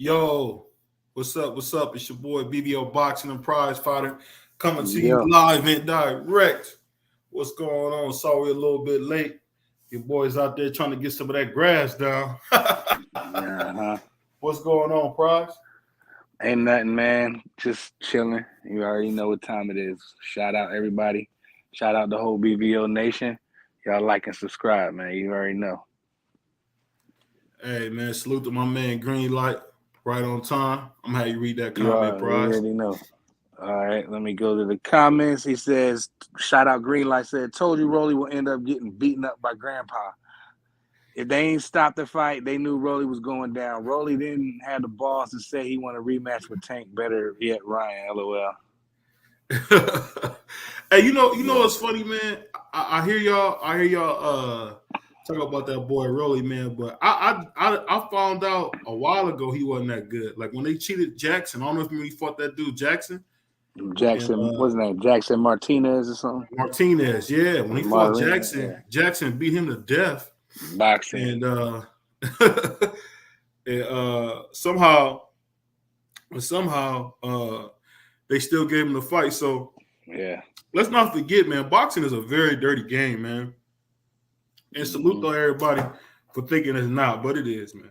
Yo, what's up? What's up? It's your boy BBO Boxing and Prize Fighter coming to you Yeah. live and direct. What's going on? Sorry, a little bit late. Your boys out there trying to get some of that grass down. Uh-huh. What's going on, Prize? Ain't nothing, man. Just chilling. You already know what time it is. Shout out everybody. Shout out the whole BVO Nation. Y'all like and subscribe, man. You already know. Hey, man, salute to my man Green Light. Right on time. I'm gonna have you read that You comment, Prize. already know. All right, let me go to the comments. He says, shout out Greenlight said, told you Rolly will end up getting beaten up by Grandpa. If they ain't stopped the fight, they knew Rolly was going down. Rolly didn't have the balls to say he want a rematch with Tank. Better yet, Ryan. LOL. Hey, you know Yeah. what's funny, man? I hear y'all. I hear y'all talk about that boy Rolly, man. But I found out a while ago he wasn't that good. Like when they cheated Jackson. I don't know if he fought that dude Jackson and Jackson, what's his name? Jackson Martinez or something? Martinez. Yeah, when he fought Marlene, Jackson, yeah. Jackson beat him to death, Boxing. and and, somehow they still gave him the fight. So Yeah. let's not forget, man. Boxing is a very dirty game, man. And salute Hmm. to everybody for thinking it's not, but it is, man.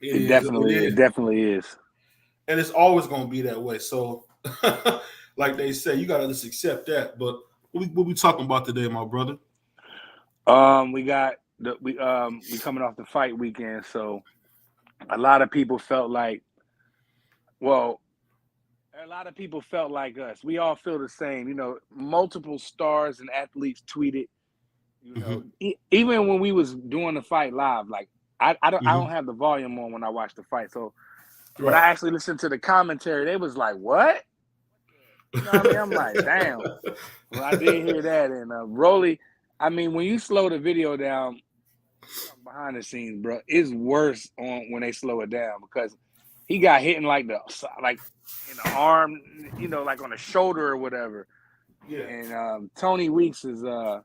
It It is. It definitely, is. it definitely is. And it's always going to be that way. So, like they say, you got to just accept that. But what we talking about today, my brother? We got we coming off the fight weekend, so a lot of people felt like, well, a lot of people felt like us. We all feel the same. Multiple stars and athletes tweeted. Mm-hmm. Even when we was doing the fight live, like I don't Mm-hmm. have the volume on when I watch the fight, so when Right. I actually listened to the commentary, they was like, "What?" What I mean? I'm like, "Damn." Well, I did hear that, and Rolly. I mean, when you slow the video down, behind the scenes, bro, it's worse on when they slow it down because he got hit in like in the arm, like on the shoulder or whatever. Yeah. And Tony Weeks is I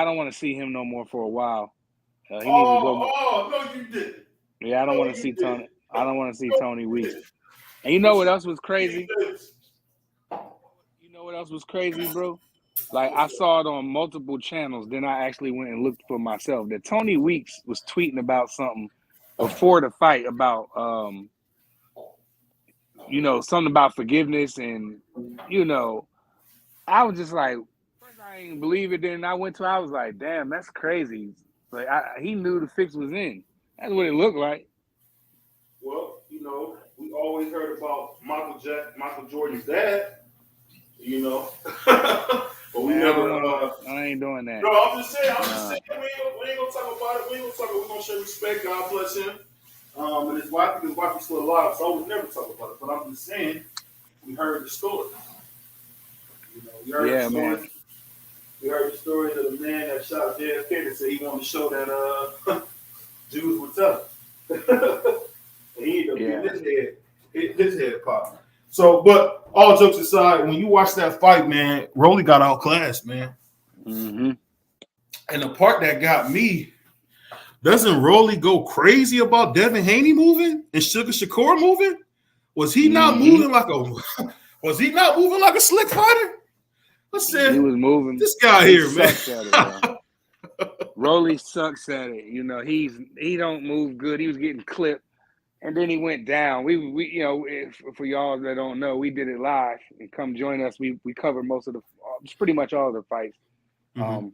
don't want to see him no more for a while. He needs to go. No, you didn't. Yeah, I don't No, want to you see didn't. Tony. I don't want to see No, Tony you Weeks. didn't. And you You know what should else was see crazy? this. You know what else was crazy, bro? Like I saw it on multiple channels. Then I actually went and looked for myself. That Tony Weeks was tweeting about something before the fight about something about forgiveness and you know, I was just like, first I didn't believe it. Then I was like, damn, that's crazy. Like he knew the fix was in. That's what it looked like. Well, we always heard about Michael Jordan's dad, you know. But we Man, I don't never. want to. I ain't doing that. No, I'm just saying. I'm just Nah. saying. We ain't gonna talk about it. We ain't gonna talk. We're gonna show respect. God bless him. And his wife is still alive, so I would never talk about it. But I'm just saying, we heard the story. We heard the Yeah, man. story. We heard the story of the man that shot JFK that said he wanted to show that Jews were tough. And he ended up Yeah. getting his head popped. So, but all jokes aside, when you watch that fight, man, Rolly got outclassed, man. Mm-hmm. And the part that got me, doesn't Rolly go crazy about Devin Haney moving and Sugar Shakur moving? Was he not Mm-hmm. moving like a was he not moving like a slick fighter? I He said, was moving. this guy He here, man. sucks at it, bro. Rolly sucks at it. He don't move good. He was getting clipped, and then he went down. We for y'all that don't know, we did it live. And come join us. We covered most of pretty much all of the fights. Mm-hmm. Um,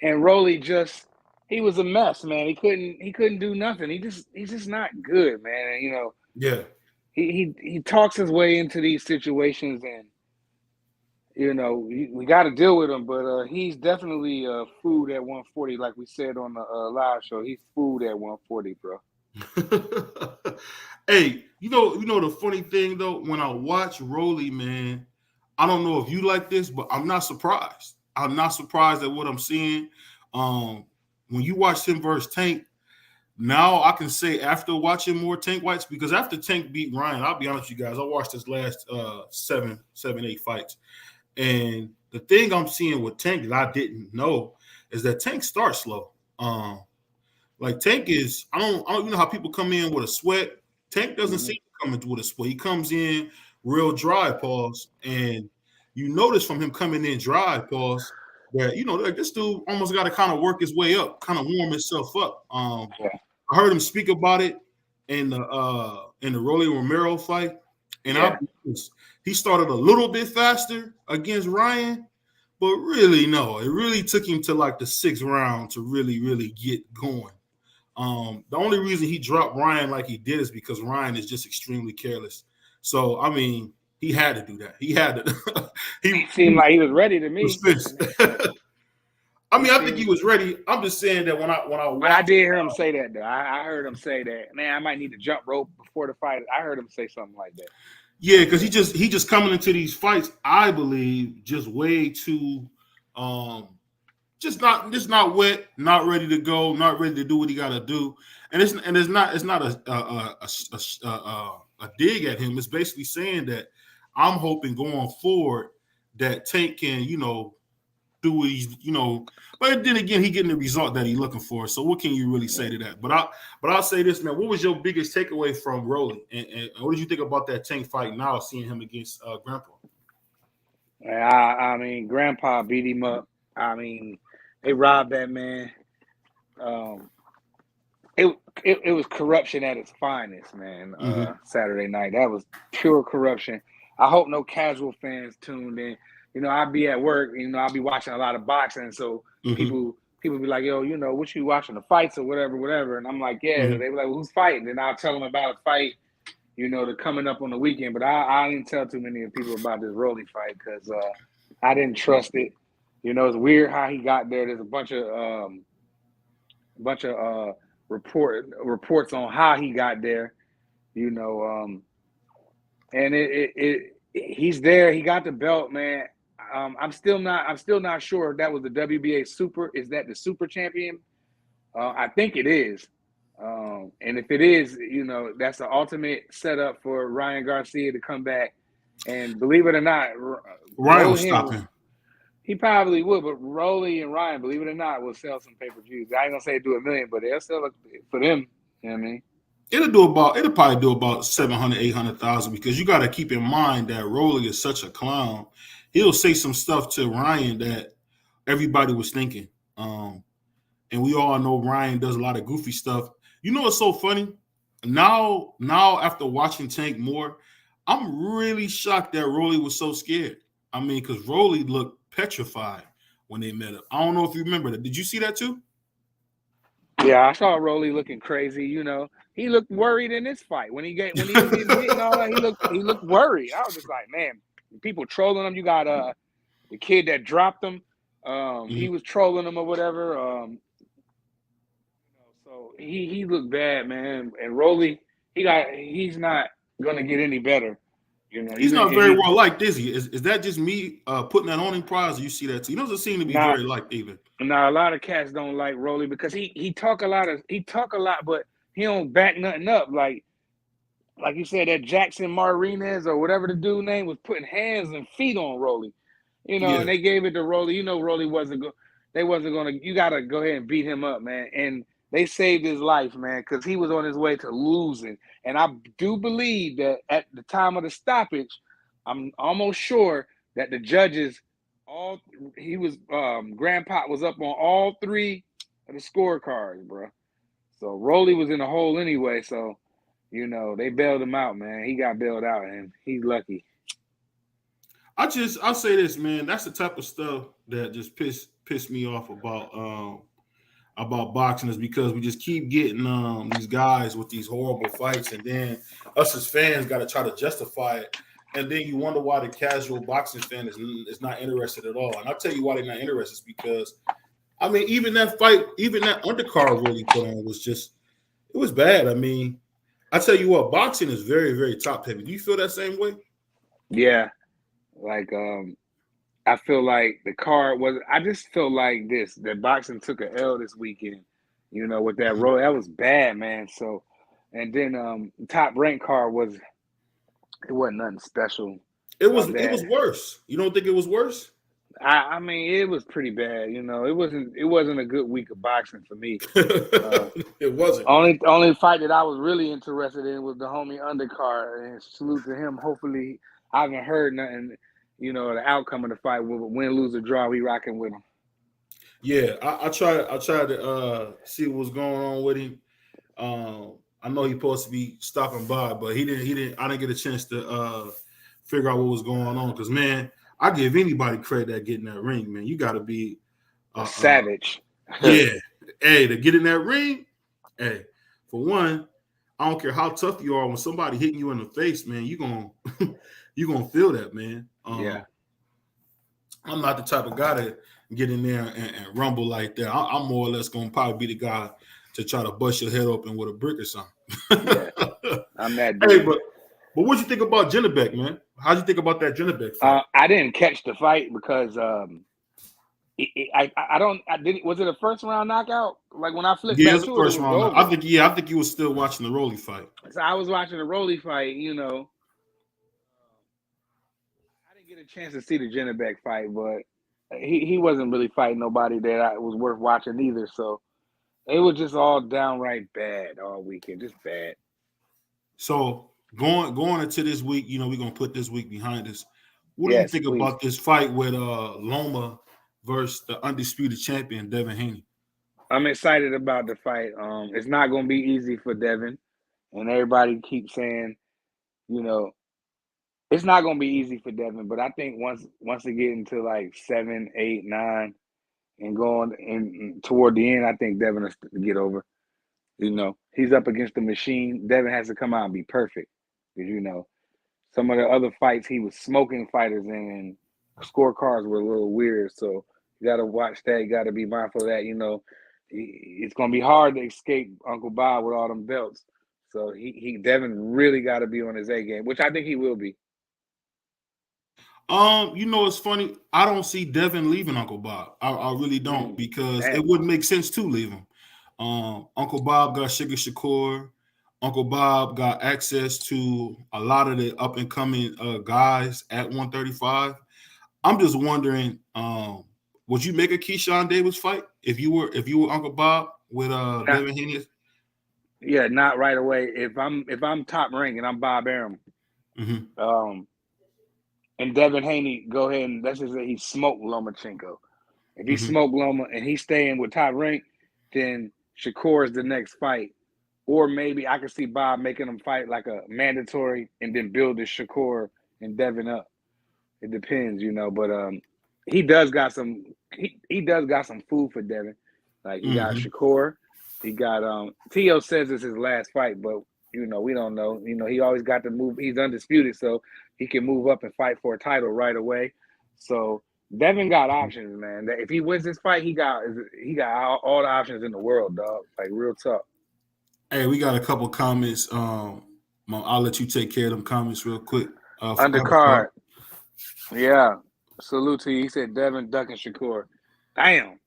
and Rolly he was a mess, man. He couldn't do nothing. He's just not good, man. And, Yeah. he talks his way into these situations, and we got to deal with him. But he's definitely food at 140, like we said on the live show. He's food at 140, bro. Hey, you know the funny thing though, when I watch Rolly, man, I don't know if you like this, but I'm not surprised. I'm not surprised at what I'm seeing. When you watch him versus Tank, now I can say after watching more Tank Whites, because after Tank beat Ryan, I'll be honest with you guys, I watched his last seven, 8 fights. And the thing I'm seeing with Tank that I didn't know is that Tank starts slow. Um, Like Tank is, I don't you know how people come in with a sweat. Tank doesn't Mm-hmm. seem to come in with a sweat. He comes in real dry, pause, and you notice from him coming in dry, pause, that like this dude almost got to kind of work his way up, kind of warm himself up. Yeah. I heard him speak about it in the Rolly Romero fight, and Yeah. he started a little bit faster against Ryan, but really no, it really took him to like the 6th round to really get going. The only reason he dropped Ryan like he did is because Ryan is just extremely careless. So I mean, he had to do that. He had to. He He seemed like he was ready to was me. pissed. Yeah. I He mean, I think he seemed, was ready. I'm just saying that when I but I watched, did hear him say that though. I heard him say that. Man, I might need to jump rope before the fight. I heard him say something like that. yeah, because he just coming into these fights, I believe, just way too, um, just not wet, not ready to go, not ready to do what he got to do, and it's not a dig at him. It's basically saying that I'm hoping going forward that Tank can do what he's but then again he getting the result that he's looking for. So what can you really say to that? But I'll say this, man. What was your biggest takeaway from Rolly, and what did you think about that Tank fight now, seeing him against Grandpa? I mean, Grandpa beat him up. I mean, they robbed that man. Um, it was corruption at its finest, man. Mm-hmm. Saturday night, that was pure corruption. I hope no casual fans tuned in. I'll be at work. I'll be watching a lot of boxing, so Mm-hmm. people be like, "Yo, what you watching the fights or whatever, whatever." And I'm like, "Yeah." Mm-hmm. They be like, well, "Who's fighting?" And I'll tell them about a fight, they're coming up on the weekend. But I didn't tell too many people about this Rolly fight because I didn't trust it. It's weird how he got there. There's a bunch of reports on how he got there. You know, and he's there. He got the belt, man. I'm still not sure if that was the WBA Super. Is that the Super Champion? I think it is. And if it is, that's the ultimate setup for Ryan Garcia to come back. And believe it or not, Ryan was Rolly him. stopping. He probably would, but Rolly and Ryan, believe it or not, will sell some pay-per-views. I ain't gonna say do $1 million, but they'll sell it for them. You know what I mean? It'll probably do about 700, 800,000 because you got to keep in mind that Rolly is such a clown. He'll say some stuff to Ryan that everybody was thinking. And we all know Ryan does a lot of goofy stuff. You know what's so funny? Now after watching Tank more, I'm really shocked that Rolly was so scared. I mean, because Rolly looked petrified when they met up. I don't know if you remember that. Did you see that too? Yeah, I saw Rolly looking crazy. He looked worried in this fight when he was getting hit and all that. He looked worried. I was just like, man, people trolling him. You got the kid that dropped him. He was trolling him or whatever. So he looked bad, man. And Rolly, he's not gonna get any better. He's Even not and very he well liked, is he? Is that just me putting that on him, prize? Or you see that too? He doesn't seem to be not very liked either. now a lot of cats don't like Rolly because he talk a lot, but he don't back nothing up. Like you said, that Jackson Martinez or whatever the dude name was putting hands and feet on Rolly. Yeah, And they gave it to Rolly. Rolly they wasn't gonna. You gotta go ahead and beat him up, man. And they saved his life, man, because he was on his way to losing. And I do believe that at the time of the stoppage, I'm almost sure that the judges, all he was, Grandpa was up on all three of the scorecards, bro. So Rolly was in the hole anyway. So they bailed him out, man. He got bailed out, and he's lucky. I'll say this, man. That's the type of stuff that just piss me off about boxing is because we just keep getting these guys with these horrible fights, and then us as fans got to try to justify it, and then you wonder why the casual boxing fan is not interested at all. And I'll tell you why they're not interested is because I mean, even that fight, even that undercard really put on it was bad. I mean, I tell you what, boxing is very, very top heavy. Do you feel that same way? Yeah, like I feel like the card was. I just feel like that boxing took a L this weekend. With that roll, that was bad, man. So, and then the top ranked card it wasn't nothing special It about was that. worse. You don't think it was worse? I mean, it was pretty bad. It wasn't a good week of boxing for me. Uh, It wasn't, man. only fight that I was really interested in was the homie undercard, and salute to him. Hopefully, I haven't heard nothing. The outcome of the fight, win, lose, or draw. We rocking with him. Yeah, I tried to see what was going on with him. I know he's supposed to be stopping by, but he didn't I didn't get a chance to figure out what was going on. Because man, I give anybody credit that get in that ring, man. You gotta be A uh savage. yeah. Hey, to get in that ring, hey, for one, I don't care how tough you are, when somebody hitting you in the face, man, you gonna you gonna feel that, man. Yeah. I'm not the type of guy to get in there and rumble like that. I'm more or less gonna probably be the guy to try to bust your head open with a brick or something. Yeah. I'm that Hey, dude. but what you think about Jennebeck, man? How'd you think about that Jennebeck fight? I didn't catch the fight because I don't I didn't was it a first round knockout? Like when I flipped Yeah, back it's the to it, it first was round. over. I think you was still watching the Rolly fight. So I was watching the Rolly fight. I didn't get a chance to see the Jennebeck fight, but he wasn't really fighting nobody that was worth watching either. So it was just all downright bad all weekend, just bad. So going into this week, we're gonna put this week behind us. What do you Yes, think please. about this fight with Loma versus the undisputed champion Devin Haney? I'm excited about the fight. It's not going to be easy for Devin, and everybody keeps saying, you know, it's not going to be easy for Devin. But I think once they get into like 7, 8, 9, and going and toward the end, I think Devin will get over. He's up against the machine. Devin has to come out and be perfect, because some of the other fights he was smoking fighters in, and scorecards were a little weird. So you got to watch that. You got to be mindful of that. It's going to be hard to escape Uncle Bob with all them belts. So he Devin really got to be on his A game, which I think he will be. It's funny. I don't see Devin leaving Uncle Bob. I really don't, because it Damn. wouldn't make sense to leave him. Uncle Bob got Sugar Shakur. Uncle Bob got access to a lot of the up and coming guys at 135. I'm just wondering, would you make a Keyshawn Davis fight if you were Uncle Bob with Not Devin Haney? Yeah, not right away. If I'm top rank and I'm Bob Arum, Mm-hmm. um, and Devin Haney, go ahead and let's just say he smoked Lomachenko. If he Mm-hmm. smoked Loma and he's staying with top rank, then Shakur is the next fight. Or maybe I could see Bob making him fight like a mandatory and then build the Shakur and Devin up. It depends. But he does got some food for Devin. Like he got Mm-hmm. Shakur, he got Tio says it's his last fight, but we don't know. He always got to move. He's undisputed, so he can move up and fight for a title right away. So Devin got options, man. If he wins this fight, he got all the options in the world, dog. Like real tough. Hey, we got a couple comments. I'll let you take care of them comments real quick. For Undercard. Undercard, yeah. Salute to you. He said Devin ducking Shakur. Damn.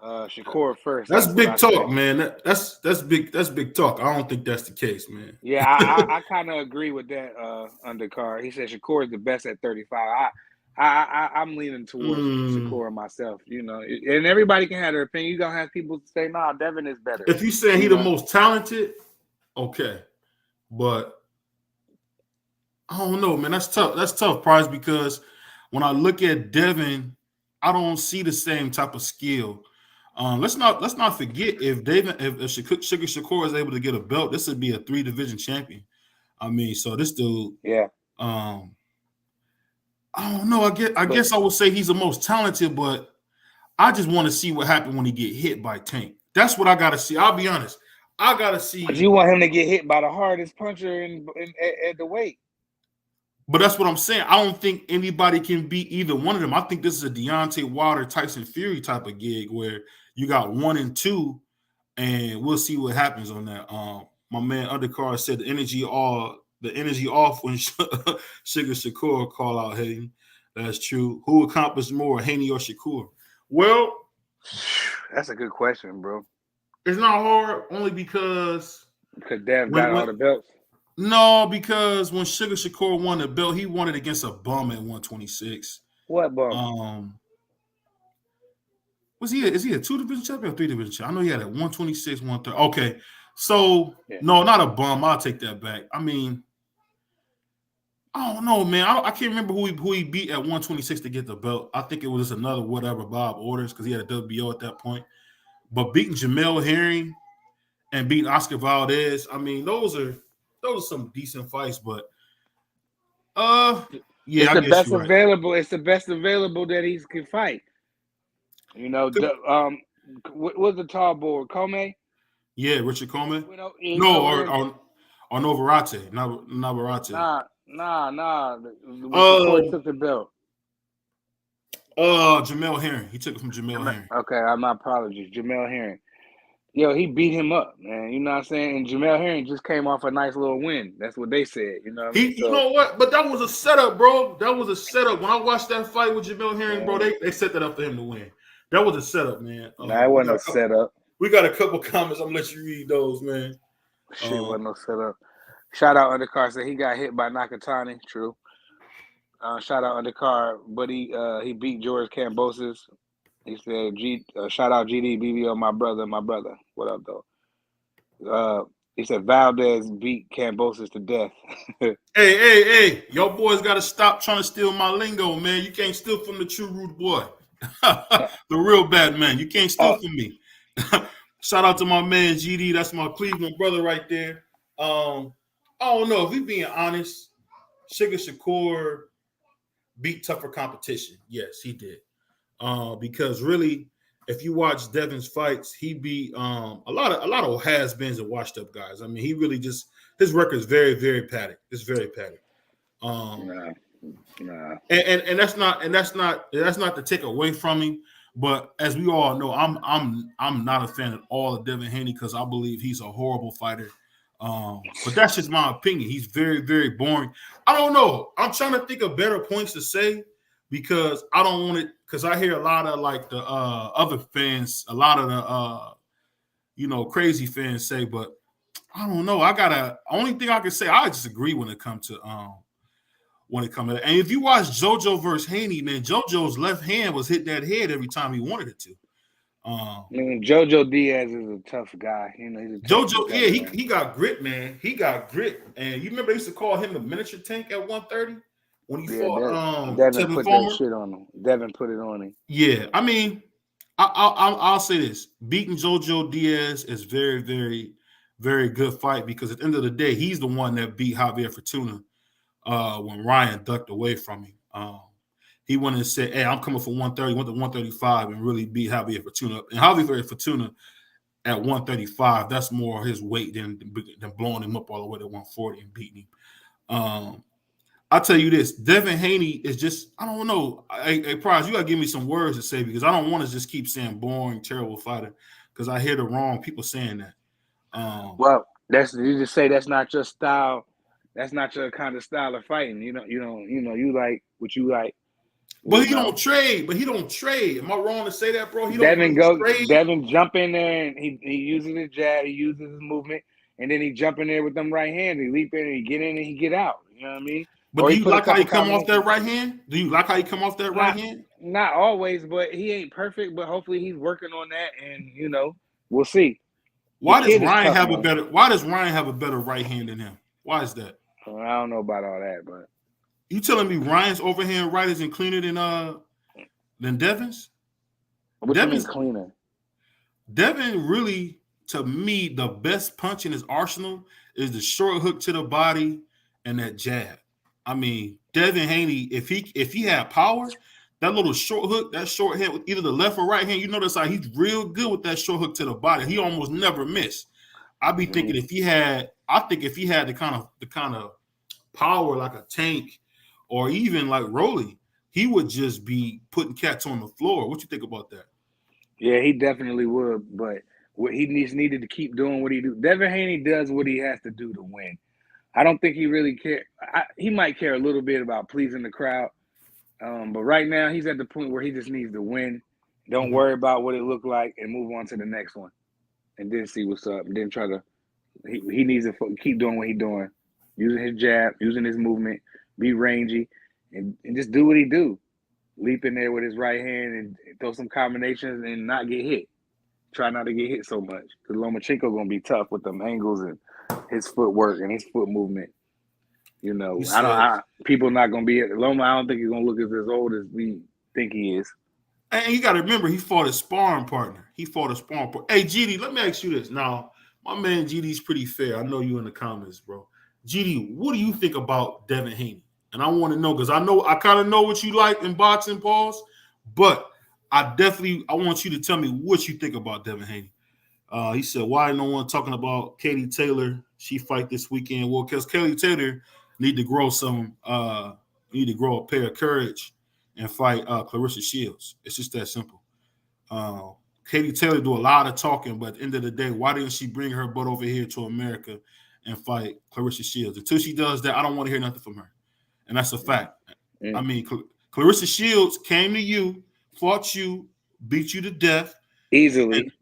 Shakur first. That's That's what I big say. talk, man. That's big. That's big talk. I don't think that's the case, man. Yeah, I kind of agree with that. Undercard. He said Shakur is the best at 35. I'm leaning towards Mm. Shakur myself. And everybody can have their opinion. You're gonna have people say, "Nah, Devin is better." If you saying he You the know. most talented, okay, but I don't know, man. That's tough. That's tough, Prize, because when I look at Devin, I don't see the same type of skill. Let's not forget, if Sugar Shakur is able to get a belt, this would be a 3 division champion. I mean, so this dude, Yeah, um, I don't know. I but guess I would say he's the most talented, but I just want to see what happened when he get hit by Tank. That's what I gotta see. I'll be honest. I gotta but you see. want him to get hit by the hardest puncher at the weight. But that's what I'm saying. I don't think anybody can beat either one of them. I think this is a Deontay Wilder, Tyson Fury type of gig where you got 1 and 2, and we'll see what happens on that. My man Undercard said the energy off when Sugar Shakur call out Haney. That's true. Who accomplished more, Haney or Shakur? Well, That's a good question, bro. it's not hard only because Because Dev got when all the belts. no, because when Sugar Shakur won the belt, he won it against a bum at 126. What bum? Um, Is he a 2 division champion or 3 division champion? I know he had at 126, 130. Okay. So Yeah. no, not a bum. I'll take that back. I mean, I don't know, man. I can't remember who he beat at 126 to get the belt. I think it was another whatever Bob Orders because he had a WBO at that point. But beating Jamel Herring and beating Oscar Valdez, I mean, those are some decent fights. But yeah, It's I the guess best you're right. available. It's the best available that he can fight. You know, what's the tall boy? Comey? Yeah, Richard Coleman. He went No, over there. or Novarate, Navarrete. Nah. Before he took the belt. Jamel Herring. He took it from Jamel Herring. Okay, my apologies. Jamel Herring. Yo, he beat him up, man. You know what I'm saying? And Jamel Herring just came off a nice little win. That's what they said. You know what I mean? You know what? But that was a setup, bro. That was a setup. When I watched that fight with Jamel Herring, bro, they set that up for him to win. That was a setup, man. Nah, it wasn't a setup. We got a couple comments. I'm gonna let you read those, man. Shit wasn't no setup. Shout out Undercard said he got hit by Nakatani. True. Shout out Undercard, but he beat George Kambosos. He said, shout out GD BBO, my brother. What up, though? He said Valdez beat Kambosos to death. Hey. Y'all boys got to stop trying to steal my lingo, man. You can't steal from the true rude boy. The real bad man. You can't steal from me. Shout out to my man GD. That's my Cleveland brother right there. I don't know. If we being honest, Sugar Shakur beat tougher competition. Yes, he did. Because really, if you watch Devin's fights, he beat a lot of has-beens and washed-up guys. I mean, he really just his record is very, very padded. It's very padded. Nah. And that's not to take away from him. But as we all know, I'm not a fan at all of Devin Haney because I believe he's a horrible fighter. But that's just my opinion. He's very, very boring. I don't know. I'm trying to think of better points to say because I don't want it because I hear a lot of like the other fans, a lot of the crazy fans say, but I don't know. Only thing I can say, I just agree when it comes to that. And if you watch JoJo versus Haney, man, JoJo's left hand was hit that head every time he wanted it to. JoJo Diaz is a tough guy. You know, he's a JoJo, yeah, he got grit, man. He got grit. And you remember they used to call him the miniature tank at 130 when he fought Devin put that shit on him. Devin put it on him. Yeah, I mean, I'll say this. Beating JoJo Diaz is very, very, very good fight because at the end of the day, he's the one that beat Javier Fortuna when Ryan ducked away from him. He went and said, hey, I'm coming for 130, went to 135 and really beat Javier Fortuna. And Javier Fortuna at 135, that's more his weight than blowing him up all the way to 140 and beating him. I'll tell you this, Devin Haney is just, I don't know. Hey, Prize, you got to give me some words to say because I don't want to just keep saying boring, terrible fighter because I hear the wrong people saying that. Well, you just say that's not your style. That's not your kind of style of fighting. You like what you like. But he don't trade. Am I wrong to say that, bro? Devin jump in there and he uses his jab, he uses his movement, and then he jump in there with them right hands. He leap in and he get in and he get out. You know what I mean? But do you like how he come off that right hand? Do you like how he come off that right hand? Not always, but he ain't perfect. But hopefully he's working on that, and we'll see. Why does Ryan have a better right hand than him? Why is that? Well, I don't know about all that, but you telling me Ryan's overhand right isn't cleaner than Devin's? What you mean cleaner? Devin really, to me, the best punch in his arsenal is the short hook to the body and that jab. I mean, Devin Haney, if he had power, that little short hook, that short hand with either the left or right hand, you notice how he's real good with that short hook to the body. He almost never missed. I'd be thinking if he had the kind of power like a Tank or even like Rolly, he would just be putting cats on the floor. What you think about that? Yeah, he definitely would, but he needed to keep doing what he do. Devin Haney does what he has to do to win. I don't think he really cares. He might care a little bit about pleasing the crowd, but right now he's at the point where he just needs to win. Don't worry about what it looked like and move on to the next one, and then see what's up. And then try to. He needs to keep doing what he's doing, using his jab, using his movement, be rangy, and just do what he do. leap in there with his right hand and throw some combinations and not get hit. Try not to get hit so much because Lomachenko gonna be tough with them angles and his footwork and his foot movement. You You know, said, people not gonna be Loma. I don't think he's gonna look as old as we think he is. and you got to remember, he fought a sparring partner. He fought a sparring partner. Hey, GD, let me ask you this. Now, my man GD's pretty fair. I know you in the comments, bro. GD, what do you think about Devin Haney? And I want to know because I kind of know what you like in boxing, pause, but I want you to tell me what you think about Devin Haney. He said, "Why no one talking about Katie Taylor? She fight this weekend. Well, because Katie Taylor need to grow need to grow a pair of courage and fight Clarissa Shields. It's just that simple. Uh, Katie Taylor do a lot of talking, but at the end of the day, why didn't she bring her butt over here to America and fight Clarissa Shields? Until she does that, I don't want to hear nothing from her, and that's a fact. I mean, Clarissa Shields came to you, fought you, beat you to death Easily. and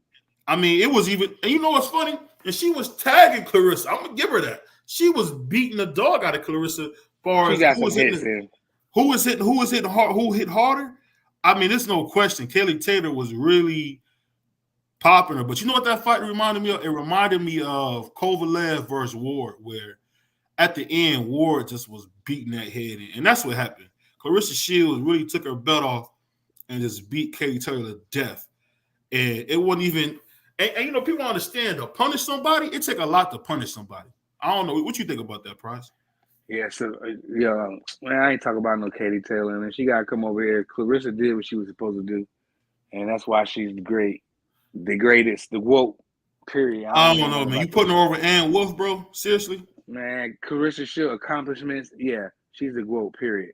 I mean, it was even, and you know what's funny? And she was tagging Clarissa. I'm gonna give her that. She was beating the dog out of Clarissa as far She as got some hits in. who was hitting hard, who hit harder. I mean, there's no question. Kelly Taylor was really popping her. But you know what that fight reminded me of? It reminded me of Kovalev versus Ward, where at the end, Ward just was beating that head in. And that's what happened. Clarissa Shields really took her belt off and just beat Katie Taylor to death. And it wasn't even, and you know, people don't understand to punish somebody, it take a lot to punish somebody. I don't know. What you think about that, Price? Yeah, so yeah, man, I ain't talking about no Katie Taylor, and she gotta come over here. Clarissa did what she was supposed to do, and that's why she's great, the greatest, the woke. Period. I I don't don't care know, nothing man. You about the putting her over Ann Wolf, bro? Seriously? man. Clarissa Shield accomplishments. Yeah, she's the woke. Period.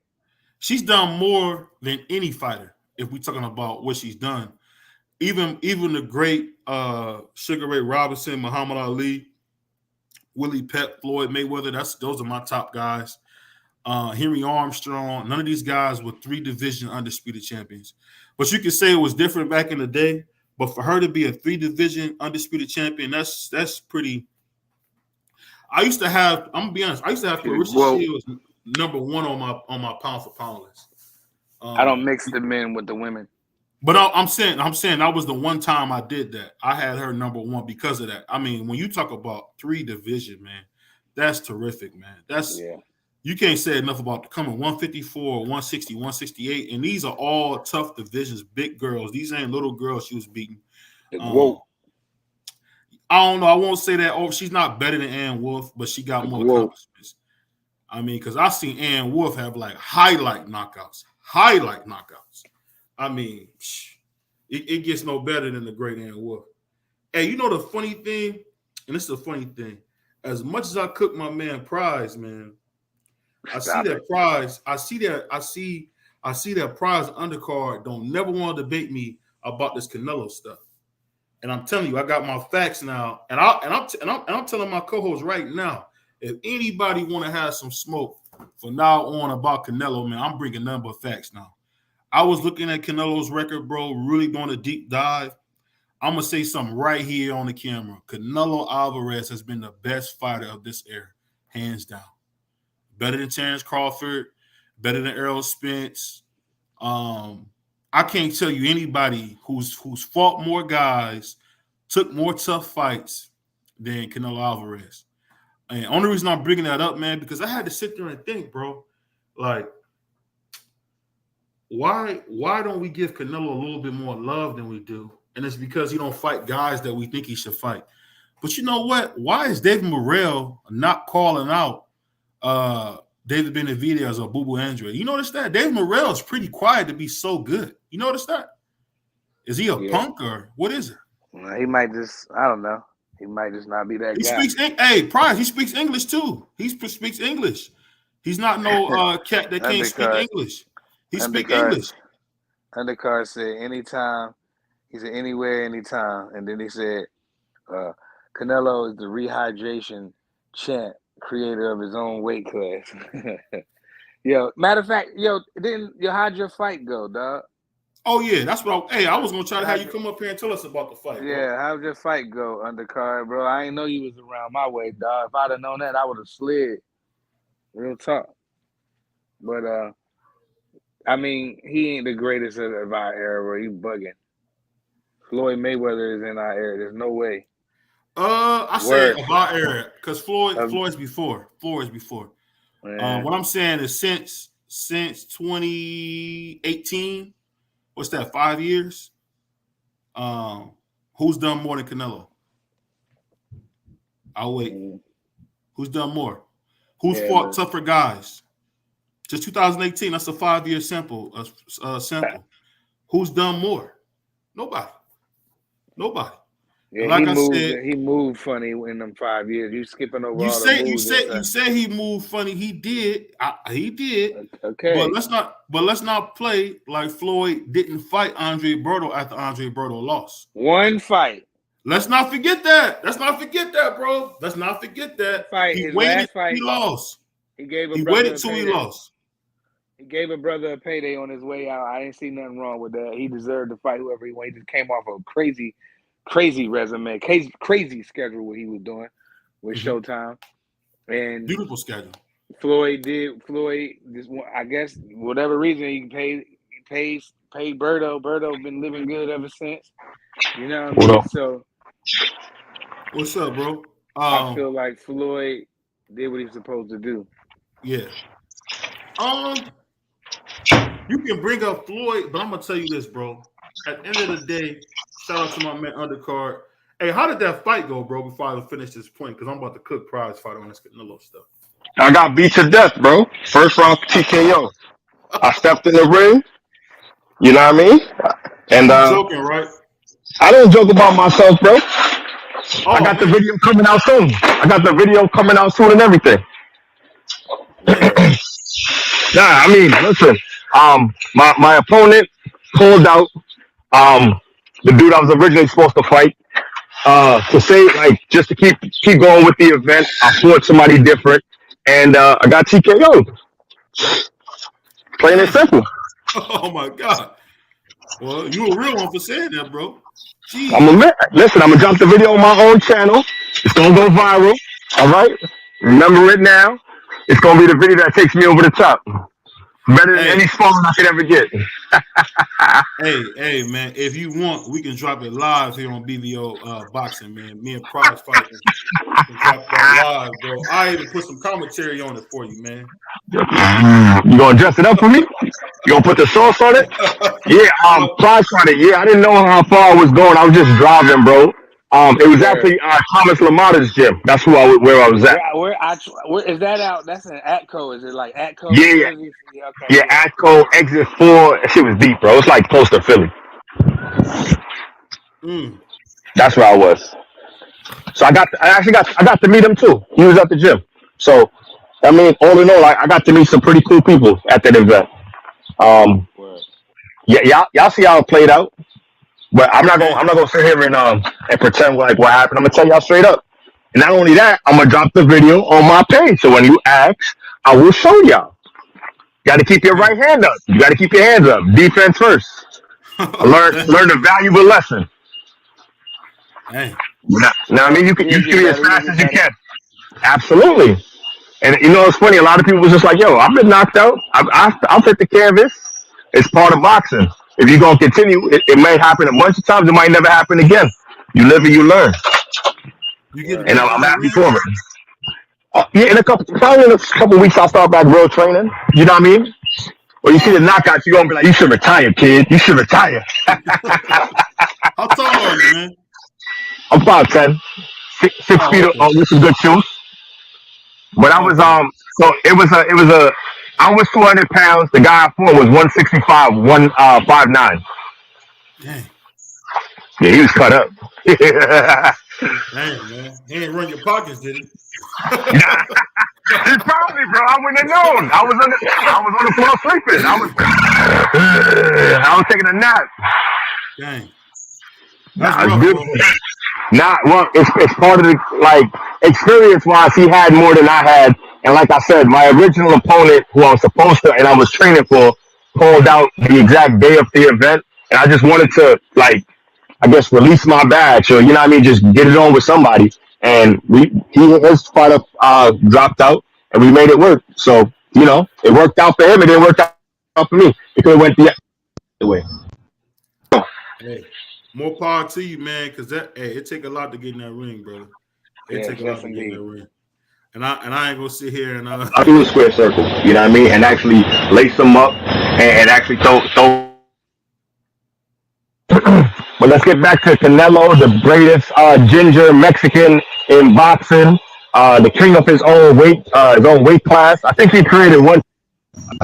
She's done more than any fighter, if we're talking about what she's done. Even the great Sugar Ray Robinson, Muhammad Ali, Willie Pep, Floyd Mayweather, those are my top guys. Henry Armstrong, none of these guys were 3 division undisputed champions. But you could say it was different back in the day. But for her to be a 3 division undisputed champion, that's pretty. I'm gonna be honest, I used to have She's Clarissa woke. Shields #1 on my pound for pound list. I don't Um, mix the men with the women. but I'm saying that was the one time I did that. I had her #1 because of that. I mean, when you talk about 3 division, man, that's terrific, man. That's Yeah, You can't say enough about the coming 154, 160, 168. And these are all tough divisions, big girls. These ain't little girls she was beating. the Um, woke, I don't know. I won't say that. Oh, she's not better than Ann Wolf, but she got the more woke. accomplishments. I mean, because I seen Ann Wolf have like highlight knockouts. Highlight knockouts. I mean, it gets no better than the great Ann Wolf. Hey, you know the funny thing, and this is a funny thing. As much as I cook my man Prize, man, I see Stop it. that Prize. I see that Prize undercard don't never want to debate me about this Canelo stuff. And I'm telling you, I got my facts now. I'm telling my co-host right now, if anybody want to have some smoke from now on about Canelo, man, I'm bringing nothing but facts now. I was looking at Canelo's record, bro, really doing a deep dive. I'm gonna say something right here on the camera. Canelo Alvarez has been the best fighter of this era, hands down. Better than Terrence Crawford, better than Errol Spence. Um, I can't tell you anybody who's fought more guys, took more tough fights than Canelo Alvarez. And only reason I'm bringing that up, man, because I had to sit there and think, bro, like, why don't we give Canelo a little bit more love than we do? And it's because he don't fight guys that we think he should fight. But you know what? Why is David Morrell not calling out David Benavidez or Boo Andre? You notice that? David Morrell is pretty quiet to be so good. You notice that? Is he a Yeah, punk or what is it? well, he might just. I don't know. He might just not be that He guy. speaks. Hey, Price. He speaks English too. He speaks English. He's not no cat that can't speak Undercard, English. He speak undercard, English. undercard said anytime. He said anywhere, anytime, and then he said uh, Canelo is the rehydration champ, creator of his own weight class. Yo, matter of fact, yo, how'd your fight go, dog? Oh yeah, that's what. I was gonna try to have How'd you your, come up here and tell us about the fight, bro. yeah, how'd your fight go, undercard, bro? I ain't know you was around my way, dog. If I'd have known that, I would have slid. Real talk. But I mean, he ain't the greatest of our era, bro. You bugging. Floyd Mayweather is in our era. There's no way. I say Word. of our era because Um, Floyd's before. Floyd's before. man. What I'm saying is since 2018, what's that? 5 years. Um, who's done more than Canelo? I'll wait. Mm, Who's done more? Who's yeah, fought but tougher guys? Just 2018. That's a 5 year sample. Sample. Who's done more? Nobody. Nobody. And yeah, like I said, he moved funny in them 5 years. You skipping over you all the say you moves and say you stuff. say he moved funny. He did. He did. But Okay. let's not play like Floyd didn't fight Andre Berto after Andre Berto lost. One fight. Let's not forget that. Let's not forget that, bro. Let's not forget that. Fight. He His waited last till he fight, lost. he gave a He brother waited a till he payday. lost. He gave a brother a payday on his way out. I didn't see nothing wrong with that. He deserved to fight whoever he wanted. He just came off a crazy resume, crazy schedule what he was doing with Mm-hmm. Showtime. And Beautiful schedule. Floyd just, I guess whatever reason he paid Berto. Berto been living good ever since. You know what I mean? So What's up, bro? I feel like Floyd did what he was supposed to do. Yeah. You can bring up Floyd, but I'm gonna tell you this, bro. At the end of the day, shout out to my man Undercard. Hey, how did that fight go, bro? Before I finish this point, because I'm about to cook prize fight on this Canelo stuff. I got beat to death, bro. First round TKO. I stepped in the ring. You know what I mean? And You joking, right? I don't joke about myself, bro. I Oh got the man, video coming out soon. And everything. man. Nah, I mean, listen. My opponent pulled out. The dude I was originally supposed to fight. To say like just to keep going with the event, I fought somebody different, and I got TKO'd. Plain and Dang. simple. Oh my god. Well, you a real one for saying that, bro. I'm Jeez. listen. I'm gonna drop the video on my own channel. It's gonna go viral. All right. Remember it now. It's gonna be the video that takes me over the top. Better than Hey, any phone I could ever get. hey, man. If you want, we can drop it live here on BVO Boxing, man. Me and Prize Fight can drop that live, bro. I even put some commentary on it for you, man. You gonna dress it up for me? You gonna put the sauce on it? Yeah. Well, Prize Fighter. Yeah, I didn't know how far I was going. I was just driving, bro. It was Where actually Thomas Lamata's gym. That's where I was at. where is that out? That's an Atco. Is it like Atco, New Yeah, Jersey? Yeah, okay, yeah. yeah. Atco exit 4. That shit was deep, bro. It's like close to Philly. mm, That's where I was. So I got to meet him too. He was at the gym. So I mean, all in all, I got to meet some pretty cool people at that event. Um, Where? yeah, y'all see how it played out. But man. I'm not gonna sit here and pretend like what happened. I'm gonna tell y'all straight up. And not only that, I'm gonna drop the video on my page. So when you ask, I will show y'all. You got to keep your right Dang. hand up. You got to keep your hands up. Defense first. Dang. Learn a valuable lesson. Dang. Now I mean, you He'll can get be as better. He'll fast get as you better. can. Absolutely. And you know it's funny. A lot of people was just like, "Yo, I've been knocked out. I'll take the canvas. It's part of boxing. If you're gonna continue, it may happen a bunch of times. It might never happen again. You live and you learn. You getting Word. And back in I'm the happy ring? for it. Yeah, probably in a couple weeks, I'll start back real training. You know what I mean? When you see the Oh, okay. knockouts, you're gonna be like, "You should retire, kid. You should retire." How tall are you, man? I'm 5'10", six Oh, feet okay. with some good shoes. But I was Okay. so it was a I was 200 pounds. The guy I fought was 165, 159. Dang. Yeah, he was cut up. Dang, man. He ain't run your pockets, did he? He probably, bro. I wouldn't have known. I was on the floor sleeping. I was taking a nap. Dang. That's Nah, it's rough, bro. beautiful. Nah, well, it's part of the like experience wise. He had more than I had, and like I said, my original opponent, who I was supposed to and I was training for, pulled out the exact day of the event, and I just wanted to like I guess release my badge or you know what I mean, just get it on with somebody. And his fighter dropped out, and we made it work. So you know, it worked out for him. It didn't work out up for me. It could have went the other way. Hey, more power to you, man, because it take a lot to get in that ring, brother. It Yes, take a yes, lot to get in indeed. that ring. And I ain't gonna sit here and I'll do a square circle, you know what I mean, and actually lace them up and actually throw. But let's get back to Canelo, the greatest ginger Mexican in boxing, the king of his own weight class. I think he created one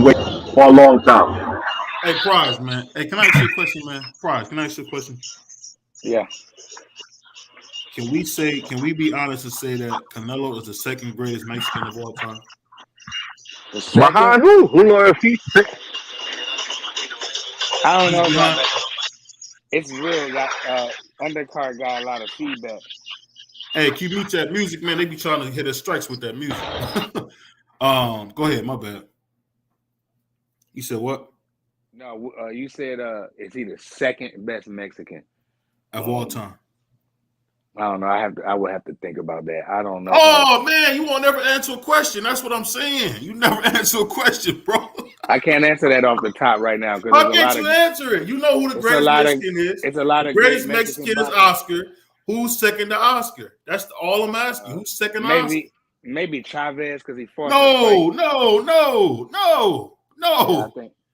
weight for a long time. Hey, Prize, man. Hey, can I ask you a question, man? Prize, can I ask you a question? Yeah. Can we be honest and say that Canelo is the second greatest Mexican of all time? The second, Behind who? Who knows if he? I don't He's know about behind. that. It's real. Got undercard got a lot of feedback. Hey, can you mute that music, man? They be trying to hit us strikes with that music. Go ahead, my bad. You said what? No, you said is he the second best Mexican Of all time. I don't know. I would have to think about that. I don't know. Oh man, you won't never answer a question. That's what I'm saying. You never answer a question, bro. I can't answer that off the top right now because How can't you answer it? You know who the greatest Mexican is. It's a lot The of greatest great Mexican is boxers. Oscar. Who's second to Oscar? That's all I'm asking. Who's second to Oscar? Maybe Chavez because he fought. No. Yeah,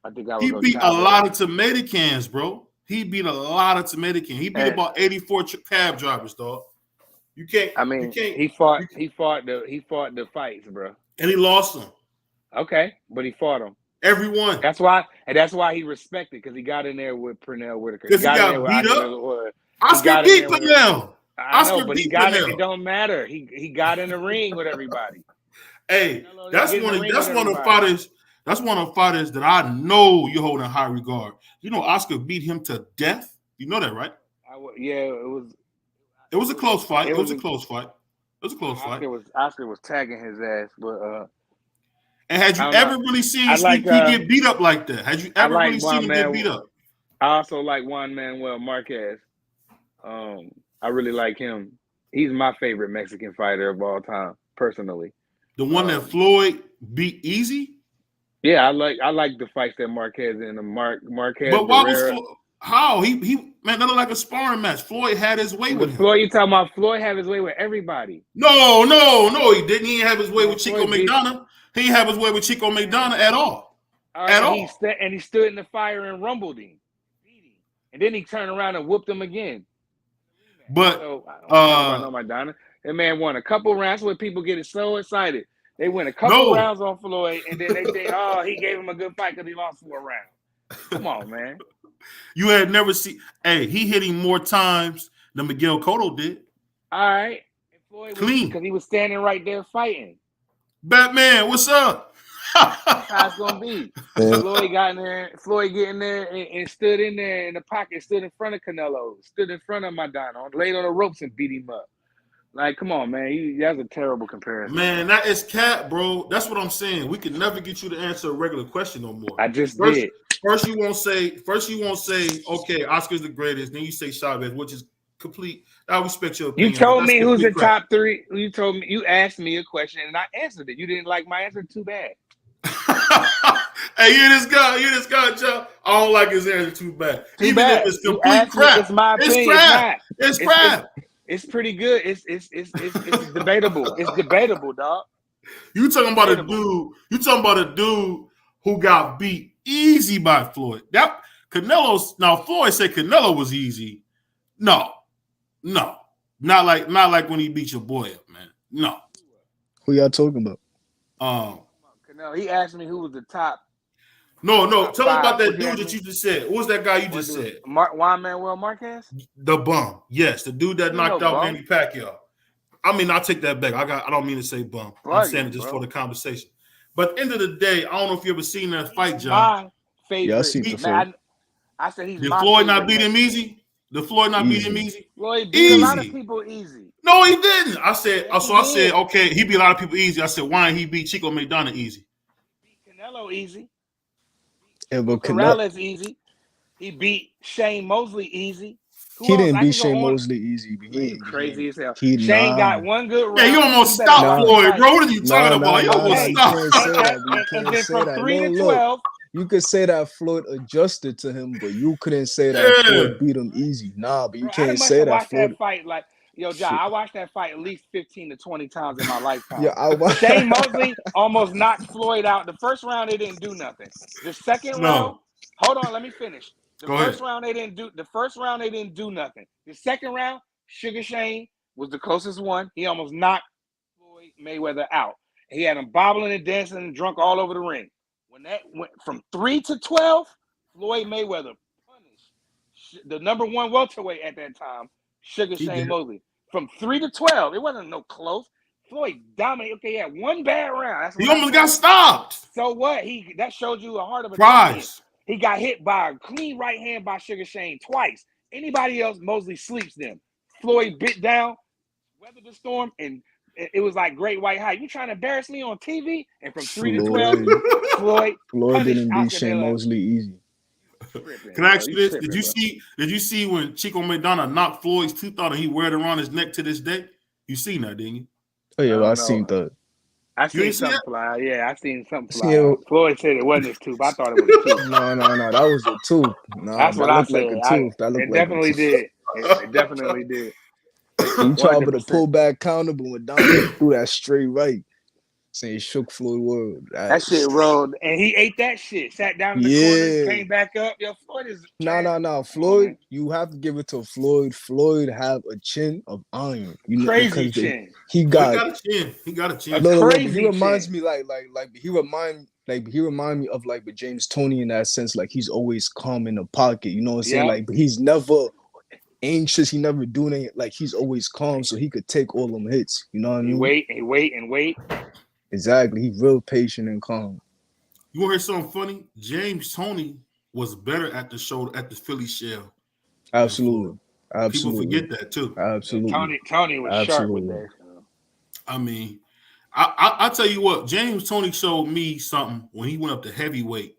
I think I He would beat go a Chavez. lot of tomato cans, bro. He beat a lot of tomato cans. He beat about 84 cab drivers, dog. You can't. I mean, you can't, he fought the fights, bro. And he lost them. Okay, but he fought them. Everyone. That's why he respected because he got in there with Pernell Whitaker. Because he got beat up. Oscar beat Pernell. I know, but he got it. It don't matter. He got in the ring with everybody. Hey, that's one of the fighters. That's one of the fighters that I know you hold in high regard. You know, Oscar beat him to death. You know that, right? It was a close fight. It was a close fight. Oscar was tagging his ass, but and had you ever really seen Sneak P get beat up like that? Had you ever really seen him get beat up? I also like Juan Manuel Marquez. I really like him. He's my favorite Mexican fighter of all time, personally. The one that Floyd beat easy? Yeah, I like the fights that Marquez and Marquez. But why was how he man? That looked like a sparring match. Floyd had his way with him. Floyd, you talking about Floyd had his way with everybody? No, he didn't. He didn't have his way with Chico McDonough. He didn't have his way with Chico McDonough at all. At all. He stood in the fire and rumbled him, and then he turned around and whooped him again. But I know McDonough. That man won a couple rounds where people get so excited. They win a couple rounds on Floyd, and then they say, "Oh, he gave him a good fight because he lost 4 rounds." Come on, man. You had never seen. Hey, he hit him more times than Miguel Cotto did. All right, and Floyd clean because he was standing right there fighting. Batman, what's up? That's how it's gonna be. Floyd got in there. Floyd get in there and stood in there in the pocket, stood in front of Canelo, stood in front of Maidana, laid on the ropes and beat him up. Like, come on, man. That's a terrible comparison. Man, that is cat, bro. That's what I'm saying. We can never get you to answer a regular question no more. I just did. First you won't say, okay, Oscar's the greatest. Then you say Chavez, which is complete. I respect your opinion. You told me who's the top 3. You asked me a question and I answered it. You didn't like my answer. Too bad. Hey, hear this guy, Joe. I don't like his answer too bad. Even if it's complete crap. It's my opinion. It's crap. It's pretty good. It's debatable. It's debatable, dog. You talking about a dude who got beat easy by Floyd. That now Floyd said Canelo was easy. No. Not like when he beat your boy up, man. No. Who y'all talking about? Canelo. He asked me who was the top. No. Tell me about that dude that you just said. What was that guy you just said? Juan Manuel Marquez? The bum. Yes, the dude that knocked out Manny Pacquiao. I mean, I'll take that back. I don't mean to say bum. I'm saying it just for the conversation. But at the end of the day, I don't know if you ever seen that fight, John. My favorite. Yeah, I seen the fight. I said he's Did my Floyd not beat favorite. him easy? Did Floyd not beat him easy? Floyd beat a lot of people easy. No, he didn't. I said, okay, he beat a lot of people easy. I said, why didn't he beat Chico McDonough easy? He beat Canelo easy. Yeah, but Morales easy. He beat Shane Mosley easy. He didn't beat Shane Mosley easy. Crazy as hell. Shane got one good round. Yeah, you almost stopped Floyd, bro. What are you talking about? You almost stopped. And then from 3 to 12, you could say that Floyd adjusted to him, but you couldn't say that Floyd beat him easy. Nah, but you Bro, I can't must say have that watched that Floyd. fight like yo, John. Shit. I watched that fight at least 15 to 20 times in my Yeah, lifetime. Shane Mosley almost knocked Floyd out. The first round, they didn't do nothing. The second round, No. hold on, let me finish. The Go first ahead. round, they didn't do. The first round, they didn't do nothing. The second round, Sugar Shane was the closest one. He almost knocked Floyd Mayweather out. He had him bobbling and dancing and drunk all over the ring. When that went from 3 to 12, Floyd Mayweather punished the number one welterweight at that time, Sugar He Shane did. Mosley. From 3 to 12, it wasn't no close. Floyd dominated. Okay, he had one bad round. That's what He almost got said. stopped. So what? That showed you a heart of a champion. Prize. He got hit by a clean right hand by Sugar Shane twice. Anybody else, Mosley sleeps them. Floyd bit down, weathered the storm, and it was like Great White High. You trying to embarrass me on TV? And from 3 to 12, Floyd didn't beat Shane Mosley easy. Tripping, Can I ask you this? tripping, Did you see when Chico Maidana knocked Floyd's tooth out and he wear it around his neck to this day? You seen that, didn't you? Oh yeah, well, I seen that. I seen ain't see something that? fly. Yeah, I seen something fly. Floyd said it wasn't his tooth. I thought it was a tooth. No, that was a tooth. No, that's that what I looked said. like a tooth. That looked it like definitely a tooth. did. It definitely did. He tried to pull back counter, but when Dominic threw that straight right, saying shook Floyd world. That shit rolled, and he ate that shit. Sat down in the corner, came back up. Yo, Floyd is no. Floyd, you have to give it to Floyd. Floyd have a chin of iron. You know, crazy chin. He got a chin. He got a chin. He reminds me he remind me of like with James Toney in that sense. Like he's always calm in the pocket. You know what I'm saying? Like, but he's never anxious. He never doing it. Like he's always calm, so he could take all them hits. You know what I mean? Wait. Exactly. He's real patient and calm. You want to hear something funny? James Toney was better at the show at the Philly Shell. Absolutely. People forget that too. Absolutely. Tony was sharp with that. I mean, I tell you what, James Toney showed me something when he went up to heavyweight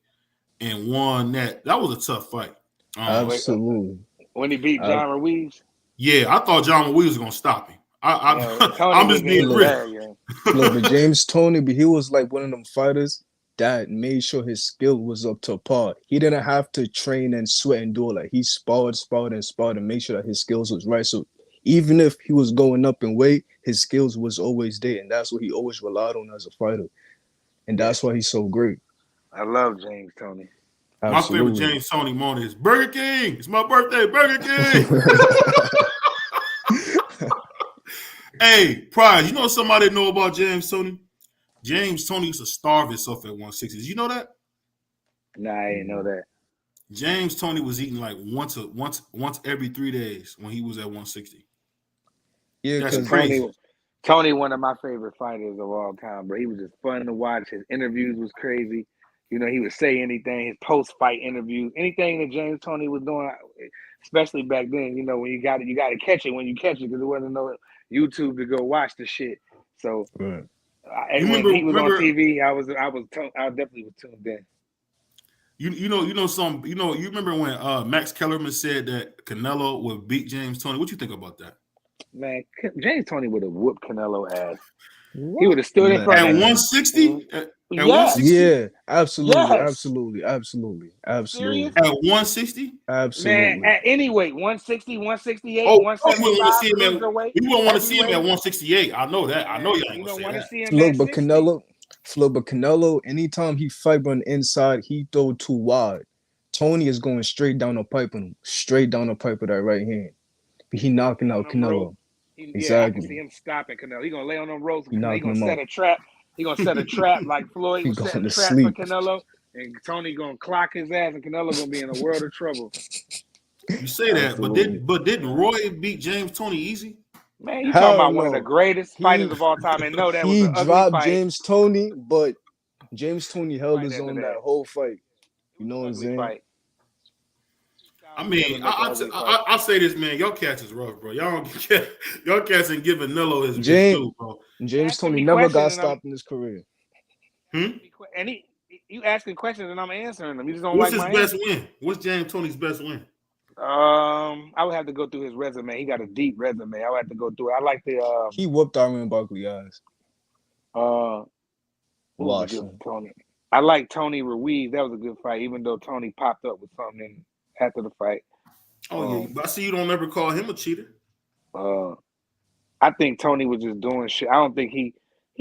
and won that. That was a tough fight. Absolutely. When he beat John Ruiz? Yeah, I thought John Ruiz was going to stop him. I'm just being real. Look, but James Toney, but he was like one of them fighters that made sure his skill was up to par. He didn't have to train and sweat and do it. Like he sparred and make sure that his skills was right. So even if he was going up in weight, his skills was always there. And that's what he always relied on as a fighter. And that's why he's so great. I love James Toney. Absolutely. My favorite James Toney moment is Burger King. It's my birthday, Burger King. Hey, Prize, you know somebody know about James Toney? James Toney used to starve himself at 160. Did you know that? Nah, I didn't know that. James Toney was eating like once every 3 days when he was at 160. Yeah, that's crazy. Toney, one of my favorite fighters of all time, bro. He was just fun to watch. His interviews was crazy. You know, he would say anything. His post-fight interviews, anything that James Toney was doing, especially back then. You know, when you got to catch it when you catch it because there wasn't no YouTube to go watch the shit. So right. When he was on TV, I definitely was tuned in. You remember when Max Kellerman said that Canelo would beat James Toney? What you think about that? Man, James Toney would have whooped Canelo ass. What? He would have stood in front at of 160. At 160? Yeah, absolutely, yes. absolutely. Serious? At 160? Absolutely. Man, at any weight, 160, 168, 175. You wouldn't want to see him at 168. I know that. I know you ain't don't want to see him. Look, but Canelo, anytime he fight on the inside, he throw too wide. Toney is going straight down the pipe on him, straight down the pipe with that right hand. He knocking out Canelo. Exactly. I can see him stopping Canelo. He gonna lay on them ropes. He gonna set a trap. He gonna set a trap like Floyd was setting a trap for Canelo. And Toney gonna clock his ass, and Canelo gonna be in a world of trouble. You say that, but didn't Roy beat James Toney easy? Man, you talking about one of the greatest fighters of all time, and know that was an ugly dropped fight. James Toney, but James Toney held his own that whole fight. You know what I'm saying? Fight. I mean, I say this, man. Y'all cats is rough, bro. Y'all cats ain't giving Nello his due, bro. James Toney never got stopped in his career. And you asking questions and I'm answering them. You just don't What's like his best win? What's James Toney's best win? I would have to go through his resume. He got a deep resume. I would have to go through it. I like the he whooped Iron Barkley guys. Tony. I like Tony Ruiz. That was a good fight, even though Tony popped up with something after the fight. Oh yeah, but I see you don't ever call him a cheater. Uh, I think Tony was just doing shit. I don't think he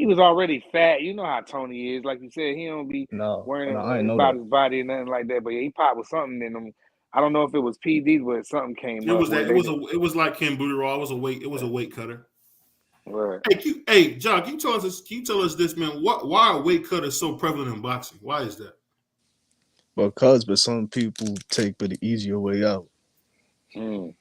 was already fat. You know how Tony is. Like you said, he don't be No, worrying I ain't know about that. his body and nothing like that. But yeah, he popped with something in him. I don't know if it was PD, but something came It up was where that. they It was like Ken Booterall. It was a weight. It was a weight cutter. were. Hey, John, can you tell us? Can you tell us this, man? Why are weight cutters so prevalent in boxing? Why is that? But some people take the easier way out. Mm. You know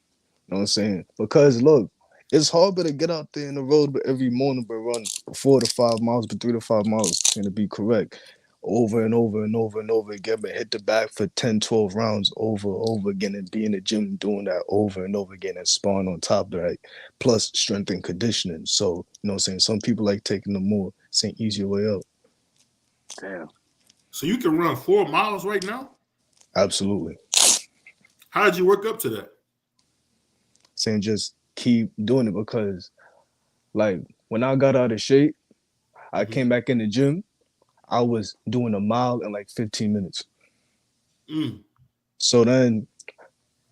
what I'm saying? Because look, it's harder to get out there in the road but every morning but run 4 to 5 miles, but 3 to 5 miles, and to be correct. Over and over and over and over again, but hit the back for 10, 12 rounds over and over again and be in the gym doing that over and over again and sparring on top of that, plus strength and conditioning. So, you know what I'm saying? Some people like taking the more, saying easier way out. Damn. So you can run 4 miles right now? Absolutely. How did you work up to that? Saying just keep doing it because, like, when I got out of shape, I came back in the gym. I was doing a mile in like 15 minutes. Mm. So then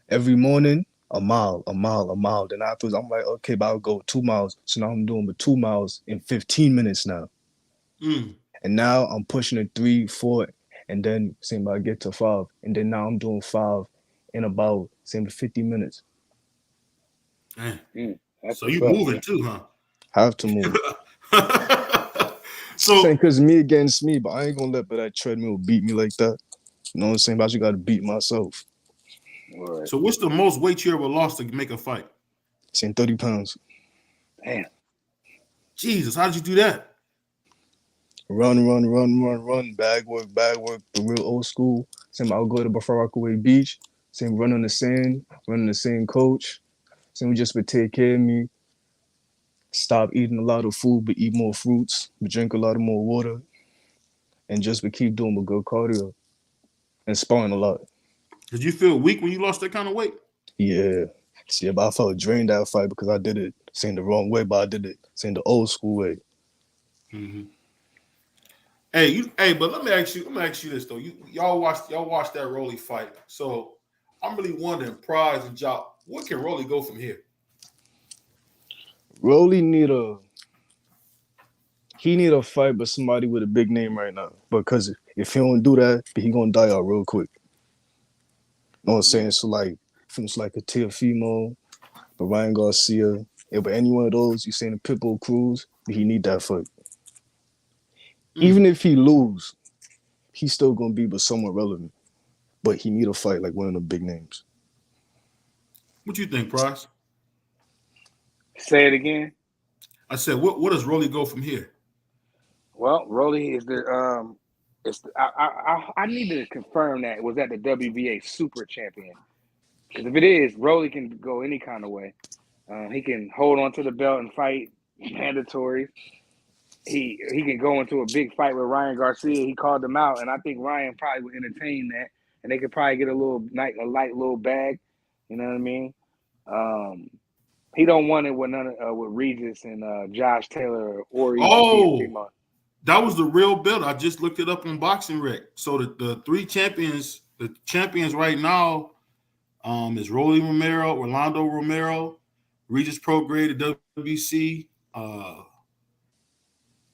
every morning, a mile, a mile, a mile. Then afterwards, I'm like, okay, but I'll go 2 miles. So now I'm doing the 2 miles in 15 minutes now. Mm. And now I'm pushing it 3, 4, and then same I get to 5. And then now I'm doing 5 in about same 50 minutes. That's So what's you up, moving bro. too, huh? Have to move. Saying So because me against me, but I ain't gonna let that treadmill beat me like that. You know what I'm saying? But I just gotta beat myself. Right. so what's the most weight you ever lost to make a fight? Saying 30 pounds. Damn. Jesus, how did you do that? Run. Bag work. The real old school. Same I'll go to Buffer Rockaway Beach. Same run on the sand. Running the same coach. Same we just would take care of me. Stop eating a lot of food, but eat more fruits. But drink a lot of more water. And just would keep doing a good cardio. And sparring a lot. Did you feel weak when you lost that kind of weight? Yeah. See, but I felt drained that fight because I did it saying the wrong way, but I did it saying the old school way. Mm-hmm. But let me ask you this though. Y'all watched that Rolly fight. So I'm really wondering, Prize and Jock, what can Rolly go from here? Rolly need a fight, but somebody with a big name right now. Because if he don't do that, he gonna die out real quick. You know what I'm saying? So like, it's like a Teofimo, but Ryan Garcia, yeah, but any one of those, you saying the Pitbull Cruz, he need that fight. Mm. Even if he lose, he's still gonna be but somewhat relevant. But he need a fight like one of the big names. What you think, Prize? Say it again. I said, what does Rolly go from here? Well, Rolly is the it's the, I needed to confirm that it was at the WBA Super Champion. Because if it is, Rolly can go any kind of way. He can hold on to the belt and fight mandatory. He can go into a big fight with Ryan Garcia. He called him out, and I think Ryan probably would entertain that, and they could probably get a light little bag. You know what I mean? He don't want it with with Regis and Josh Taylor or even Oh, Teofimo. that was the real belt. I just looked it up on Boxing Rec. So the champions right now, is Rolly Romero, Orlando Romero, Regis Prograde, the WBC.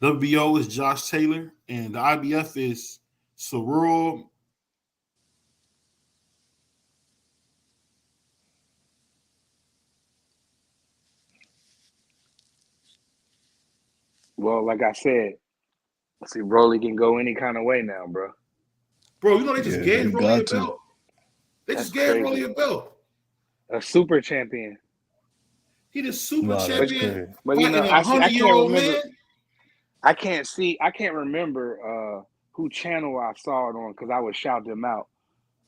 WBO is Josh Taylor, and the IBF is Sorul. Well, like I said, see, Rolly can go any kind of way now, bro. Bro, you know they just Yeah, he gave Rolly a got to. belt. They That's just gave Rolly crazy. a belt. A super champion. He the super Nah, that's But champion crazy. you fighting know, a I see. I can't 100-year-old remember. man. I can't remember who channel I saw it on because I would shout them out.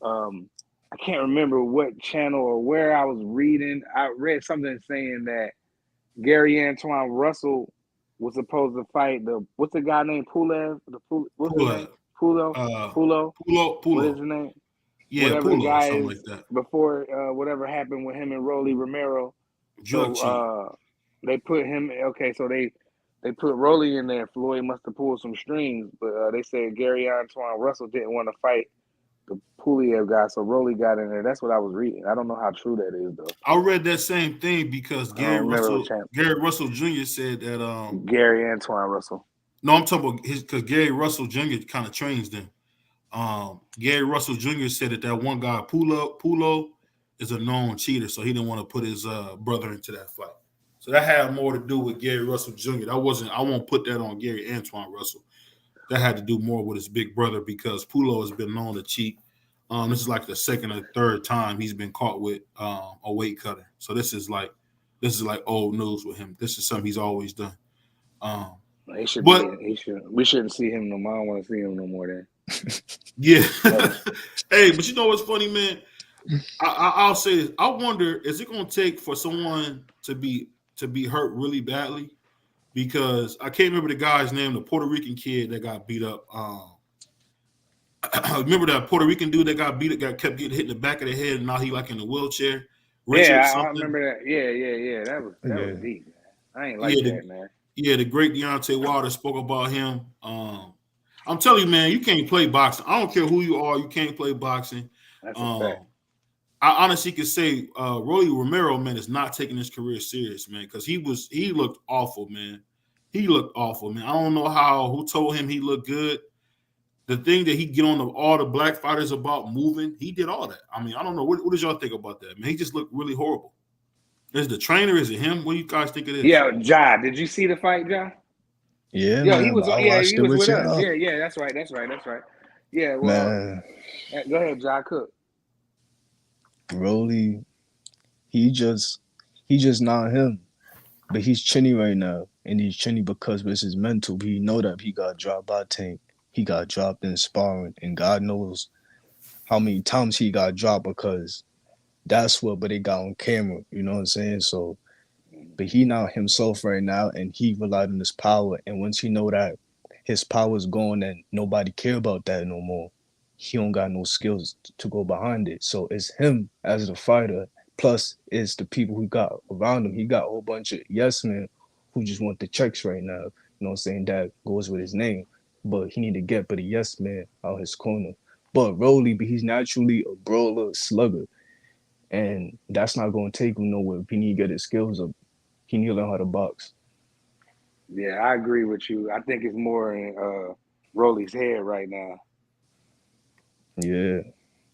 I can't remember what channel or where I was reading. I read something saying that Gary Antoine Russell was supposed to fight what's the guy named Pulev? What's his name? Pulo, Pulo? Pulo? What is Pulo. his name? Yeah, Whatever the Pulo, guy something is like that. before whatever happened with him and Rolly Romero. Drug So cheat. they put him. Okay, so they put Rolly in there. Floyd must have pulled some strings, but they said Gary Antoine Russell didn't want to fight the Puliev guy, so Rolly got in there. That's what I was reading. I don't know how true that is though. I read that same thing because I don't remember what champ. Gary Russell Jr. said that Gary Antoine Russell. No, I'm talking about because Gary Russell Jr. kind of trains them. Gary Russell Jr. said that one guy Pulo is a known cheater, so he didn't want to put his brother into that fight. So that had more to do with Gary Russell Jr. I won't put that on Gary Antoine Russell. That had to do more with his big brother because Pulo has been known to cheat. This is like the second or third time he's been caught with a weight cutter. So this is like old news with him. This is something he's always done. We shouldn't see him no more. I don't want to see him no more then. Yeah. Hey, but you know what's funny, man? I'll say this. I wonder, is it going to take for someone to be hurt really badly? Because I can't remember the guy's name, the Puerto Rican kid that got beat up. Remember that Puerto Rican dude that got kept getting hit in the back of the head, and now he like in a wheelchair. I remember that. Yeah. That was deep, man. I ain't like that, man. Yeah, the great Deontay Wilder spoke about him. I'm telling you, man, you can't play boxing. I don't care who you are, you can't play boxing. That's a fact. I honestly could say Rolly Romero, man, is not taking his career serious, man, because he looked awful, man. He looked awful, man. I don't know who told him he looked good. The thing that he get on all the black fighters about moving, he did all that. I mean, I don't know. What did y'all think about that, man? He just looked really horrible. Is the trainer? Is it him? What do you guys think it is? Yeah, Ja. Did you see the fight, Ja? Yeah, man, he was with us. Yeah, that's right. Yeah, well, man. Go ahead, Ja Cook. Rolly, he just not him. But he's chinny right now. And he's chinny because it's his mental. He know that he got dropped by Tank. He got dropped in sparring. And God knows how many times he got dropped because that's what they got on camera. You know what I'm saying? So, but he not himself right now, and he relied on his power. And once he know that his power is gone and nobody care about that no more, he don't got no skills to go behind it. So it's him as the fighter, plus it's the people who got around him. He got a whole bunch of yes men who just want the checks right now. You know what I'm saying? That goes with his name. But he need to get the yes man out his corner. But Rolly, he's naturally a brawler, slugger. And that's not going to take him nowhere. He need to get his skills up. He need to learn how to box. Yeah, I agree with you. I think it's more in Rolly's head right now. Yeah.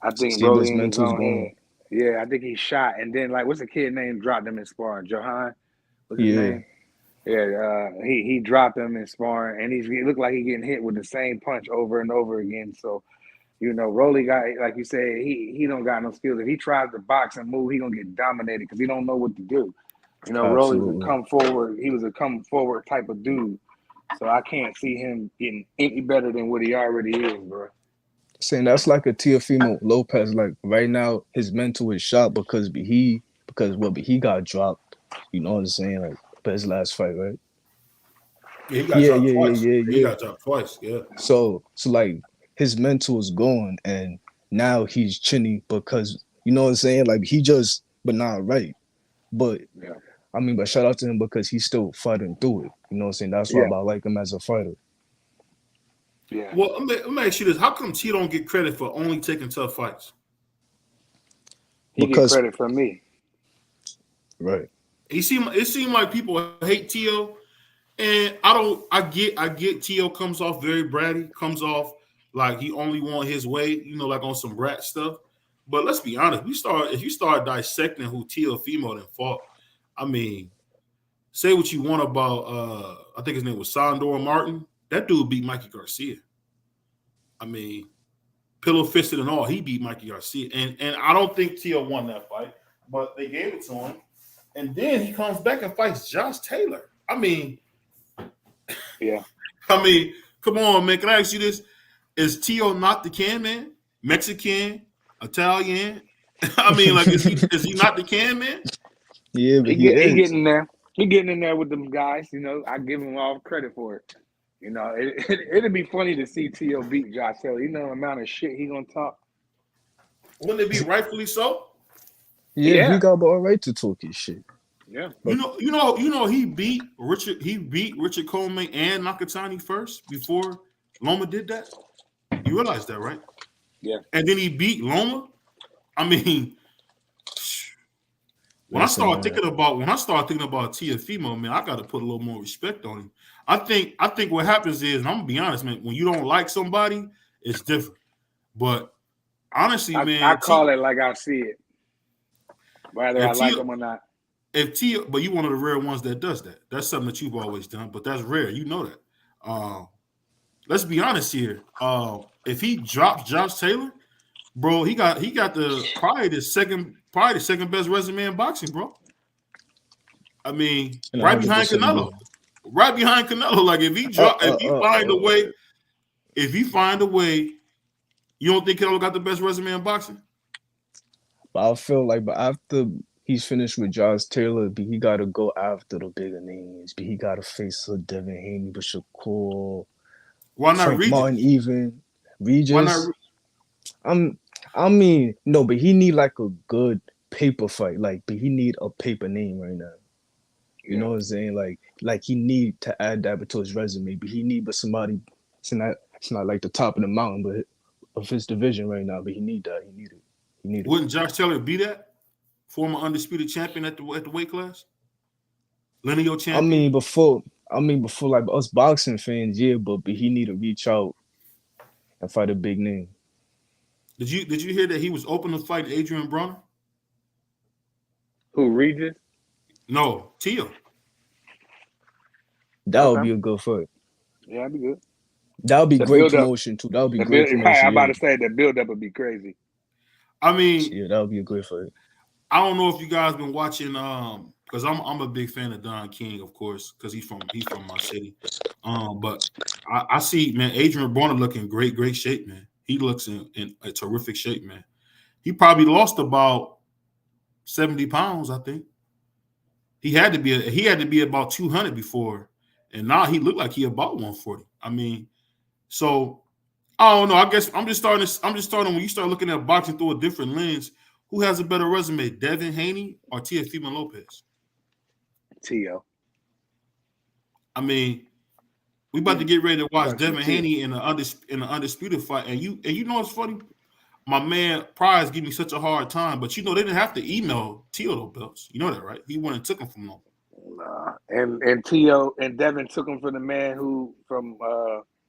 I think Rolly in his own head. Yeah, I think he's shot. And then, what's the kid name dropped him in sparring? Johan? What's his name? Yeah, he dropped him in sparring, and he looked like he getting hit with the same punch over and over again. So, Rolly got, like you said, he don't got no skills. If he tries to box and move, he gonna get dominated because he don't know what to do. Rolly was a come forward. He was a come forward type of dude. So I can't see him getting any better than what he already is, bro. Saying that's like a Teofimo Lopez. Like right now, his mental is shot because he got dropped. You know what I'm saying? Like, but his last fight, right? Yeah, he got dropped twice. He got dropped twice. Yeah. So like his mental is gone, and now he's chinny because you know what I'm saying. Like he just, but not right. But yeah. I mean, but shout out to him because he's still fighting through it. You know what I'm saying? That's why I like him as a fighter. Yeah. Well, let me ask you this: how come T don't get credit for only taking tough fights? He gets credit from me. Right. It seemed like people hate T.O. And I get T.O. comes off very bratty, comes off like he only want his way, like on some brat stuff. But let's be honest, if you start dissecting who Teofimo then fought, I mean, say what you want about I think his name was Sandor Martin. That dude beat Mikey Garcia. I mean, pillow fisted and all, he beat Mikey Garcia. And I don't think T.O. won that fight, but they gave it to him. And then he comes back and fights Josh Taylor. I mean, yeah. I mean, come on, man. Can I ask you this? Is T.O. not the can man? Mexican, Italian? I mean, like, is he not the can man? Yeah, but he getting there. He getting in there with them guys. I give him all credit for it. It'd be funny to see T.O. beat Josh Taylor. The amount of shit he gonna talk. Wouldn't it be rightfully so? Yeah, he got all right to talk his shit. Yeah. He beat Richard. He beat Richard Coleman and Nakatani first before Loma did that. You realize that, right? Yeah. And then he beat Loma. I mean, when I start thinking about Tiafimo, man, I got to put a little more respect on him. I think what happens is, and I'm gonna be honest, man, when you don't like somebody, it's different. But honestly, man, I call it like I see it, whether I like them or not. But you one of the rare ones that does that. That's something that you've always done, but that's rare. You know that. Let's be honest here. If he drops Josh Taylor, bro, he got probably the second best resume in boxing, bro. I mean, right behind Canelo. Right behind Canelo. Like if he find a way, you don't think Canelo got the best resume in boxing? But I feel like, after he's finished with Josh Taylor, he got to go after the bigger names. He got to face Devin Haney, but Shakur. Why not Frank Regis? Martin, even Regis? Why not? I mean, no, but he need like a good paper fight. But he need a paper name right now. You know what I'm saying? Like he need to add that to his resume. But he need somebody. It's not like the top of the mountain, but of his division right now. But he need that. He need it. Wouldn't Josh Taylor be that former undisputed champion at the weight class? Lineal champion. I mean before like us boxing fans, yeah, but he need to reach out and fight a big name. Did you hear that he was open to fight Adrian Broner? Who, Regis? No, Tio. That would be a good fight. Yeah, that'd be good. That would be great promotion too. That would be great promotion. Right, I'm about to say the build-up would be crazy. I mean, yeah, that would be a great fight. I don't know if you guys been watching, because I'm a big fan of Don King, of course, because he's from my city. But I see, man, Adrian Broner looking great shape, man. He looks in a terrific shape, man. He probably lost about 70 pounds, I think. He had to be about 200 before, and now he looked like he about 140. I mean, so I don't know. I guess I'm just starting when you start looking at boxing through a different lens. Who has a better resume, Devin Haney or Teofimo Lopez? Tio. I mean, we about to get ready to watch Devin Haney in an undisputed fight, and you know what's funny? My man Prize gave me such a hard time, but they didn't have to email Tio those belts. You know that, right? He went and took them from him. Nah. And Tio and Devin took them from the man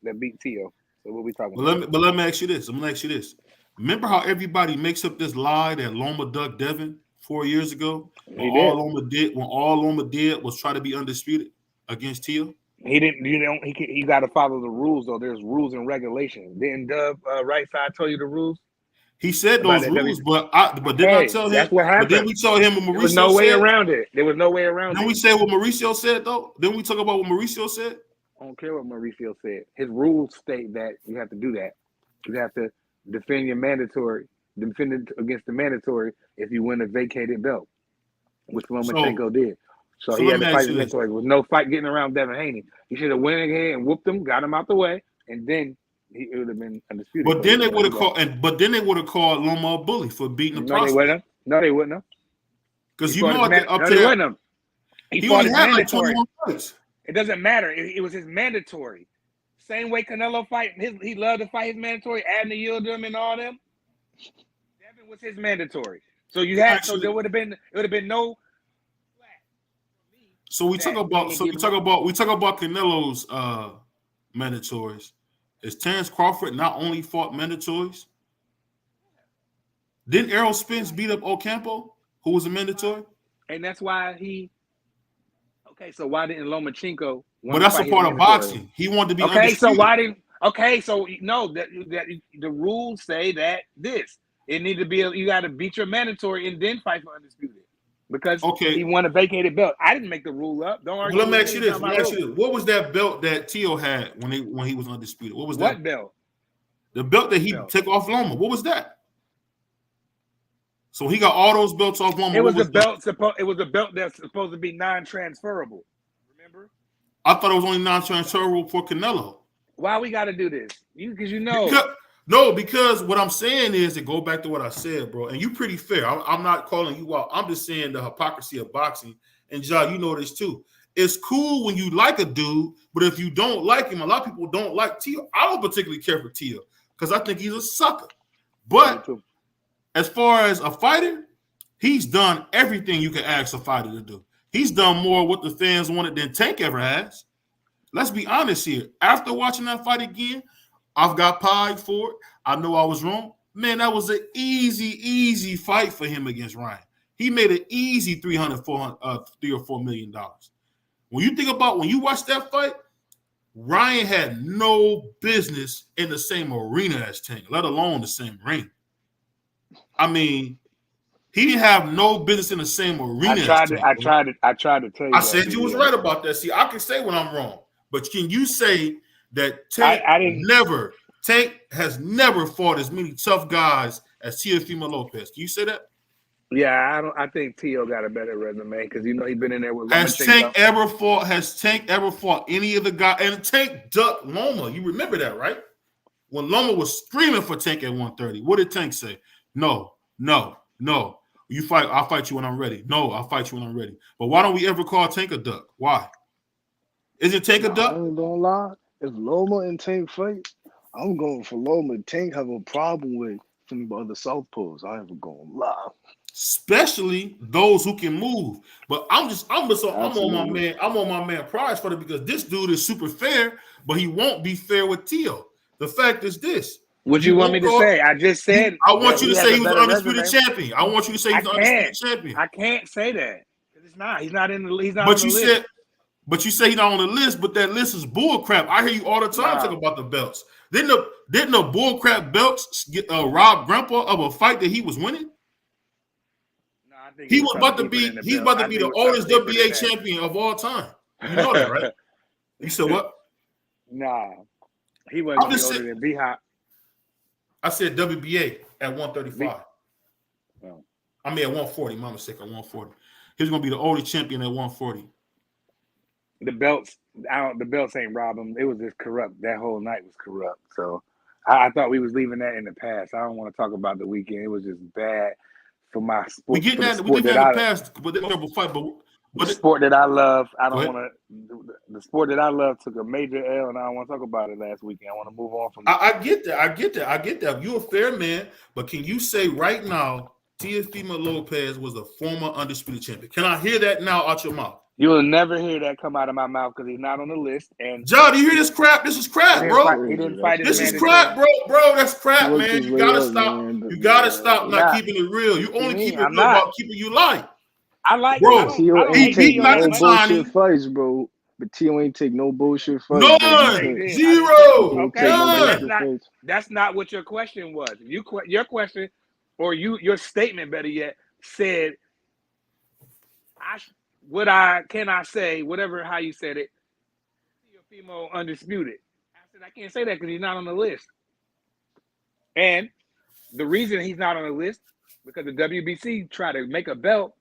that beat Tio. So what we talking about? Let me ask you this. I'm gonna ask you this. Remember how everybody makes up this lie that Loma ducked Devin 4 years ago? When all Loma did was try to be undisputed against Tio? He didn't. He got to follow the rules though. There's rules and regulations. Didn't Dub Right Side tell you the rules? He said those rules, but didn't I tell him? That's what happened. But then we told him what Mauricio said. There was no way around it. There was no way around it. Then we say what Mauricio said though. Then we talk about what Mauricio said. I don't care what Mauricio said. His rules state that you have to do that. You have to defend it against the mandatory if you win a vacated belt, which Lomachenko did. So he had to fight his mandatory. There was no fight getting around Devin Haney. He should have went ahead and whooped him, got him out the way, and then it would have been undisputed. But then they would have called Loma a bully for beating the prospect. No, they wouldn't have. Because you know up there, he fought his had mandatory. Like 21 fights. It doesn't matter. It was his mandatory. Same way Canelo fight. He loved to fight his mandatory, adding the yield to him and all them. Devin was his mandatory. So there would have been no. So we talk about Canelo's mandatories. Is Terrence Crawford not only fought mandatories? Didn't Errol Spence beat up Ocampo, who was a mandatory? And that's why Okay, so why didn't Lomachenko? But that's a part of boxing. He wanted to be undisputed. So why didn't? Okay, so that the rules say that it need to be you got to beat your mandatory and then fight for undisputed because he won a vacated belt. I didn't make the rule up. Don't argue. Let me ask you this. What was that belt that Tio had when he was undisputed? What was that? What belt? The belt that he took off Loma. What was that? So he got all those belts off Loma. It was a belt that's supposed to be non-transferable. Remember? I thought it was only non-transferable for Canelo. Why we got to do this? Because because what I'm saying is to go back to what I said, bro. And you pretty fair. I'm not calling you out. I'm just saying the hypocrisy of boxing and Ja, you know this too. It's cool when you like a dude, but if you don't like him, a lot of people don't like Tio. I don't particularly care for Tio because I think he's a sucker. But as far as a fighter, he's done everything you can ask a fighter to do. He's done more what the fans wanted than Tank ever has. Let's be honest here. After watching that fight again, I've got pied for it. I know I was wrong. Man, that was an easy fight for him against Ryan. He made an easy $3 or $4 million. When you think about when you watch that fight, Ryan had no business in the same arena as Tank, let alone the same ring. I mean, he didn't have no business in the same arena. I tried to tell you. I said you was right about that. See, I can say when I'm wrong, but can you say that Tank Tank has never fought as many tough guys as Teofimo Lopez? Can you say that? Yeah, I think Tio got a better resume because he's been in there with. Has Tank ever fought any of the guys? And Tank ducked Loma. You remember that, right? When Loma was screaming for Tank at 130, what did Tank say? No. You fight. I'll fight you when I'm ready. No, I'll fight you when I'm ready. But why don't we ever call Tank a duck? Why? Isn't Tank a duck? I ain't gonna lie. If Loma and Tank fight, I'm going for Loma. Tank have a problem with some of the other southpaws. I ain't gonna lie. Especially those who can move. But I'm on my man Prize for it because this dude is super fair, but he won't be fair with Tio. The fact is this. What you want me to say? I just said. I want you to say he was an undisputed champion. I want you to say he's an undisputed champion. I can't say that. It's not. He's not in the. He's not. But you said. But you say he's not on the list. But that list is bull crap. I hear you all the time talking about the belts. Didn't the bull crap belts rob Grandpa of a fight that he was winning? No, I think he was about to be. He's about to be the oldest WBA champion of all time. You know that, right? You said what? Nah, he wasn't older than B-Hop. I said WBA at 135. Oh. I mean at 140. My mistake at 140. He's gonna be the oldest champion at 140. The belts ain't robbed him. It was just corrupt. That whole night was corrupt. So I thought we was leaving that in the past. I don't want to talk about the weekend. It was just bad for my sport. We get that in the past, but they terrible fight. But the sport that I love, I don't want to. The sport that I love took a major L, and I don't want to talk about it last weekend. I want to move on from. I get that. You're a fair man, but can you say right now, Teofimo Lopez was a former undisputed champion? Can I hear that now out your mouth? You will never hear that come out of my mouth because he's not on the list. And John, do you hear this crap? This is crap, bro. He didn't fight. This is crap, bro. Bro, that's crap, man. You gotta stop. You gotta stop not keeping it real. You only keep it real about people you like. I like, bro. Tio ain't take no bullshit fights, bro. But Tio ain't take no bullshit fights. None, zero. Okay, none. That's not what your question was. Your question, or your statement, better yet, said, can I say whatever how you said it? Teofimo undisputed. I said I can't say that because he's not on the list. And the reason he's not on the list because the WBC tried to make a belt.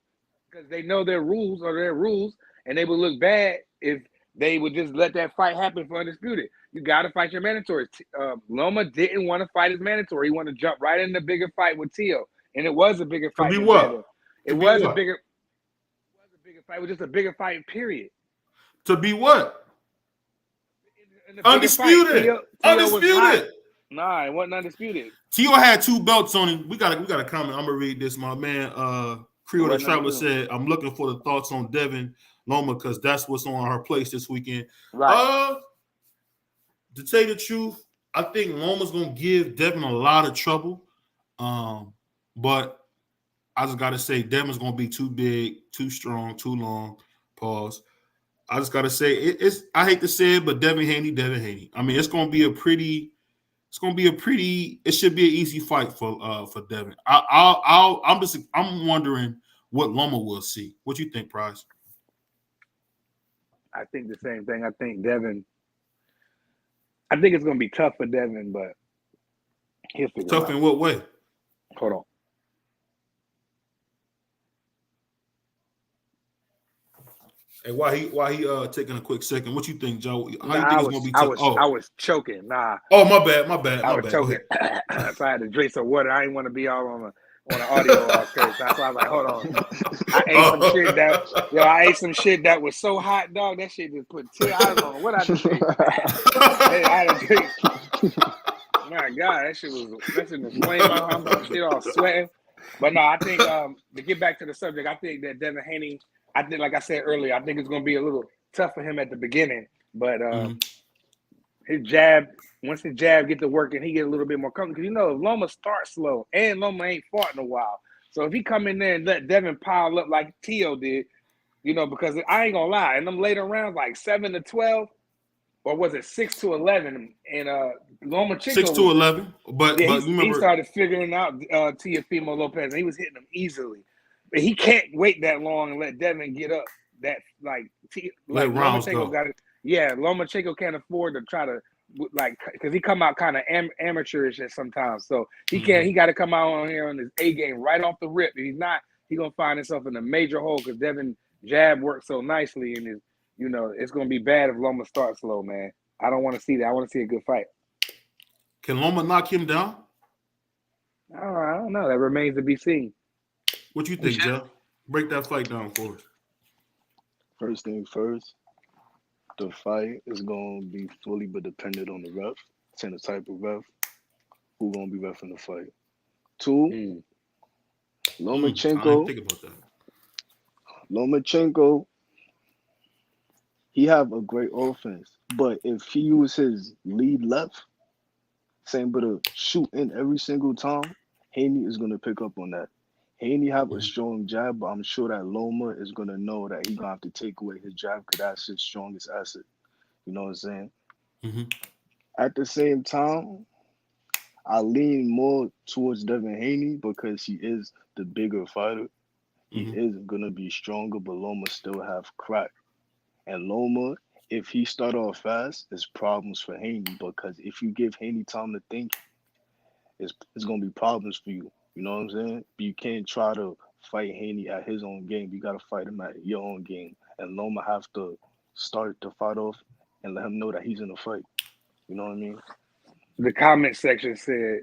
Because they know their rules, and they would look bad if they would just let that fight happen for undisputed. You got to fight your mandatory. Loma didn't want to fight his mandatory. He wanted to jump right in the bigger fight with Tio, and it was a bigger fight. It was a bigger fight. It was just a bigger fight. Period. To be what? Undisputed. Undisputed. Nah, it wasn't undisputed. Tio had 2 belts on him. We got a comment. I'm gonna read this. My man, Creole the Traveler said, I'm looking for the thoughts on Devin Loma because that's what's on her place this weekend. Right. To tell you the truth, I think Loma's going to give Devin a lot of trouble. But I just got to say, Devin's going to be too big, too strong, too long. Pause. I just got to say, I hate to say it, but Devin Haney. I mean, it should be an easy fight for Devin. I'm wondering what Loma will see. What you think, Price? I think the same thing. I think it's going to be tough for Devin, but he'll figure it out. Tough in what way? Hold on. Hey, why he taking a quick second? What you think, Joe? How you think it's gonna be tough? I was choking. Nah. Oh, my bad. I was choking. So I had to drink some water. I didn't want to be all on the audio curse. That's why I was like, hold on. I ate some shit that was so hot, dog. That shit just put tears. I don't know what I just ate. I had to drink. My God, that shit was inflamed. I'm still all sweating. But no, I think to get back to the subject, I think that Devin Haney, like I said earlier, I think it's gonna be a little tough for him at the beginning. But his jab, once his jab get to working, he get a little bit more comfortable. Because if Loma starts slow and Loma ain't fought in a while. So if he come in there and let Devin pile up like Tio did, because I ain't gonna lie, in them later rounds, like 7-12, or was it 6-11? And Lomachenko 6-11. But you remember, he started figuring out Teofimo Lopez, and he was hitting him easily. But he can't wait that long and let Devin get up. That let rounds Lomachenko go. got it. Yeah, Lomachenko can't afford to try to because he come out kind of amateurish at sometimes. So he can't. He got to come out on here on his A game right off the rip. If he's not, he gonna find himself in a major hole because Devin jab works so nicely and is. It's going to be bad if Loma starts slow, man. I don't want to see that. I want to see a good fight. Can Loma knock him down? I don't know. That remains to be seen. What you think, Jeff? Break that fight down for us. First thing first, the fight is going to be fully but dependent on the ref, and the type of ref, who going to be reffing the fight. 2, Lomachenko. I didn't think about that. Lomachenko, he have a great offense, but if he use his lead left, same but a shoot in every single time, Haney is going to pick up on that. Haney have a strong jab, but I'm sure that Loma is going to know that he's going to have to take away his jab because that's his strongest asset. You know what I'm saying? Mm-hmm. At the same time, I lean more towards Devin Haney because he is the bigger fighter. He is going to be stronger, but Loma still have crack. And Loma, if he start off fast, it's problems for Haney because if you give Haney time to think, it's going to be problems for you. You know what I'm saying? But you can't try to fight Haney at his own game. You got to fight him at your own game. And Loma have to start the fight off and let him know that he's in a fight. You know what I mean? The comment section said,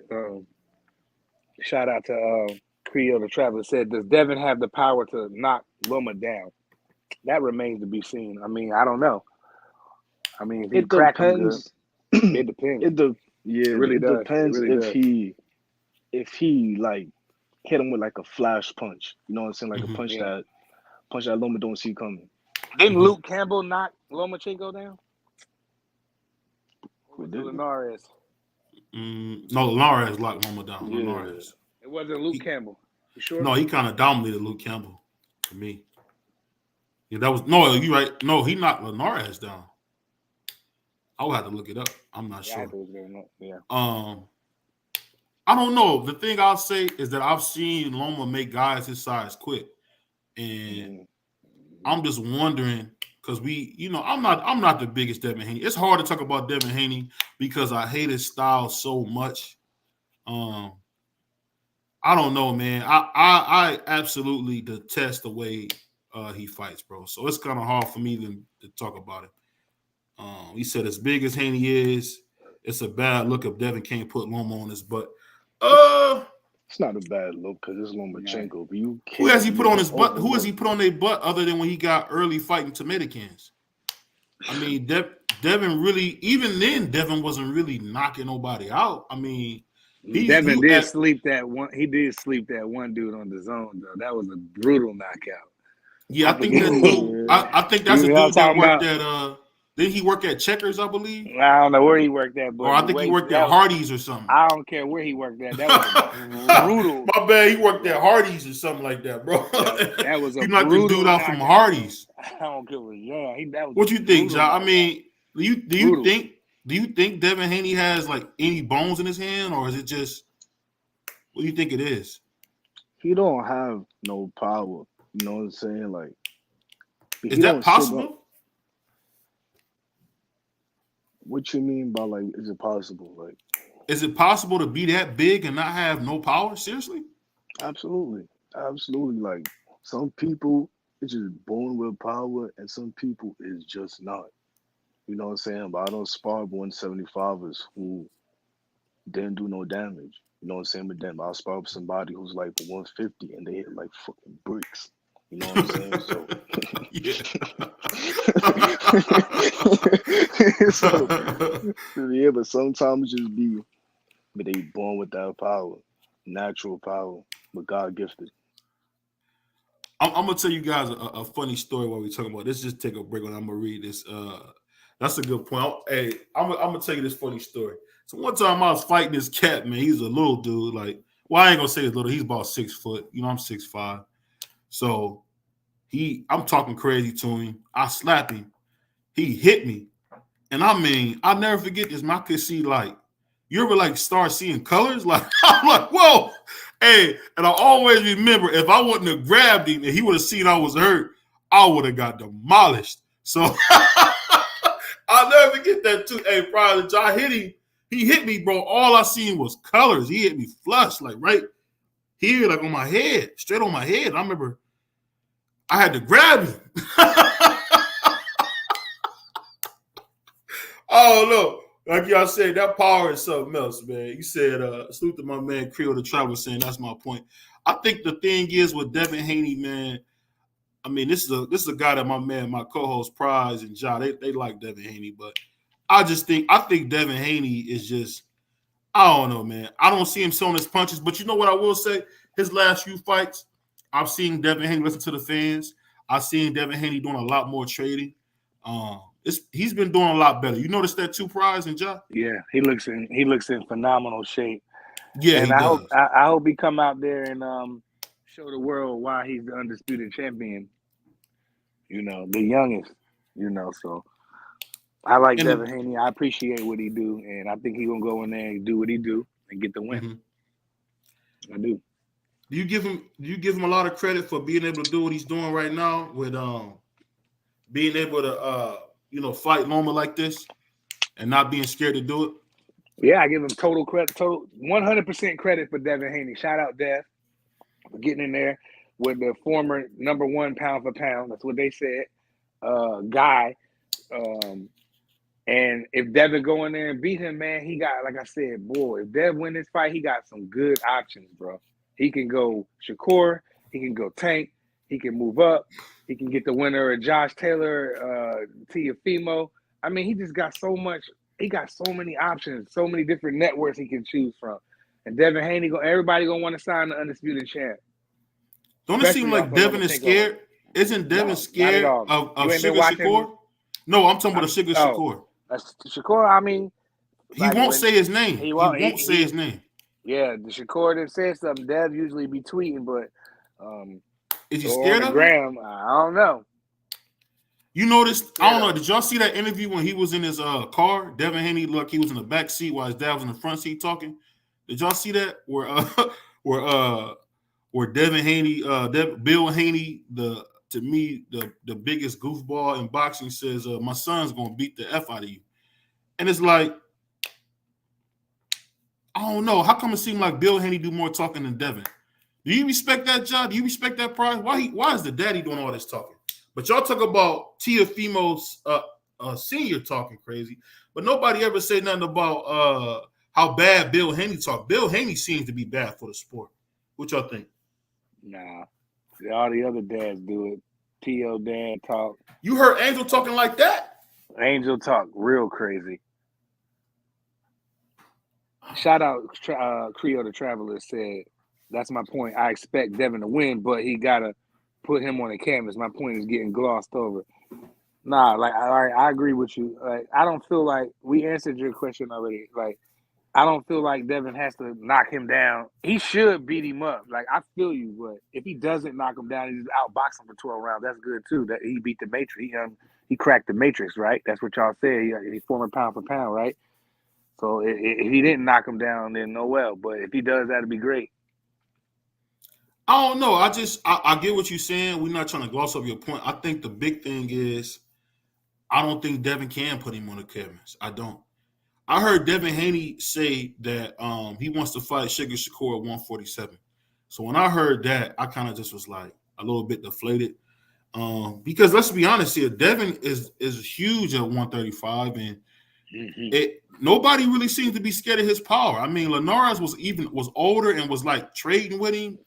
shout out to Creole the Traveler, said, does Devin have the power to knock Loma down? That remains to be seen. I mean, I don't know. I mean, if he crack him good, it depends. It really does. Depends if he like hit him with like a flash punch. You know what I'm saying? Like a punch that Loma don't see coming. Didn't Luke Campbell knock Lomachenko down? Who did? Linares. No, Linares locked Loma down. Yeah. Linares. It wasn't Luke Campbell. You sure? No, he kind of dominated Luke Campbell to me. Yeah, that was you right. No, he knocked Linares down. I would have to look it up. I'm not sure. I don't know. The thing I'll say is that I've seen Loma make guys his size quit, and I'm just wondering because I'm not the biggest Devin Haney. It's hard to talk about Devin Haney because I hate his style so much. I don't know, man. I absolutely detest the way he fights, bro. So it's kind of hard for me to talk about it. He said as big as Haney is, it's a bad look if Devin can't put Loma on his butt. It's not a bad look because it's Lomachenko. But you can't. Who has he put on his butt? Who has he put on their butt other than when he got early fighting tomato cans? I mean, Devin really, even then, Devin wasn't really knocking nobody out. I mean, Devin did sleep that one. He did sleep that one dude on the zone, though. That was a brutal knockout. Yeah, I think that dude. I think that's a dude that worked at. Didn't he work at Checkers, I believe? I don't know where he worked at, but or I think he worked at Hardee's or something. I don't care where he worked at. That was brutal. My bad, he worked at Hardee's or something like that, bro. That was a he knocked the dude out from Hardee's. I don't care what. What you think, Ja? I mean, do you think Devin Haney has like any bones in his hand, or is it just what do you think it is? He don't have no power. You know what I'm saying? Like, is that possible? What you mean by like, is it possible? Like, is it possible to be that big and not have no power? Seriously? Absolutely. Like, some people is just born with power, and some people is just not. You know what I'm saying? But I don't spar 175ers who didn't do no damage. You know what I'm saying? But then I'll spar with somebody who's like 150 and they hit like fucking bricks. You know what I'm saying? So, Yeah. so yeah, but sometimes just be, but they born with that power, natural power, but God gifted. I'm gonna tell you guys a funny story while we talking about this. Just take a break when I'm gonna read this. That's a good point. Hey, I'm gonna tell you this funny story. So one time I was fighting this cat, man. He's a little dude, like, well, I ain't gonna say he's little. He's about 6 foot. You know, I'm 6'5". So I'm talking crazy to him. I slap him. He hit me, and I mean, I'll never forget this. Man, I could see like, you ever like start seeing colors? Like I'm like, whoa, hey, and I always remember if I wouldn't have grabbed him and he would have seen I was hurt, I would have got demolished. So I'll never forget that too. Hey, probably I hit him. He hit me, bro. All I seen was colors. He hit me flush, like right here, like on my head, straight on my head. I remember I had to grab him. Oh no. Like y'all said, that power is something else, man. You said, salute to my man Creo the Traveler saying that's my point. I think the thing is with Devin Haney, man. I mean, this is a guy that my man, my co-host Prize and Ja, they like Devin Haney, but I think Devin Haney is just, I don't know, man. I don't see him throwing his punches, but you know what I will say? His last few fights, I've seen Devin Haney listen to the fans. I've seen Devin Haney doing a lot more trading. He's been doing a lot better. You notice that too, Prize and Ja? Yeah, he looks in phenomenal shape. Yeah, And he does. I hope he come out there and show the world why he's the undisputed champion. You know, the youngest. You know, so I like And Devin Haney. I appreciate what he do, and I think he gonna go in there and do what he do and get the win. mm-hmm. I do. Do you give him a lot of credit for being able to do what he's doing right now with being able to fight normal like this and not being scared to do it? Yeah, I give him total 100% credit for Devin Haney. Shout out Dev for getting in there with the former #1 pound for pound. That's what they said. Guy. And if Devin go in there and beat him, man, he got, like I said, boy, if Dev win this fight, he got some good options, bro. He can go Shakur, he can go Tank, he can move up, he can get the winner of Josh Taylor, Tiafimo. I mean, he just got so much. He got so many options, so many different networks he can choose from. And Devin Haney, everybody gonna want to sign the undisputed champ. Don't it seem like Devin is scared? Isn't Devin scared of Sugar Shakur? No, I'm talking about Sugar Shakur. Shakur, I mean, he won't say his name. He won't say his name. Yeah, the Shakur didn't say something. Dev usually be tweeting, but is he scared of him? I don't know. You noticed? I don't know. Did y'all see that interview when he was in his car? Devin Haney, look, he was in the back seat while his dad was in the front seat talking. Did y'all see that? Where Devin Haney, Bill Haney, to me the biggest goofball in boxing, says, "My son's gonna beat the F out of you," and it's like, I don't know. How come it seems like Bill Haney do more talking than Devin? Do you respect that, John? Do you respect that Prize? Why is the daddy doing all this talking? But y'all talk about Tiafimo's senior talking crazy, but nobody ever said nothing about how bad Bill Haney talk. Bill Haney seems to be bad for the sport. What y'all think? Nah, all the other dads do it. T.O. dad talk. You heard Angel talking like that? Angel talk real crazy. Shout out Creo the Traveler said, that's my point. I expect Devin to win, but he got to put him on the canvas. My point is getting glossed over. Nah, like I agree with you. Like, I don't feel like we answered your question already. Like, I don't feel like Devin has to knock him down. He should beat him up. Like, I feel you, but if he doesn't knock him down, he's outbox him for 12 rounds. That's good too. That he beat the Matrix. He cracked the Matrix, right? That's what y'all said. He's former pound for pound, right? So if he didn't knock him down, then no well. But if he does, that'd be great. I don't know. I get what you're saying. We're not trying to gloss over your point. I think the big thing is I don't think Devin can put him on the canvas. I don't. I heard Devin Haney say that he wants to fight Sugar Shakur at 147. So when I heard that, I kind of just was like a little bit deflated. Because let's be honest here, Devin is huge at 135, and nobody really seemed to be scared of his power. I mean, Linares was older and was like trading with him,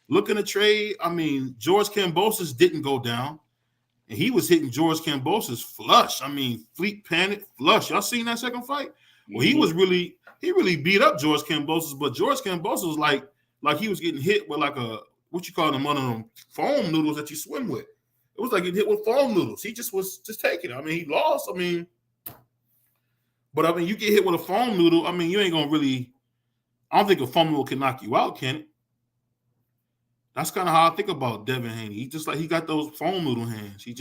looking to trade. I mean, George Kambosos didn't go down, and he was hitting George Kambosos flush. I mean, Fleet Panic flush. Y'all seen that second fight? Well, he really beat up George Kambosos, but George Kambosos was like he was getting hit with like a what you call them, one of them foam noodles that you swim with. It was like getting hit with foam noodles. He was taking it. I mean, he lost. I mean, but I mean, you get hit with a foam noodle. I mean, you ain't gonna really. I don't think a foam noodle can knock you out, can it? That's kind of how I think about Devin Haney. He got those foam noodle hands. He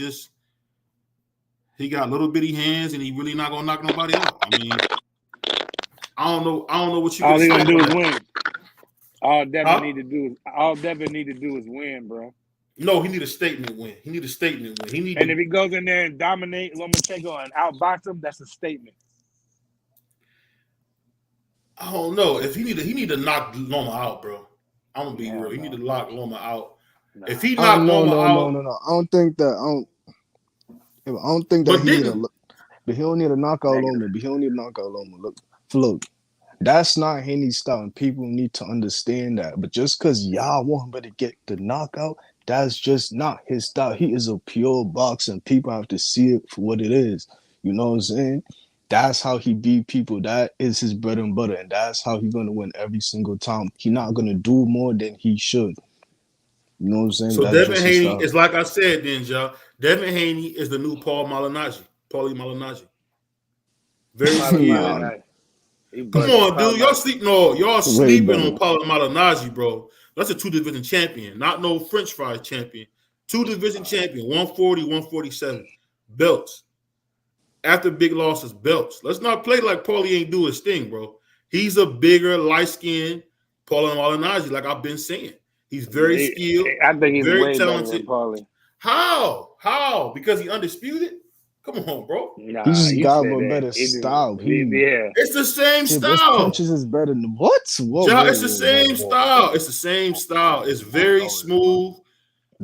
got little bitty hands, and he really not gonna knock nobody out. I mean, I don't know what you. All he gonna do is that. win. All Devin need to do is win, bro. No, he need a statement win. He need. And if he goes in there and dominate Lomachenko and outbox him, that's a statement. I don't know if he need to knock Loma out, bro. I'm gonna be real. He need to knock Loma out. Nah. If he knock Loma out, no. I don't think that. I don't think that he need a. But he don't need to knock out Loma. But he don't need to knock out Loma. Look. That's not Haney's style, and people need to understand that. But just because y'all want him to get the knockout, that's just not his style. He is a pure boxer, and people have to see it for what it is. You know what I'm saying? That's how he beat people. That is his bread and butter, and that's how he's going to win every single time. He's not going to do more than he should. You know what I'm saying? So that's Devin Haney is like I said, then, y'all. Devin Haney is the new Paulie Malignaggi. Very Malignaggi. Come on, dude. Y'all sleeping on Paulie Malignaggi, bro. That's a 2-division champion, not no French fries champion. 2-division champion, 140, 147. Belts. After big losses, belts. Let's not play like Paulie ain't do his thing, bro. He's a bigger, light-skinned Paulie Malignaggi, like I've been saying. He's very skilled. I think he's very way talented. better than Paulie. How? Because he undisputed? Come on, bro. Nah, he just got a better style. It's the same style. His punches is better than what? It's the same style. It's the same style. It's very smooth.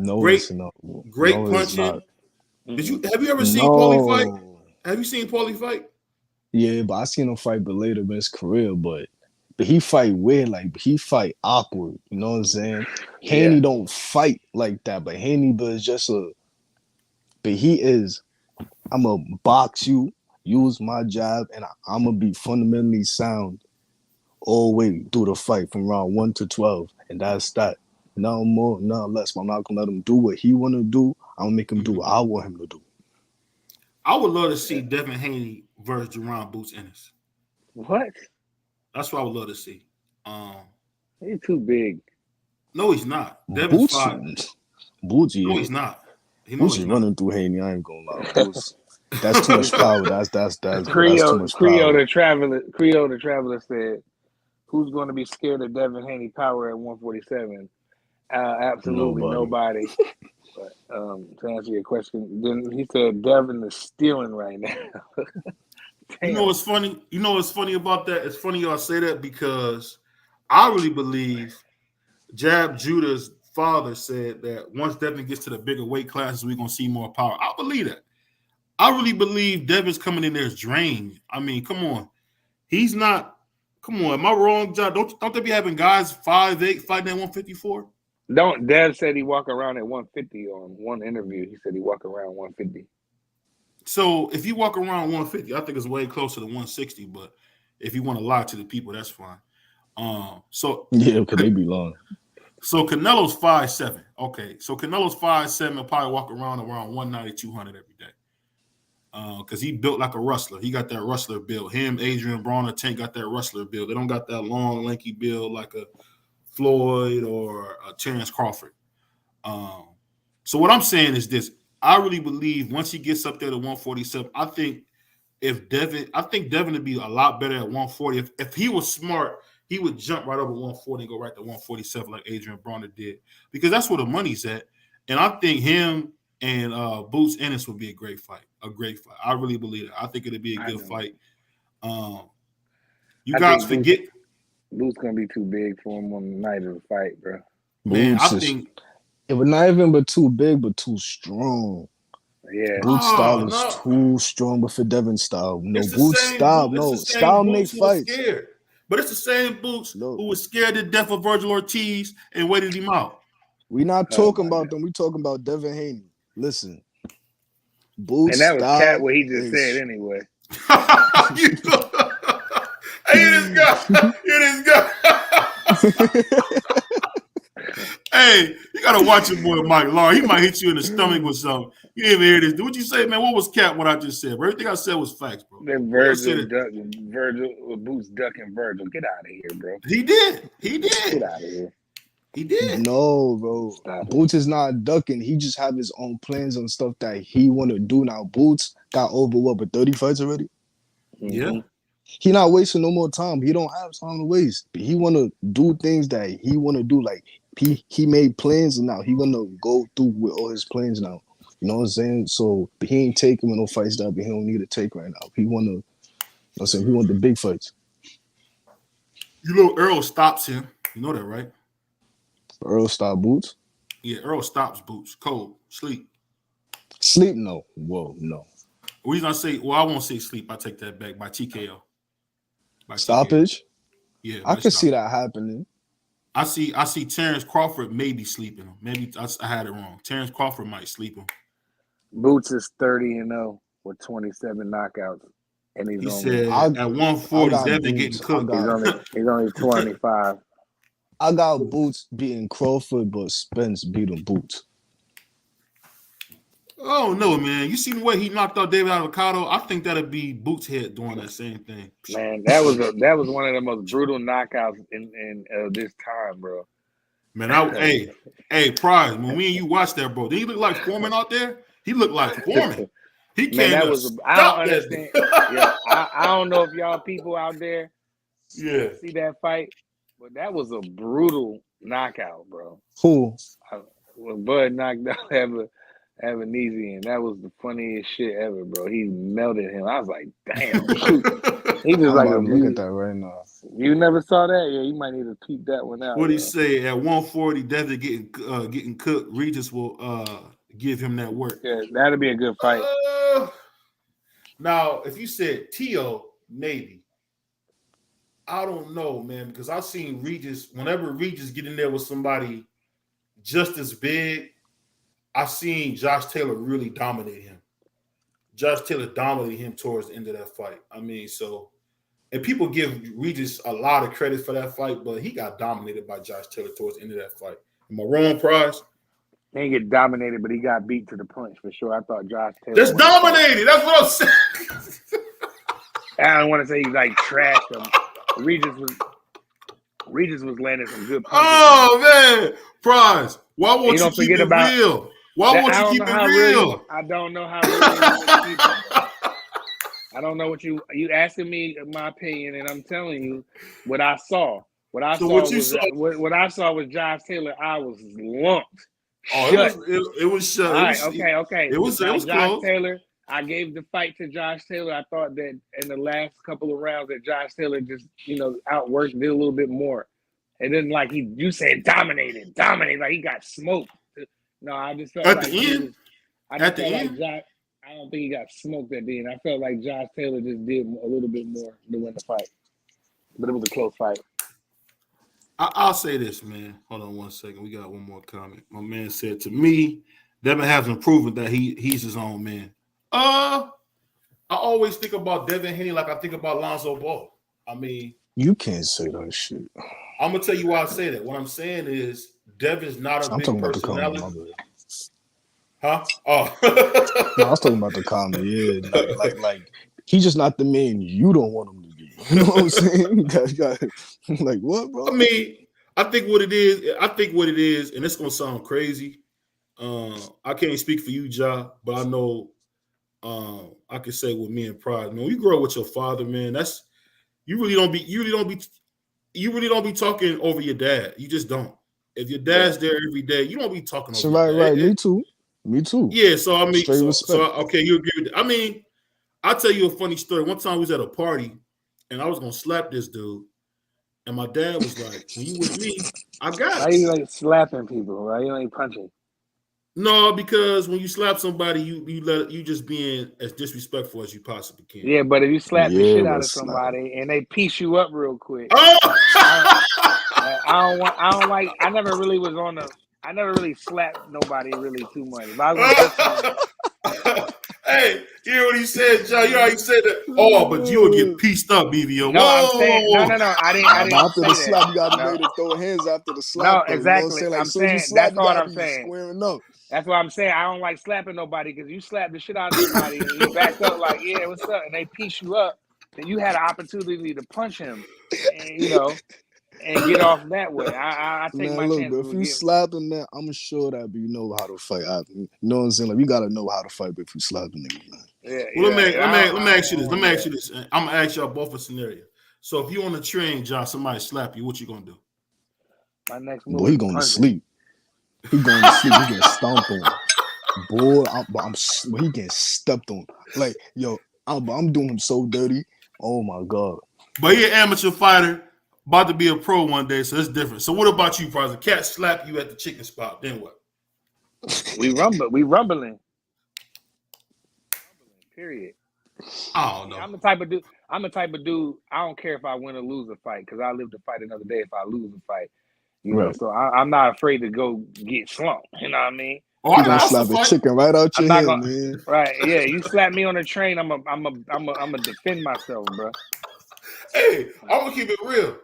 Great punching. Have you ever seen Paulie fight? Have you seen Paulie fight? Yeah, but I seen him fight later in his career, but he fight weird, like he fight awkward. You know what I'm saying? Haney don't fight like that, but Haney is just I'm gonna box you, use my jab, and I'm gonna be fundamentally sound all the way through the fight from round 1 to 12, and that's that. No more, no less. But I'm not gonna let him do what he wanna do. I'm gonna make him do what I want him to do. I would love to see Devin Haney versus Jerron Boots Ennis. What? That's what I would love to see. He's too big. No, he's not. Devin's Boots, no, he's not. Boots is running through Haney. I ain't gonna lie. Boots, that's too much power. That's Creole, too much power. Creole the Traveler said, "Who's going to be scared of Devin Haney power at 147?" Absolutely nobody. But to answer your question, then he said Devin is stealing right now. You know what's funny? You know what's funny about that? It's funny y'all say that because I really believe Jab Judah's father said that once Devin gets to the bigger weight classes, we're gonna see more power. I believe that. I really believe Devin's coming in there as drained. I mean, come on. He's not. Come on, am I wrong, John? Don't they be having guys 5'8" fighting at 154? Dev said he walk around at 150 on one interview. He said he walk around 150. So if you walk around 150, I think it's way closer to 160. But if you want to lie to the people, that's fine. So yeah, because they be lying. So Canelo's 5'7". Okay, so Canelo's 5'7", will probably walk around 190, 200 every day. Because he built like a wrestler. He got that wrestler build. Him, Adrian Broner, Tank got that wrestler build. They don't got that long, lanky build like a Floyd or a Terrence Crawford. So what I'm saying is this. I really believe once he gets up there to 147, I think Devin would be a lot better at 140. If he was smart, he would jump right over 140 and go right to 147 like Adrian Broner did. Because that's where the money's at. And I think him and Boots Ennis would be a great fight. I really believe it. I think it'd be a good fight. You guys forget Boots gonna be too big for him on the night of the fight, bro. Man, I think it was not even but too big, but too strong. Yeah. Boots style is no. too strong for Devin style. No, It's the Boots same style. It's the No, same style make Boots who was fights. scared. But it's the same Boots No, who was scared to death of Virgil Ortiz and waited him out. we not Oh talking my about God. them. We talking about Devin Haney. Listen, And Boots that was cat style what he just said is. anyway. Hey, this guy. This guy. Hey, you gotta watch your boy Mike Law. He might hit you in the stomach with something. You didn't even hear this. What you say, man? What was cap? What I just said, bro? Everything I said was facts, bro. Then Virgil Boots ducking Virgil. Get out of here, bro. He did. Get out of here. He did. No, bro. Stop it. Boots is not ducking. He just have his own plans on stuff that he want to do. Now, Boots got over what, but 30 fights already? Yeah. Mm-hmm. He not wasting no more time. He don't have time to waste. He want to do things that he want to do. Like, he made plans and now he want to go through with all his plans now. You know what I'm saying? So, but he ain't taking with no fights that he don't need to take right now. He want to, you know what I'm saying? He want the big fights. You know, Earl stops him. You know that, right? Earl style Boots. Yeah, Earl stops Boots. Cold. Sleep. Sleep? No. Whoa, no. The reason I say, well, I won't say sleep. I take that back by TKO. By TKO. Stoppage? Yeah. I can see that happening. I see Terrence Crawford maybe sleeping him. Maybe I had it wrong. Terrence Crawford might sleep him. Boots is 30-0 with 27 knockouts. And He said at 140, Devin getting cooked. He's only 25. I got Boots beating Crawford, but Spence beating Boots. Oh no, man! You seen the way he knocked out David Avocado? I think that'd be Boots' head doing that same thing. Man, that was one of the most brutal knockouts in this time, bro. Man, hey, Prize. When me and you watched that, bro, did he look like Foreman out there? He looked like Foreman. He came. I don't understand. Yeah, I don't know if y'all people out there, see that fight, but that was a brutal knockout, bro. Who? When Bud knocked out Ebenezer, and that was the funniest shit ever, bro. He melted him. I was like, damn. He was like, look at that right now. You never saw that? Yeah, you might need to peep that one out. What did he say? At 140, Devin getting cooked. Regis will give him that work. Yeah, that'll be a good fight. Now, if you said Tio, maybe. I don't know, man, because I've seen Regis, whenever Regis get in there with somebody just as big, I've seen Josh Taylor really dominate him. Josh Taylor dominated him towards the end of that fight. I mean, so, and people give Regis a lot of credit for that fight, but he got dominated by Josh Taylor towards the end of that fight. Am I wrong, Prize? He didn't get dominated, but he got beat to the punch for sure. I thought Josh Taylor. That's dominated. That's what I'm saying. I don't want to say he like trashed him. Regis was landing some good punches. Oh man, Prize. Why won't you keep it real? Why won't you keep it real? I don't know how real you keep it. I don't know what you asking me my opinion, and I'm telling you what I saw. What I saw was Josh Taylor. I was lumped. Oh, it was shut. All right, okay. It was Josh close. Taylor. I gave the fight to Josh Taylor. I thought that in the last couple of rounds that Josh Taylor just, outworked, did a little bit more. And then you said dominated, like he got smoked. No, I just felt at like the end. I don't think he got smoked at the end. I felt like Josh Taylor just did a little bit more to win the fight. But it was a close fight. I'll say this, man. Hold on one second. We got one more comment. My man said to me, Devin hasn't proven that he's his own man. I always think about Devin Haney like I think about Lonzo Ball. I mean, you can't say that shit. I'm gonna tell you why I say that. What I'm saying is Devin's not a big personality. Huh? Oh, no, I was talking about the comment. Yeah, like he's just not the man you don't want him to be. You know what I'm saying? Like what, bro? I mean, I think what it is, and it's gonna sound crazy. I can't speak for you, Ja, but I know I can say with me and Pride, man, you grow up with your father, man. That's you really don't be talking over your dad. You just don't. If your dad's there every day, you don't be talking over your dad. Right. Me too. Yeah, so I mean, okay, you agree with that. I mean, I'll tell you a funny story. One time we was at a party and I was gonna slap this dude, and my dad was like, when you with me, I got it. Why you like slapping people? Why you ain't punching? No, because when you slap somebody, you just being as disrespectful as you possibly can. Yeah, but if you slap the Yeah, shit out but of slap. somebody and they piece you up real quick, Oh! I I don't like. I never really slapped nobody really too much. If I was gonna hit something, Hey, you hear what he said, John? You already said that. Oh, but you would get pieced up, BVO. no, I'm saying no, Whoa! no, no. I Nah, but didn't after say the that. slap, you gotta be No, ready to throw hands after the slap, no, though. You know what I'm exactly. saying? Like, I'm as soon as you saying slap, that's you all gotta I'm be saying. squaring up. That's what I'm saying. I don't like slapping nobody because you slap the shit out of somebody and he back up like, yeah, what's up? And they piece you up. Then you had an opportunity to punch him, and and get off that way. I take Man, my look, but chances if with you getting. slap him, man, I'm sure that you know how to fight. You know what I'm saying? Like, you gotta know how to fight if you slap a nigga, man. Yeah, Well, yeah. let me ask you I this. don't Let do me ask that. you this. I'm gonna ask y'all both a scenario. So if you on the train, John, somebody slap you, what you gonna do? My next Boy, move he is going to punching. sleep. He going to sleep. He getting stomped on. Boy, he getting stepped on. Like, yo, I'm doing him so dirty. Oh my god. But he an amateur fighter, about to be a pro one day, so it's different. So what about you, Prize? A cat slap you at the chicken spot, then what? We rumbling. Period. I don't See, know. I'm the type of dude. I'm the type of dude. I don't care if I win or lose a fight because I live to fight another day. If I lose a fight, Right. so I'm not afraid to go get slumped. You know what I mean? Oh, He I'm gonna not. I still slap the fight. chicken right out I'm your not hand, gonna. man. Right? Yeah. You slap me on the train. I'm a defend myself, bro. Hey, I'm gonna keep it real.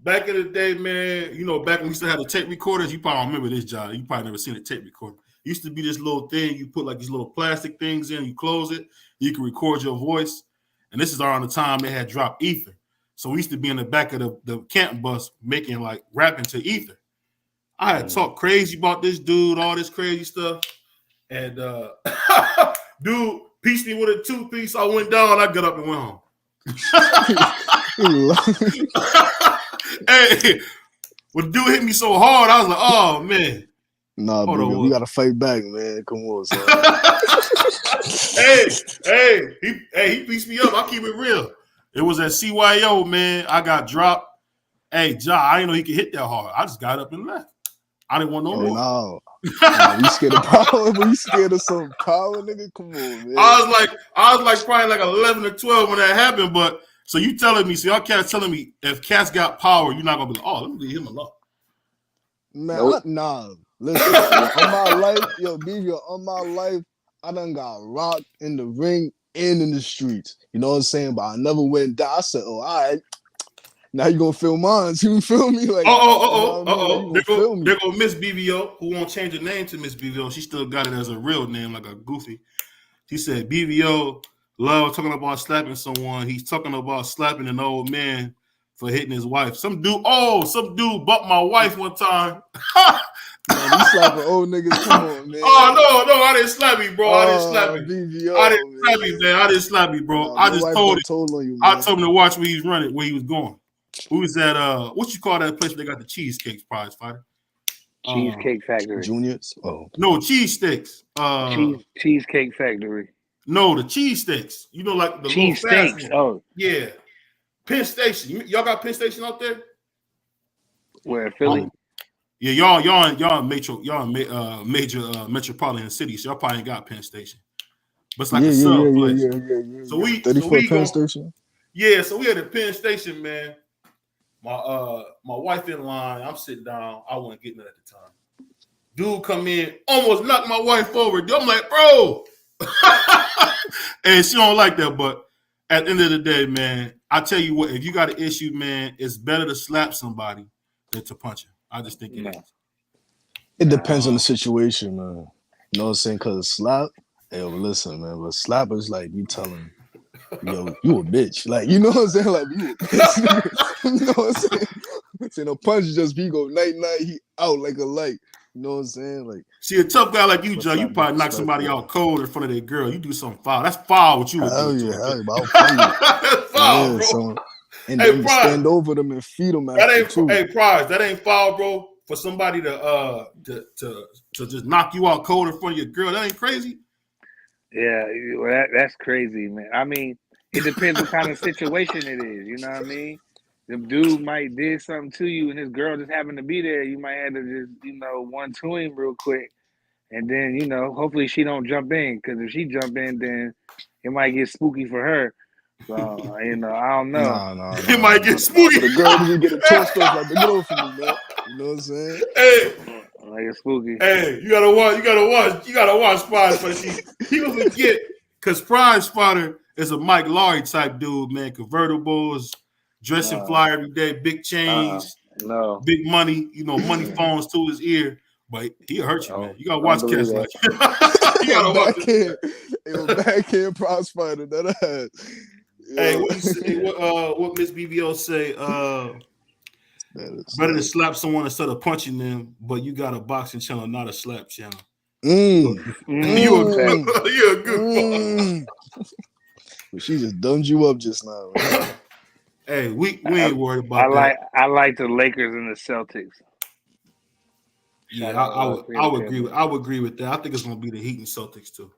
Back in the day, man, back when we still had the tape recorders, you probably don't remember this, John. You probably never seen a tape recorder. It used to be this little thing you put like these little plastic things in, you close it, you can record your voice. And this is around the time they had dropped Ether. So we used to be in the back of the camp bus making like rapping to Ether. I had talked crazy about this dude, all this crazy stuff. And dude pieced me with a two-piece. I went down, I got up and went home. Hey, when the dude hit me so hard, I was like, oh man. Nah, Hold baby, on. we gotta fight back, man. Come on, son. He pieced me up. I'll keep it real. It was at CYO, man. I got dropped. Hey, John, I didn't know he could hit that hard. I just got up and left. I didn't want no Oh more. no. Nah, we scared of power. We scared of some power, nigga. Come on, man. I was like probably like 11 or 12 when that happened. But so you telling me, so y'all cats telling me if cats got power, you're not gonna be like, oh, let me leave him alone. Man, Nope. nah. Listen, on my life, yo, BB, on my life, I done got rocked in the ring and in the streets. You know what I'm saying? But I never went down. I said, oh, all right. Now you gonna feel mine. You feel me? Like, you know what I mean? Like, you gonna feel me. There go Miss BVO, who won't change her name to Miss BVO. She still got it as a real name, like a goofy. She said BVO love talking about slapping someone. He's talking about slapping an old man for hitting his wife. Some dude bumped my wife one time. Man, you slapping old niggas. Come on, man. Oh no, I didn't slap you, bro. I didn't slap you. BVO, I didn't slap you, man. I didn't slap you, bro. Nah, I your just wife told done him. told on you, I man. told him to watch where he's running, where he was going. Who is that? What you call that place where they got the cheesecakes prize fighter? Cheesecake Factory. Juniors? Oh. No, cheesesteaks. Cheesecake Factory. No, the cheesesteaks. You know, like the little Cheese fast steaks. one. Oh, Yeah. Penn Station. Y'all got Penn Station out there? where Philly? Yeah, y'all major metropolitan cities. So y'all probably ain't got Penn Station. But it's like a sub place. Yeah. So we 34th Penn go, Station? yeah, so we at the Penn Station, man. My wife in line. I'm sitting down. I wasn't getting it at the time. Dude come in, almost knocked my wife over. I'm like, bro. And she don't like that, but at the end of the day, man, I tell you what, if you got an issue, man, it's better to slap somebody than to punch him. I just think it is. It depends on the situation, man. You know what I'm saying? Because slap, yo, listen, man, but slap is like you telling, yo, you a bitch. Like, you know what I'm saying? Like, you a bitch. You know what I'm saying? Saying a punch just be go night, he out like a light. You know what I'm saying? Like, see, a tough guy like you, but Joe, you slap probably knock somebody disrespectful. out cold in front of their girl. You do something foul. That's foul what you would Hell do yeah, to her. but I'll fight you. That's foul, Yeah, bro. so and Hey, then Prize, stand over them and feed them that after ain't too. hey Prize, that ain't foul, bro. For somebody to just knock you out cold in front of your girl, that ain't crazy. Yeah, well, that's crazy, man. I mean, it depends what kind of situation it is. You know what I mean? The dude might did something to you, and his girl just happened to be there. You might have to just, one two him real quick, And then, hopefully she don't jump in, because if she jump in, then it might get spooky for her. So, I don't know. It might get spooky. For the girl to be getting tossed off, like, get off of me, man. You know what I'm saying? Hey, Like it's spooky. hey, you gotta watch Prize Spotter. People forget, because Prize Spotter is a Mike Laurie type dude, man. Convertibles, dressing fly every day, big chains, No. big money, money phones to his ear. But he'll hurt you, man. You gotta watch cats like you gotta watch it. Backhand prize fighter. That ass. Hey, what Miss BBO say? Better to slap someone instead of punching them, but you got a boxing channel, not a slap channel. You're a good boss. Well, she just dumbed you up just now. Right? Hey, we ain't worried about that. I like the Lakers and the Celtics. Yeah, I would agree with that. I think it's gonna be the Heat and Celtics too.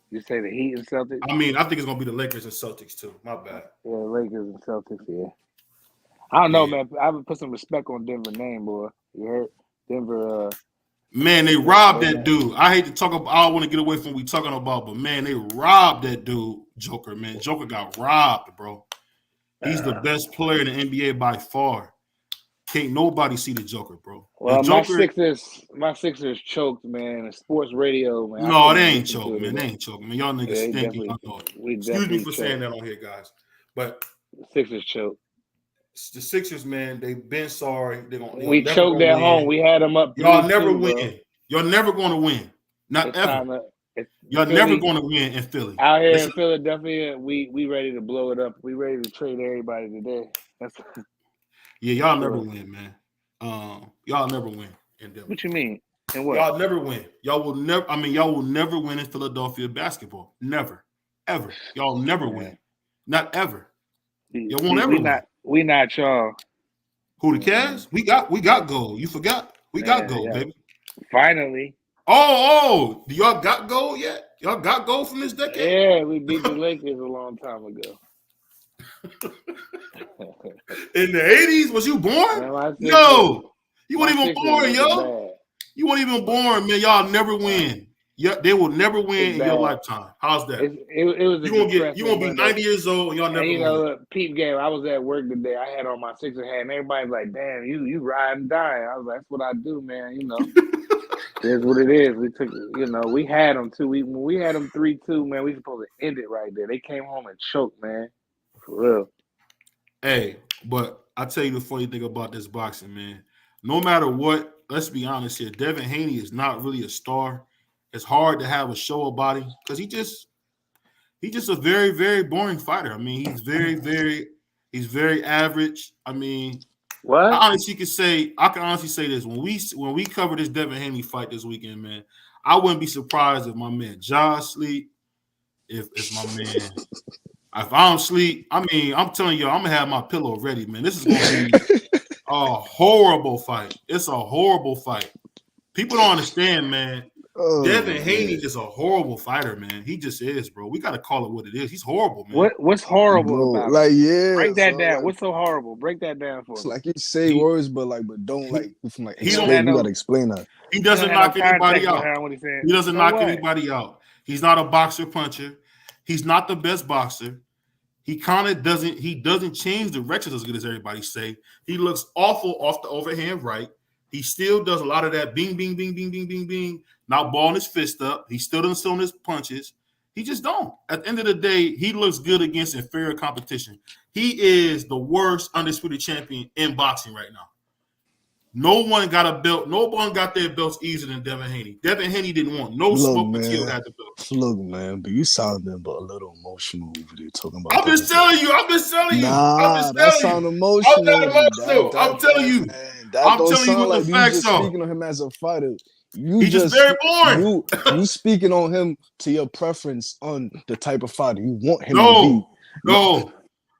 You say the Heat and Celtics? I mean, I think it's gonna be the Lakers and Celtics too. My bad. Yeah, Lakers and Celtics. Yeah. I don't know, man. I would put some respect on Denver name, boy. You heard Denver? Man, they robbed that dude. I hate to talk about. I don't want to get away from what we talking about, but man, they robbed that dude, Joker. Man, Joker got robbed, bro. He's the best player in the NBA by far. Can't nobody see the Joker, bro. Well, Joker, my Sixers choked, man. Sports radio, man. No, they ain't choking, man. They ain't choking, man. Y'all niggas stinky. Excuse me for saying that on here, guys. But the Sixers choked. The Sixers, man, they've been sorry. We choked at home. We had them up. Y'all never win. Bro. Y'all never going to win. Not ever. Y'all never going to win in Philly. Out here in Philadelphia, we ready to blow it up. We ready to trade everybody today. Yeah, y'all never win, man. Y'all never win in Denver. What you mean? And what? Y'all never win. Y'all will never win in Philadelphia basketball. Never. Ever. Y'all never win. Not ever. Y'all won't ever win. We not y'all. Who, the Cavs? We got gold. You forgot? We got gold, baby. Finally. Oh, do y'all got gold yet? Y'all got gold from this decade? Yeah, we beat the Lakers a long time ago. In the 80s? Was you born? No. You weren't even born, yo. You weren't even born, man. Y'all never win. Yeah, they will never win in your lifetime. How's that? It was you gonna be 90 years old and y'all never win. Peep game. I was at work today. I had on my Sixer hat, and everybody's like, "Damn, you ride and die." I was like, "That's what I do, man." That's what it is. We took, we had them too. When we had them 3-2, man, we supposed to end it right there. They came home and choked, man. For real. Hey, but I tell you the funny thing about this boxing, man. No matter what, let's be honest here. Devin Haney is not really a star. It's hard to have a show about him because he's just a very, very boring fighter. I mean, he's very average. I mean, what? I can honestly say this. When we cover this Devin Haney fight this weekend, man, I wouldn't be surprised if my man Josh sleep. If my man, if I don't sleep, I mean, I'm telling you, I'm gonna have my pillow ready, man. This is gonna be a horrible fight. It's a horrible fight. People don't understand, man. Devin Haney is a horrible fighter, man. He just is, bro. We gotta call it what it is. He's horrible, man. What's horrible about it? Like, yeah. Break that down. What's so horrible? Break that down for me. It's like you say words, but don't explain. You gotta explain that. He doesn't knock anybody out. He doesn't knock anybody out. He's not a boxer puncher. He's not the best boxer. He kind of doesn't. He doesn't change directions as good as everybody say. He looks awful off the overhand right. He still does a lot of that bing, bing, bing, bing, bing, bing, bing. Not balling his fist up. He still doesn't on his punches. He just don't. At the end of the day, he looks good against inferior competition. He is the worst undisputed champion in boxing right now. No one got a belt. No one got their belts easier than Devin Haney. Devin Haney didn't want no smoke until he had the belt. Look, man, but you sounding but a little emotional over there talking about. I'm just telling you. Nah, that sound emotional. I'm not emotional. I'm telling you. I'm telling you what the facts are. Speaking on him as a fighter. He's just very boring. You speaking on him to your preference on the type of fighter you want him to be.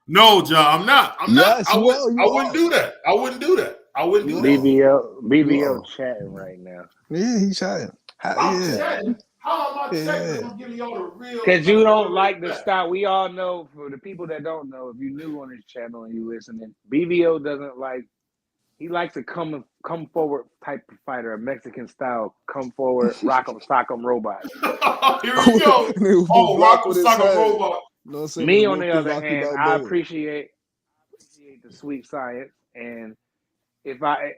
No, John. I'm not. Yes, I wouldn't do that. I wouldn't do that. BBO chatting right now. Yeah, he's chatting. Chatting. How am I chatting? I'm giving y'all the real. Because you don't like the style. We all know, for the people that don't know, if you're new on this channel and you listening, BBO doesn't like He likes a come forward type of fighter, a Mexican style, come forward, rock 'em, sock 'em robot. Here we go. Nigga will Oh, rock Rock with his Soccer head. Robot. You know what I'm saying? Me, The on the local other Rocky hand, I Balboa. appreciate the sweet science, and if I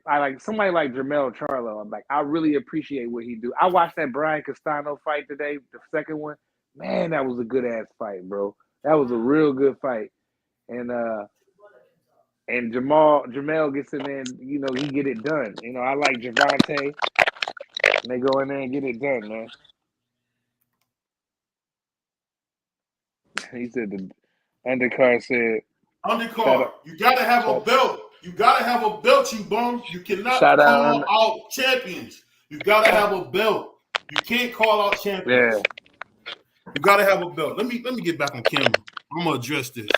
like somebody like Jermell Charlo, I'm like, I really appreciate what he do. I watched that Brian Castano fight today, the second one. Man, that was a good ass fight, bro. That was a real good fight. And Jamel gets in there and, you know, he get it done. You know, I like Javante. And they go in there and get it done, man. He said the undercard said Undercard. You gotta have a shout, belt. You gotta have a belt, you bum. You cannot shout out call out champions. You gotta have a belt. You can't call out champions. You gotta have a belt. Let me get back on camera. I'm gonna address this.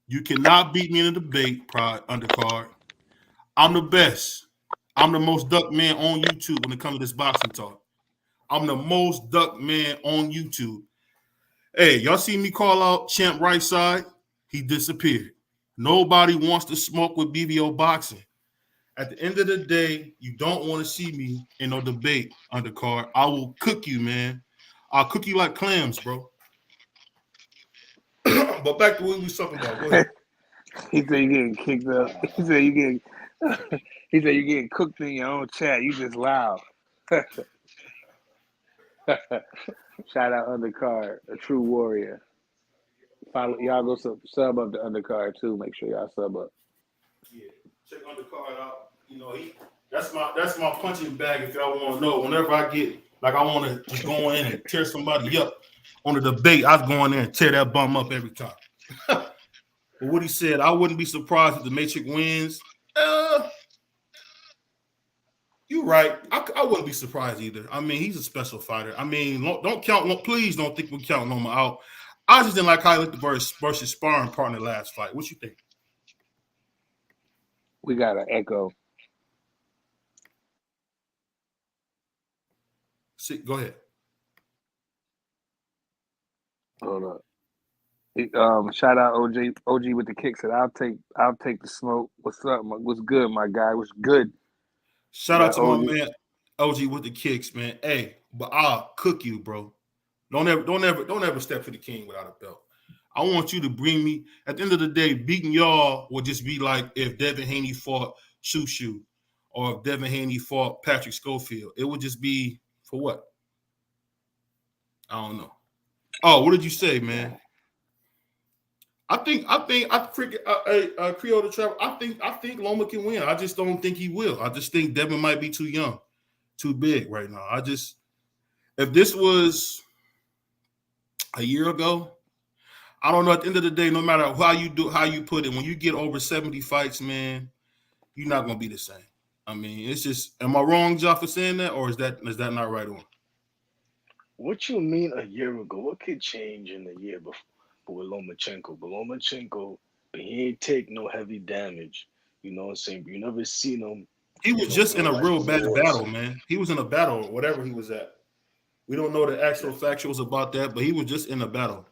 You cannot beat me in a debate, Pride Undercard. I'm the best. I'm the most ducked man on YouTube when it comes to this boxing talk. I'm the most ducked man on YouTube. Hey, y'all see me call out Champ right side? He disappeared. Nobody wants to smoke with BBO boxing. At the end of the day, you don't want to see me in no debate, Undercard. I will cook you, man. I'll cook you like clams, bro. But back to what we was talking about. Go ahead. He said you getting kicked up. He said you getting he said you getting cooked in your own chat. You just loud. Shout out undercard, a true warrior. Follow y'all go sub up the undercard too. Make sure y'all sub up. Yeah, check Undercard out. You know, that's my punching bag if y'all want to know. Whenever I get like I want to just go in and tear somebody up on the debate, I go in there and tear that bum up every time. But what he said, I wouldn't be surprised if the Matrix wins. You're right. I wouldn't be surprised either. I mean, he's a special fighter. I mean, don't count. Please don't think we're counting him out. I just didn't like how he looked versus sparring partner last fight. What you think? We got an echo. Go ahead. Hold up. Shout out OG with the kick. Said I'll take the smoke. What's up? What's good, my guy? What's good? Shout out to my man OG with the kicks, man. Hey, but I'll cook you, bro. Don't ever step to the king without a belt. I want you to bring me. At the end of the day, beating y'all would just be like if Devin Haney fought Shushu, or if Devin Haney fought Patrick Schofield. It would just be for what? I don't know. Oh, what did you say, man? I think Creole the Trevor. I think Loma can win. I just don't think he will. I just think Devin might be too young, too big right now. If this was a year ago, I don't know. At the end of the day, no matter how you put it, when you get over 70 fights, man, you're not gonna be the same. I mean, it's just. Am I wrong, Joff, for saying that, or is that not right on? What you mean a year ago? What could change in a year before with Lomachenko? But Lomachenko, but he ain't take no heavy damage. You know what I'm saying? You never seen him He was in no just in real a life real bad wars. battle, man. He was in a battle, or whatever he was at. We don't know the actual factuals about that, but he was just in a battle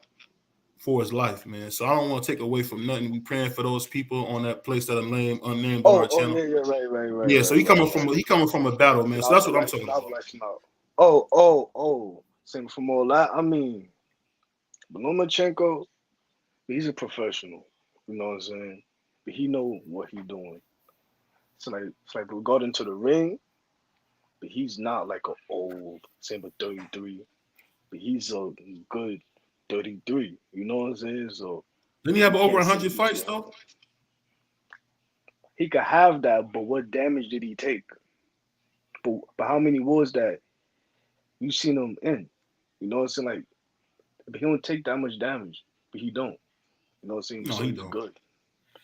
for his life, man. So I don't want to take away from nothing. We praying for those people on that place that are unnamed on our Oh channel. yeah, yeah, right, Yeah, so he coming from a battle, man. So Stop that's what I'm talking about. flashing out. Oh. Saying from all that, I mean, Lomachenko, he's a professional. You know what I'm saying? But he know what he doing. It's like regarding to the ring, but he's not like a old, same but 33. But he's a good 33. You know what I'm saying? So Didn't he have you over can't say 100 he's fights young. though? He could have that, but what damage did he take? But how many wars that you seen him in? You know what I'm saying? Like, but he don't take that much damage. But he don't. You know what I'm saying? No, So he he's don't. good.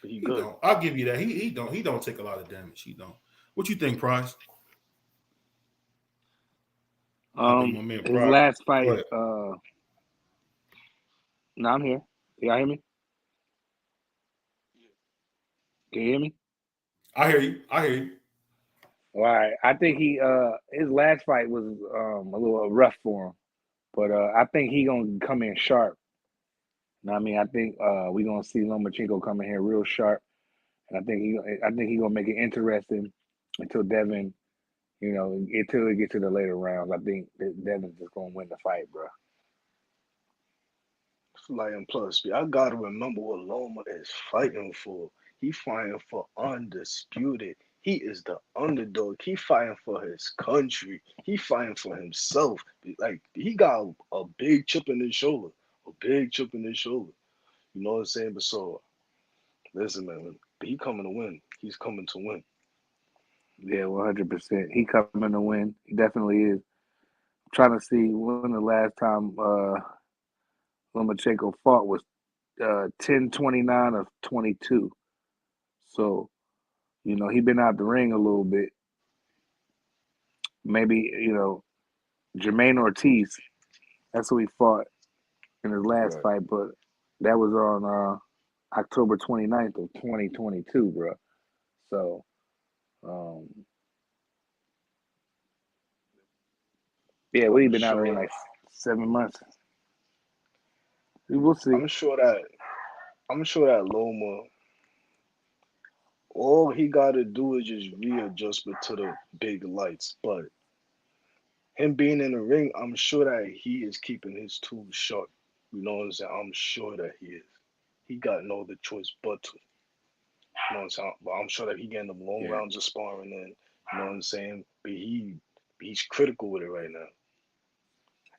But he He good. don't. I'll give you that. He don't take a lot of damage. He don't. What you think, Price? I think my man His Price. last Go fight. ahead. No, I'm here. Y'all hear me? Can you hear me? I hear you. I hear you. All right. I think his last fight was a little rough for him, but I think he gonna come in sharp. I mean, I think we gonna see Lomachenko come in here real sharp, And I think he gonna make it interesting until Devin, until we get to the later rounds. I think that Devin's just gonna win the fight, bro. Like, and plus, I gotta remember what Loma is fighting for. He fighting for undisputed. He is the underdog. He fighting for his country. He fighting for himself. Like, he got a big chip in his shoulder. A big chip in his shoulder. You know what I'm saying? But so, listen, man. He coming to win. He's coming to win. Yeah, 100%. He coming to win. He definitely is. I'm trying to see when the last time Lomachenko fought was 10-29 of 22. So, he been out the ring a little bit. Maybe, Jermaine Ortiz, that's who he fought in his last Right. fight, but that was on October 29th of 2022, bro. So, um, yeah, we've I'm been out of the ring sure. like 7 months. We will see. I'm sure that. I'm sure that Loma. All he gotta do is just readjustment to the big lights. But him being in the ring, I'm sure that he is keeping his tools sharp. You know what I'm saying? I'm sure that he is. He got no other choice but to. You know what I'm saying? But I'm sure that he getting them long Yeah. rounds of sparring in. You know what I'm saying? But he's critical with it right now.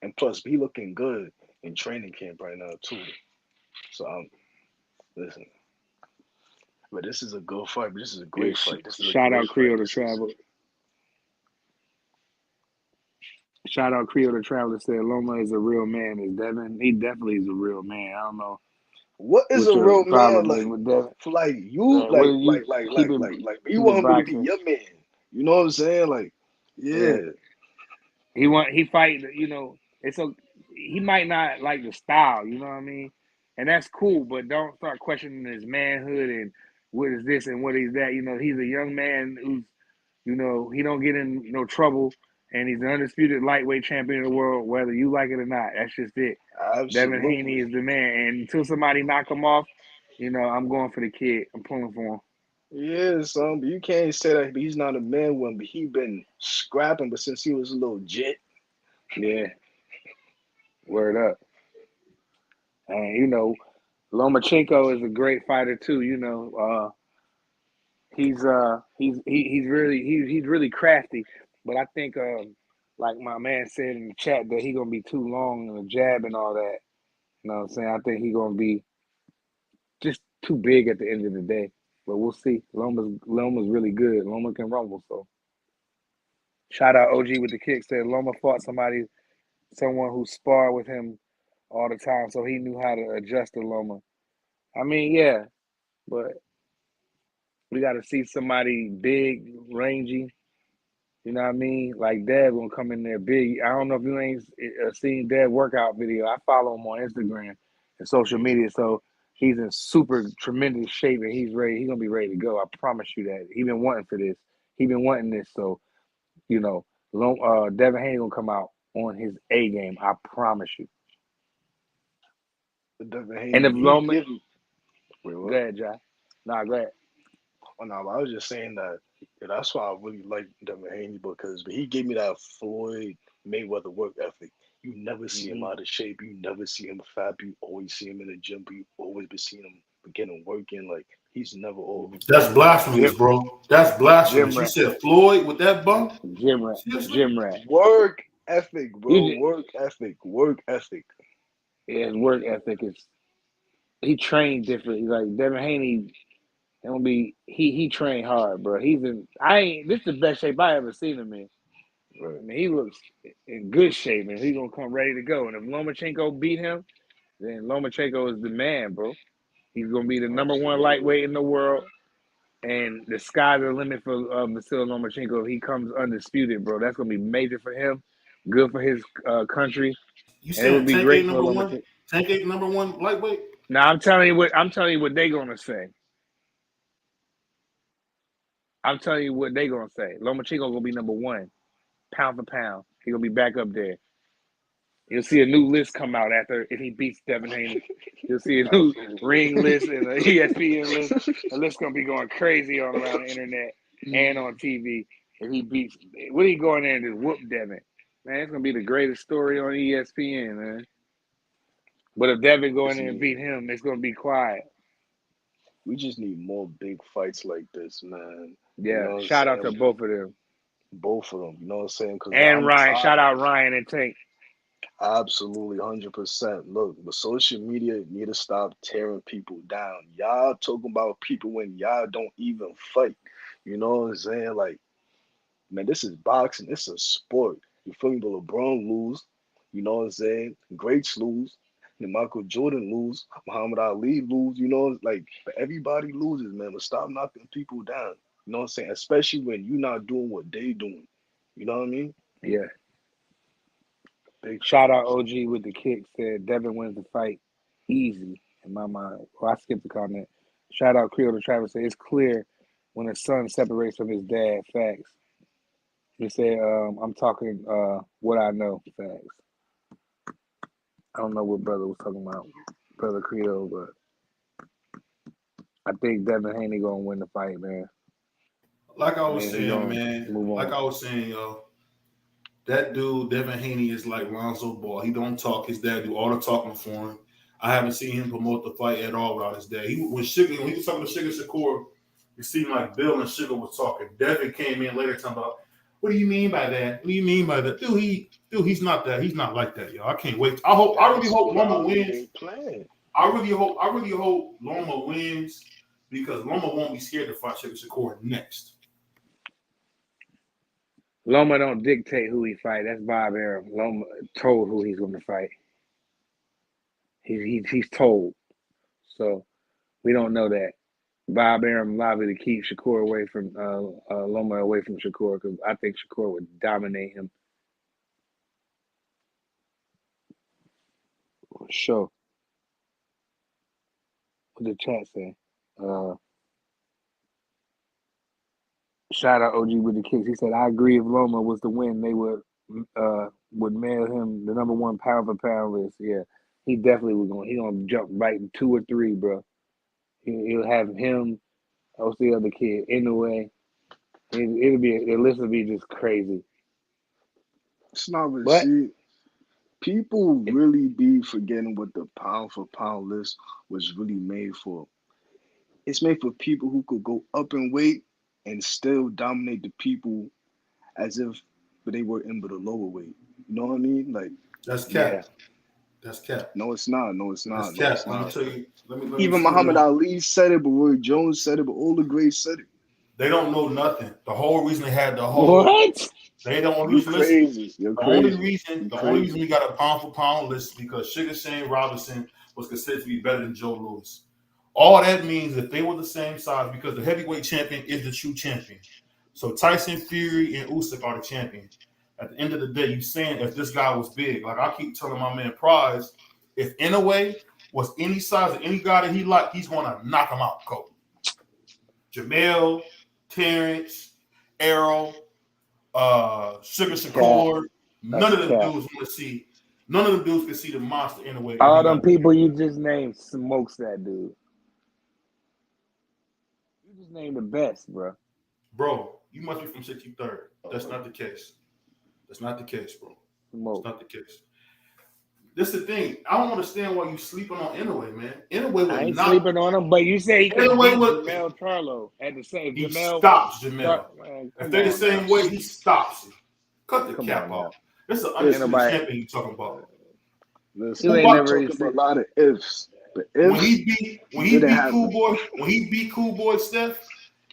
And plus, he looking good in training camp right now too. So I'm listen. But this is a good fight. This is a Yeah, great fight. This is a shout out great fight. Creole to Travel. Shout out Creole to Travel said Loma is a real man. Is Devin? He definitely is a real man. I don't know What is what a your real man problem is like? with Devin. For like you, What do you you keep want it him to be boxing? your man. You know what I'm saying? Like, Yeah, yeah, he fight. It's a he might not like the style. You know what I mean? And that's cool, but don't start questioning his manhood and what is this and what is that. He's a young man who's he don't get in no trouble, and he's the undisputed lightweight champion of the world, whether you like it or not. That's just it. Devin Haney absolutely. is the man, and until somebody knock him off, I'm going for the kid. I'm pulling for him. Yeah, son, but you can't say that he's not a man one, but he been scrapping, but since he was a little jit. Yeah, word up. And Lomachenko is a great fighter too. He's really crafty, but I think like my man said in the chat that he gonna be too long in the jab and all that. You know what I'm saying? I think he gonna be just too big at the end of the day. But we'll see. Loma's really good. Loma can rumble. So shout out OG with the kick. Said Loma fought someone who sparred with him all the time, so he knew how to adjust to Loma. I mean, yeah, but we got to see somebody big, rangy. You know what I mean? Like Dev gonna come in there big. I don't know if you ain't seen Dev workout video. I follow him on Instagram and social media, so he's in super tremendous shape and he's ready. He's gonna be ready to go. I promise you that. He been wanting for this. He been wanting this. So Devin Haney gonna come out on his A game. I promise you. Devin And Haney, if he Loma, give. Wait, go what? ahead, Jai. Nah, go ahead. Oh, no, I was just saying that. Yeah, that's why I really like Devin Haney because he gave me that Floyd Mayweather work ethic. You never see him Hmm. out of shape. You never see him fat. You always see him in the gym. But you always been seeing him getting working. Like he's never off. Hmm. That's blasphemous, Gym, bro. That's blasphemous. gym You rat, said Floyd with that bump? gym rat, Seriously? gym rat. Work ethic, bro. You Work ethic. Work ethic. Yeah, his work ethic is he trained different. Like Devin Haney, gonna be he trained hard, bro. He's in I ain't this is the best shape I ever seen him in. I Right. mean, he looks in good shape, and he's gonna come ready to go. And if Lomachenko beat him, then Lomachenko is the man, bro. He's gonna be the number one Absolutely. lightweight in the world, and the sky's the limit for Vasyl Lomachenko. If he comes undisputed, bro, that's gonna be major for him, good for his country, You and it would saying be Tank ain't great for number one? Lomachenko. Tank ain't number one lightweight? Now I'm telling you what they gonna say. I'm telling you what they gonna say. Lomachenko gonna be number one, pound for pound. He gonna be back up there. You'll see a new list come out after if he beats Devin Haney. You'll see a new ring list and an ESPN list. The list gonna be going crazy on around the internet and on TV. If he beats, what he go in there and just whoop Devin? Man, it's gonna be the greatest story on ESPN, man. But if Devin go in there and beat him, it's gonna be quiet. We just need more big fights like this, man. Yeah, You know what shout I'm out to saying? both of them. Both of them. You know what I'm saying? Because And I'm Ryan, tired. shout out Ryan and Tank. Absolutely, 100%. Look, the social media need to stop tearing people down. Y'all talking about people when y'all don't even fight. You know what I'm saying? Like, man, this is boxing. This is a sport. You feel me? The LeBron lose. You know what I'm saying? Greats lose. And Michael Jordan lose. Muhammad Ali lose. You know, like, but everybody loses, man. But stop knocking people down. You know what I'm saying? Especially when you're not doing what they doing. You know what I mean? Yeah. Big Shout out facts. OG with the kick. Said Devin wins the fight easy in my mind. Well, I skipped the comment. Shout out Creole to Travis. Said it's clear when a son separates from his dad. Facts. He said, I'm talking what I know. Facts. I don't know what brother was talking about, brother Creole, but I think Devin Haney gonna win the fight, man. Like I I was mean, he saying, gonna man. move Like on. I was saying, yo, that dude Devin Haney is like Lonzo Ball. He don't talk. His dad do all the talking for him. I haven't seen him promote the fight at all without his dad. When he was talking to Sugar Shakur, it seemed like Bill and Sugar was talking. Devin came in later talking about, what do you mean by that? What do you mean by that? He's not that. He's not like that, yo. I can't wait. I really That's hope Loma probably wins. their plan. I really hope Loma wins because Loma won't be scared to fight Sugar Shakur next. Loma don't dictate who he fight. That's Bob Arum. Loma told who he's going to fight. He's told. So we don't know that. Bob Arum lobbied to keep Shakur away from Loma away from Shakur because I think Shakur would dominate him. For sure. What the chat say? Shout out OG with the kicks. He said, I agree if Loma was to win, they would mail him the number one pound for pound list. Yeah. He definitely was going. He gonna jump right in 2 or 3, bro. He'll have him. What's the other kid in the way? It'll be the list will be just crazy. It's not But see. People really be forgetting what the pound for pound list was really made for. It's made for people who could go up in weight and still dominate the people as if they were in but a lower weight. You know what I mean? Like, That's yeah, cap. That's cap. no, it's not. No, it's That's not. No, cap. it's I'm gonna not. tell you. Let me Even split it Muhammad on. Ali said it, but Roy Jones said it, but all the greats said it. They don't know nothing. The whole reason they had the whole what? they don't You listen. crazy. You're The only crazy. reason You the only reason crazy. we got a pound for pound list is because Sugar Shane Robinson was considered to be better than Joe Louis. All that means if they were the same size, because the heavyweight champion is the true champion. So Tyson Fury and Usyk are the champion. At the end of the day, you saying if this guy was big, like I keep telling my man Prize, if Inoue was any size of any guy that he liked, he's gonna knock him out cold. Jamel, Terrence, Errol, Sugar Cap. Shakur, none That's of them cap. dudes want to see. None of them dudes can see the monster in a way that he All them got. people you just named smokes that dude. You just named the best, bro. Bro, you must be from 63rd. That's Oh, not the case. That's not the case, bro. It's Smoke. not the case. This is the thing. I don't understand why you sleeping on Inoue, man. Inoue I would ain't not. sleeping on him, but you say he could Inoue beat would. Jamel Charlo at the same. He Jamel, stops Jamel. Man, If come they're the on now. same weight, he stops him. Cut the Come cap on now. off. This is an Ain't undisputed nobody. champion you talking about. listen, You Who ain't we box, never even talking about see. a lot of ifs. The ifs when he didn't beat Cool happen. Boy, Steph,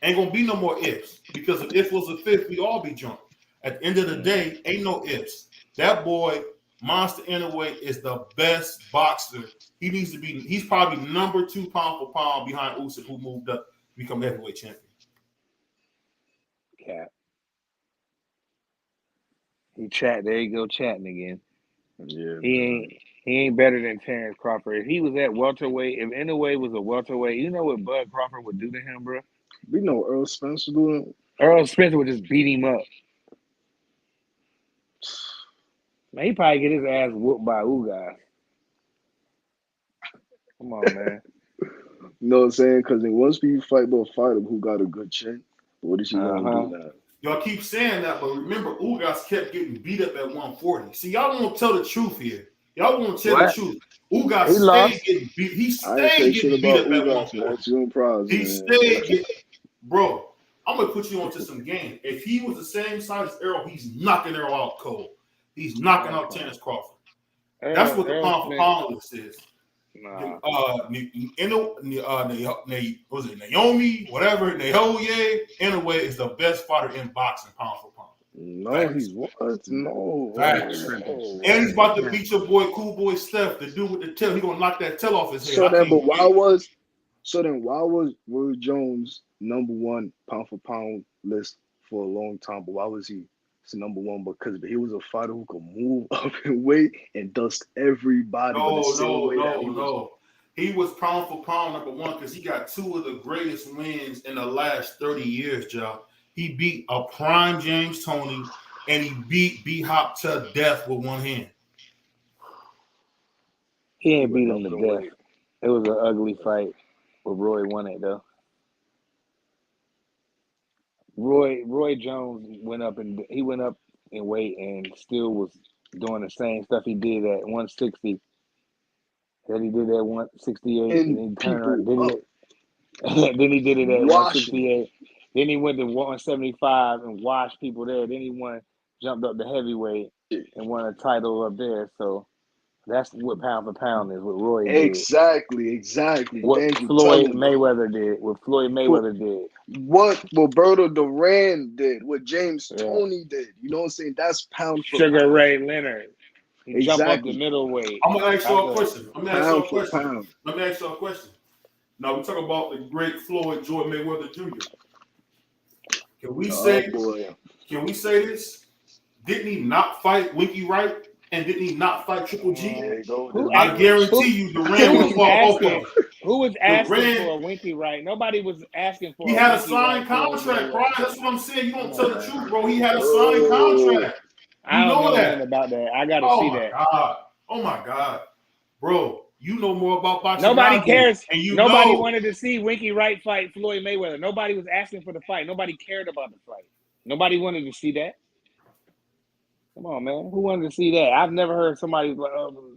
ain't gonna be no more ifs. Because if if was a fifth, we all be drunk. At the end of the day, ain't no ifs. That boy, Monster Inoue, is the best boxer. He needs to be. He's probably number 2 pound for pound behind Usyk, who moved up to become heavyweight champion. Cap. He chat. There you go, chatting again. Yeah, He man. ain't. He ain't better than Terrence Crawford. If he was at welterweight, if Inoue was a welterweight, you know what Bud Crawford would do to him, bro? We know Earl Spencer doing. Earl Spencer would just beat him up. Man, he probably get his ass whooped by Ugas. Come on, man. You know what I'm saying? Because then once we fight about a fighter who got a good chin, what is he gonna do Uh-huh. now? Y'all keep saying that, but remember, Ugas kept getting beat up at 140. See, y'all won't tell the truth here. Y'all won't tell the What? truth. Ugas He stayed lost. getting beat. He I ain't say stayed shit getting beat about up at Ugas, man. 140. That's your own prize, He man. stayed getting, bro. I'm gonna put you onto some game. If he was the same size as Errol, he's knocking Errol out cold. He's knocking out Terrence Crawford. That's what the Errol pound for Spence. pound list is. Nah. Was it Naomi, whatever, Naoye, anyway, is the best fighter in boxing, pound for pound. No, Facts. he's what? No, Facts. Tripping. And he's about to Tripping. beat your boy, cool boy Steph, the dude with the tail. He's gonna knock that tail off his head. So I then, can't but why wait. was Roy Jones #1 pound for pound list for a long time? But why was he #1? Because he was a fighter who could move up in weight and dust everybody, but the same way that he was. No. He was pound for pound #1 because he got two of the greatest wins in the last 30 years, Joe. He beat a prime James Toney and he beat B-Hop to death with one hand. He He ain't went beat up him to in death. weight. It was an ugly fight, but Roy won it though. Roy Jones went up in weight and still was doing the same stuff he did at 160 that he did at 168, and And he turned people around. Then up then he did it at washing him. 168. Then he went to 175 and washed people there. Then he jumped up to heavyweight and won a title up there. So that's what pound for pound is. What Roy did. Exactly. What Thank you. Tell Floyd him, bro. Mayweather did. What Floyd Mayweather did. What Roberto Duran did, what James Yeah. Toney did. You know what I'm saying? That's pound for Sugar pound. Ray Leonard. He jump up the Exactly. middleweight. I'm gonna ask That's y'all a a question. Pound for pound. Let me ask y'all a question. Now we talk about the great Floyd Jordan Mayweather Jr. Can we Oh say boy. this? Didn't he not fight Winky Wright? And didn't he not fight Triple G? There you go. who I who guarantee you Duran who would have was fought both of asking them. who was asking Duran, for a Winky Wright? Nobody was asking he for a had a Winky signed Wright Floyd contract, bro. Mayweather That's fight. what I'm saying. You Come don't tell on, the man. truth, bro. He had a signed Oh, contract. I You don't know know nothing that. about that. I gotta Oh see my that. God. Oh my God. Bro, you know more about boxing than Nobody I do. cares. And you Nobody know. wanted to see Winky Wright fight Floyd Mayweather. Nobody was asking for the fight. Nobody cared about the fight. Nobody wanted to see that. Come on, man. Who wanted to see that? I've never heard somebody. You're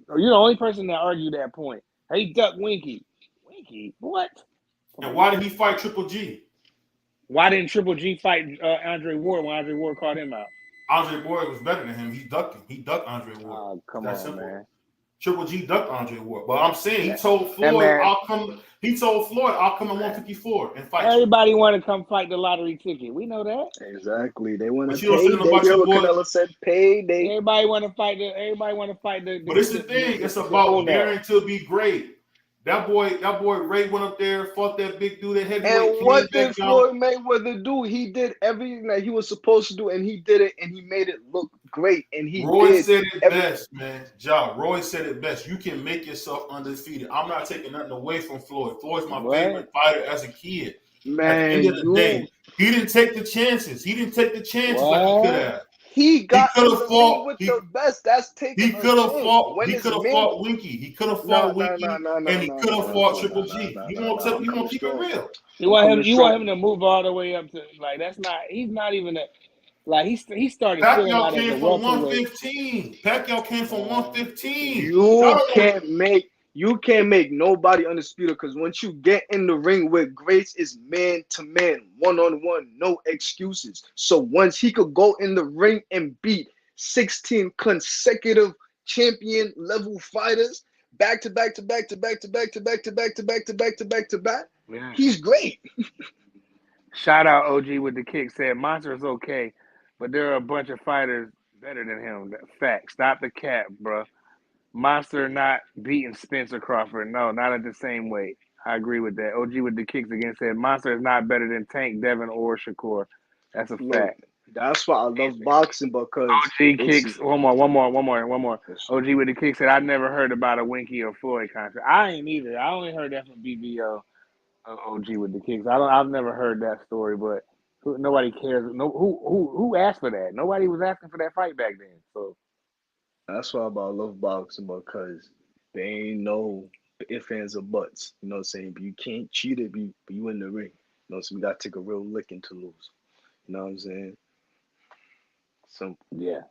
the only person that argued that point. Hey, duck Winky. Winky? What? Come And on, why did man. he fight Triple G? Why didn't Triple G fight Andre Ward when Andre Ward called him out? Andre Ward was better than him. He ducked him. He ducked Andre Ward. Oh, come That's on, simple. man. Triple G ducked Andre Ward. But I'm saying he That, told that Floyd, man. He told Floyd, I'll come at 154 and fight you. Everybody want to come fight the lottery ticket. We know that. exactly. They want But to you don't say pay. nothing They about hear your what boy. Canelo said. Payday. Everybody want to fight the. Everybody want to fight the But it's the thing. It's the about owner. daring to be great. That boy Ray went up there, fought that big dude at heavyweight, And came what back did down. Floyd Mayweather do? He did everything that he was supposed to do, and he did it, and he made it look great. And he Roy did said it everything. best, man. Roy said it best. You can make yourself undefeated. I'm not taking nothing away from Floyd. Floyd's my favorite What? fighter as a kid. At the end Man, of the day, he didn't take the chances. He didn't take the chances like he could What? have. he He got could in have the ring fought. with the best. That's taking a chance. When He it's could have men, fought Winky. He could have no, fought no, no, Winky, no, no, and he no, could no, have no, fought no, Triple no, G. no, You no, won't no. tell. I'm You coming won't keep it strong. real. You I'm want coming him? You want strong. him to move all the way up to like that's not. He's not even a like he started filling Pacquiao out as came a from welterweight. 115. Pacquiao came from Uh, 115. Y'all You don't know. can't make nobody undisputed because once you get in the ring with Grace, it's man to man, 1-on-1, no excuses. So once he could go in the ring and beat 16 consecutive champion level fighters back to back to back to back to back to back to back to back to back to back to back, yeah. he's great. Shout out OG with the kick said Monster is okay, but there are a bunch of fighters better than him. Fact. Stop the cap, bro. Monster not beating Spencer Crawford. No, not at the same weight. I agree with that. OG with the kicks again said Monster is not better than Tank, Devin, or Shakur. That's a Look, fact. that's why I love boxing because OG listen, kicks. One more. listen. OG with the kick said I never heard about a Winky or Floyd contract. I ain't either. I only heard that from BBO. OG with the kicks. I've never heard that story, but nobody cares. No, who asked for that? Nobody was asking for that fight back then. So That's why I love boxing because there ain't no ifs, ands, or buts. You know what I'm saying? But you can't cheat it, but you in the ring. You know, so we gotta take a real licking to lose. You know what I'm saying? Simple. Yeah.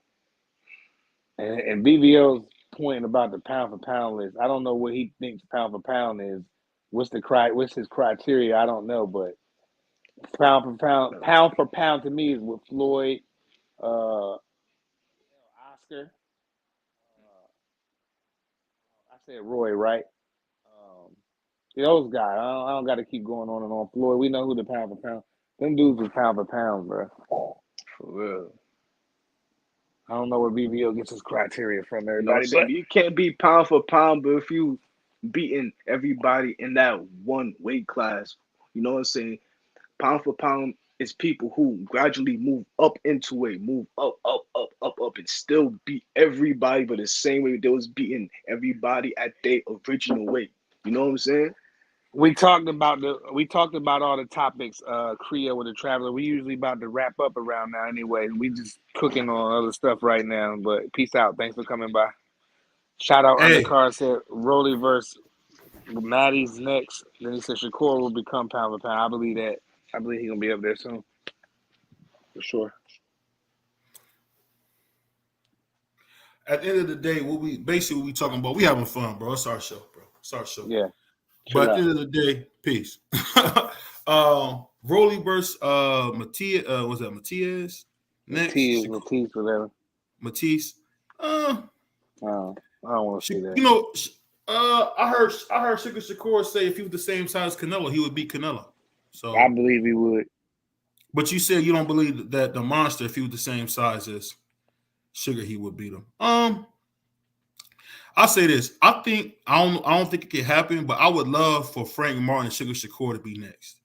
And BBL's point about the pound for pound list, I don't know what he thinks pound for pound is. What's his criteria? I don't know, but pound for pound to me is with Floyd, Oscar. I said Roy, right? Um, those guys. I don't got to keep going on and on. Floyd, we know who the pound for pound. Them dudes is pound for pound, bro. For real. I don't know where BBL gets his criteria from, You know what I'm everybody, saying? but But you can't be pound for pound, but if you beating everybody in that one weight class, you know what I'm saying? Pound for pound is people who gradually move up into weight, move up, and still beat everybody, but the same way they was beating everybody at their original weight. You know what I'm saying? we talked about all the topics, Creo with the Traveler. We usually about to wrap up around now anyway. We just cooking on other stuff right now. But peace out. Thanks for coming by. Shout out Hey, Undercard said Rolly versus Maddie's next. Then he said Shakur will become pound for pound. I believe that. I believe he's gonna be up there soon. For sure. at the end of the day, what we talking about? We having fun, bro. It's our show, bro. It's our show. Yeah. But Chill at the out. end of the day, peace. Rolly versus Matias. Was that Matias? Next, Matisse, whatever. Matisse. Uh, I don't want to see that. you know, I heard Sugar Shakur say if he was the same size as Canelo, he would beat Canelo. I So, believe he would. but you said you don't believe that the monster, if he was the same size as Sugar, he would beat him. I'll say this. I don't think it could happen, but I would love for Frank Martin and Sugar Shakur to be next.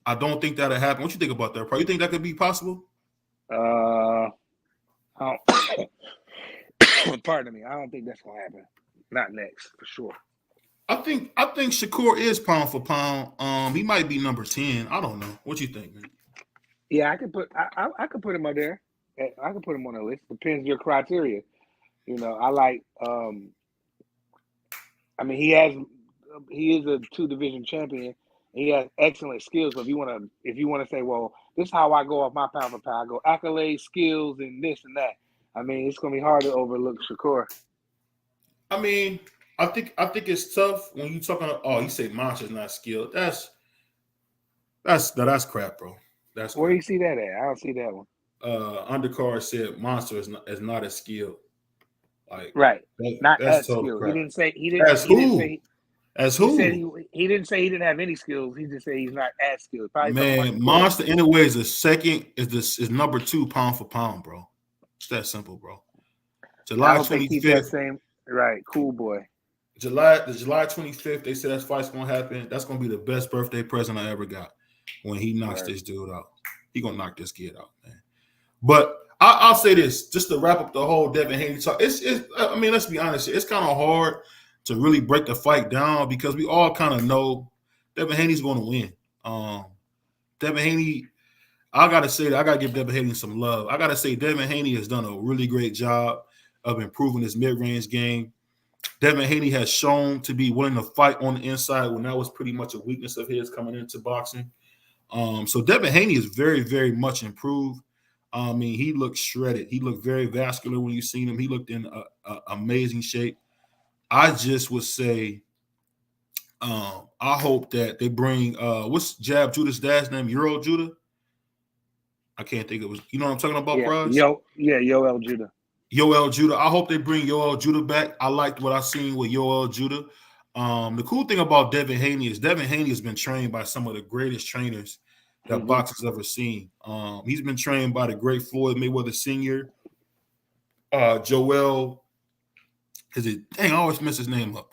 I don't think that'll happen. What you think about that, bro? You think that could be possible? I don't, pardon me. I don't think that's gonna happen. Not next, for sure. I think Shakur is pound for pound. He might be number 10. I don't know. What you think, man? Yeah, I could put him up there. I could put him on the list. Depends your criteria. I like. I mean, he is a two division champion. And he has excellent skills. But if you want to say, well, this is how I go off my pound for pound. I go accolades, skills, and this and that. I mean, it's gonna be hard to overlook Shakur. I mean, I think it's tough when you talking. Oh, you say Monster's not skilled. That's crap, bro. That's Where do crap. you see that at? I don't see that one. Undercard said Monster is not as skilled. Like Right. Not that's as total skilled. He crap. didn't say he didn't As he didn't who? say As he said who? he didn't say he didn't have any skills. He just said he's not as skilled. Probably talking about Man, Shakur. Monster anyway is the second is number 2 pound for pound, bro. It's that simple, bro. I July hope they keep that 25th. same right. Cool boy. July 25th, they said that fight's gonna happen. That's gonna be the best birthday present I ever got when he knocks Right. this dude out. He gonna knock this kid out, man. But I'll say this just to wrap up the whole Devin Haney talk. I mean, let's be honest, it's kind of hard to really break the fight down because we all kind of know Devin Haney's going to win. Devin Haney, I gotta say that I gotta give Devin Haney some love. I gotta say Devin Haney has done a really great job of improving his mid-range game. Devin Haney has shown to be willing to fight on the inside when that was pretty much a weakness of his coming into boxing. So Devin Haney is very, very much improved. I mean, he looked shredded. He looked very vascular when you seen him. He looked in amazing shape. I just would say, I hope that they bring what's Jab Judah's dad's name? Euro Judah. I can't think it was. You know what I'm talking about, Yeah. Bryce? Yoel Judah. Yoel Judah. I hope they bring Yoel Judah back. I liked what I seen with Yoel Judah. The cool thing about Devin Haney is Devin Haney has been trained by some of the greatest trainers that Mm-hmm. boxing's ever seen. He's been trained by the great Floyd Mayweather Sr., Joel. Is it? Dang, I always mess his name up.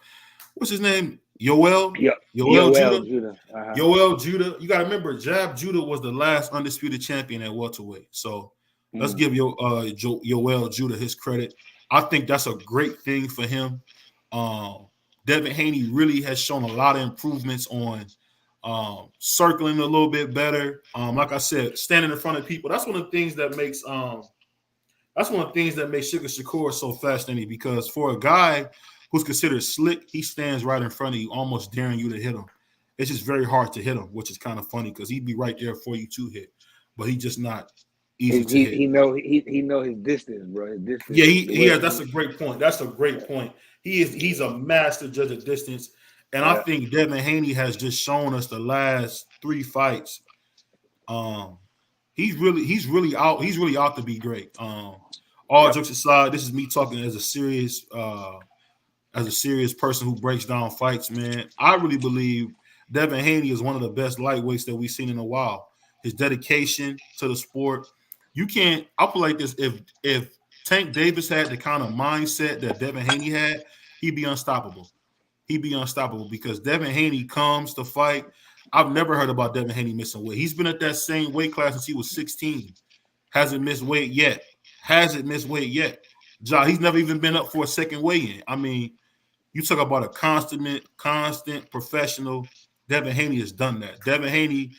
What's his name? Yoel? Yeah. Yoel Judah? Yoel Judah. Uh-huh. Yoel Judah. You got to remember, Jab Judah was the last undisputed champion at welterweight. So let's give Yoel Judah his credit. I think that's a great thing for him. Devin Haney really has shown a lot of improvements on circling a little bit better. Like I said, standing in front of people. That's one of the things that makes That's one of the things that makes Sugar Shakur so fascinating because for a guy who's considered slick, he stands right in front of you, almost daring you to hit him. It's just very hard to hit him, which is kind of funny because he'd be right there for you to hit, but he's just not easy to hit. He know his distance, bro. His Yeah, distance. The he way has. That's a great point. That's a great point. He's a master judge of distance, and I yeah, think Devin Haney has just shown us the last three fights. Um, he's really out to be great. All yep. jokes aside, this is me talking as a serious person who breaks down fights, man. I really believe Devin Haney is one of the best lightweights that we've seen in a while. His dedication to the sport, you can't. I'll put it like this: if Tank Davis had the kind of mindset that Devin Haney had, he'd be unstoppable. He'd be unstoppable because Devin Haney comes to fight. I've never heard about Devin Haney missing weight. He's been at that same weight class since he was 16. Hasn't missed weight yet. Hasn't missed weight yet. He's never even been up for a second weigh-in. I mean, you talk about a constant professional. Devin Haney has done that. Devin Haney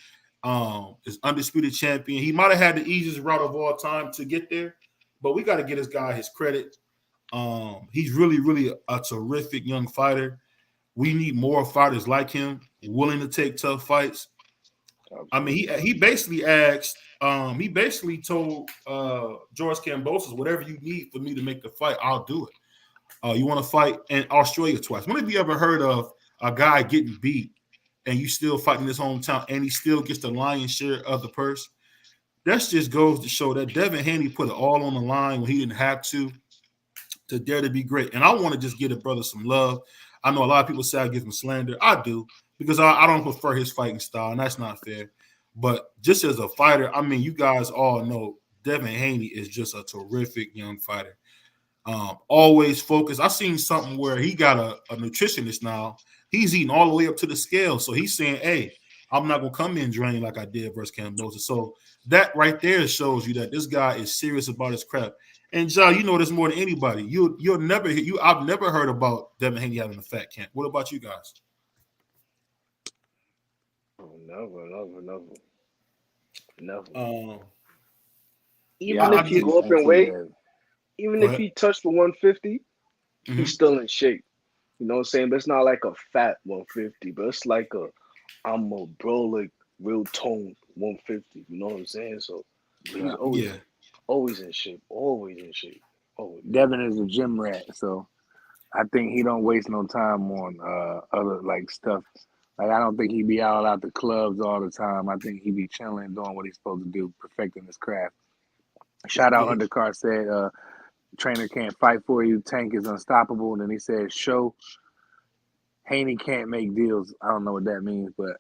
is undisputed champion. He might have had the easiest route of all time to get there, but we got to get this guy his credit. He's really, really a terrific young fighter. We need more fighters like him, willing to take tough fights. I mean, he basically asked, he basically told George Kambosos, whatever you need for me to make the fight, I'll do it. You want to fight in Australia twice. When have you ever heard of a guy getting beat and you still fighting in his hometown and he still gets the lion's share of the purse? That just goes to show that Devin Haney put it all on the line when he didn't have to dare to be great. And I want to just give the brother some love. I know a lot of people say I give him slander. I do because I don't prefer his fighting style, and that's not fair. But just as a fighter, I mean, you guys all know Devin Haney is just a terrific young fighter. Always focused. I seen something where he got a nutritionist now. He's eating all the way up to the scale. So he's saying, hey, I'm not gonna come in drained like I did versus Cambosa. So that right there shows you that this guy is serious about his craft. And John, you know this more than anybody. You'll never I've never heard about Devin Haney having a fat camp. What about you guys? Never. Um, Yeah, Even I if I he get don't go up think in he weight, has. even go if ahead. he touched the 150, Mhm. he's still in shape. You know what I'm saying? But it's not like a fat 150, but it's like I'm a bro, like real toned 150. You know what I'm saying? So, but he's Yeah. Yeah. always in shape, always in shape, always. Devin is a gym rat, so I think he don't waste no time on other like stuff. Like I don't think he be out the clubs all the time. I think he be chilling, doing what he's supposed to do, perfecting his craft. Shout out Yeah. Undercard said trainer can't fight for you, Tank is unstoppable. And then he said show Haney can't make deals. I don't know what that means, but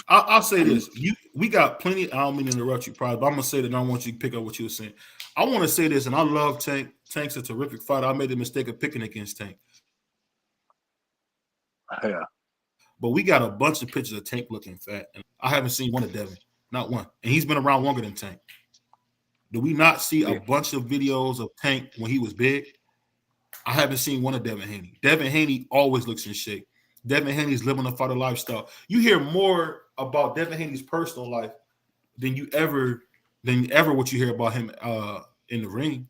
I'll say this: we got plenty. I don't mean to interrupt you, probably, but I'm gonna say that. And I want you to pick up what you were saying. I want to say this, and I love Tank. Tank's a terrific fighter. I made the mistake of picking against Tank, yeah, but we got a bunch of pictures of Tank looking fat, and I haven't seen one of Devin, not one. And he's been around longer than Tank. Do we not see a yeah. bunch of videos of Tank when he was big? I haven't seen one of Devin Haney. Devin Haney always looks in shape. Devin Haney's living a fighter lifestyle. You hear more about Devin Haney's personal life than ever what you hear about him in the ring.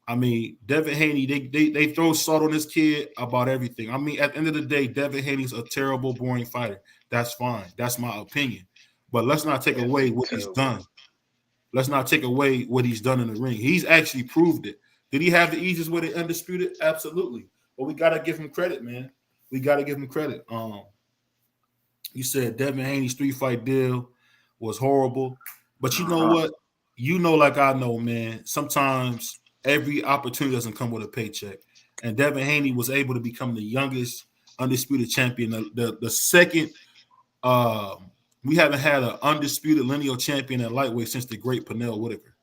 I mean, Devin Haney, they throw salt on this kid about everything. I mean, at the end of the day, Devin Haney's a terrible, boring fighter. That's fine. That's my opinion. But let's not take away Definitely what he's terrible. done. Let's not take away what he's done in the ring. He's actually proved it. Did he have the easiest way to undisputed? Absolutely. But we gotta give him credit, man. We gotta give him credit. You said Devin Haney's 3 fight deal was horrible. But you know Uh-huh. what? You know, like I know, man, sometimes every opportunity doesn't come with a paycheck. And Devin Haney was able to become the youngest undisputed champion, the second we haven't had an undisputed lineal champion at lightweight since the great Pernell Whitaker.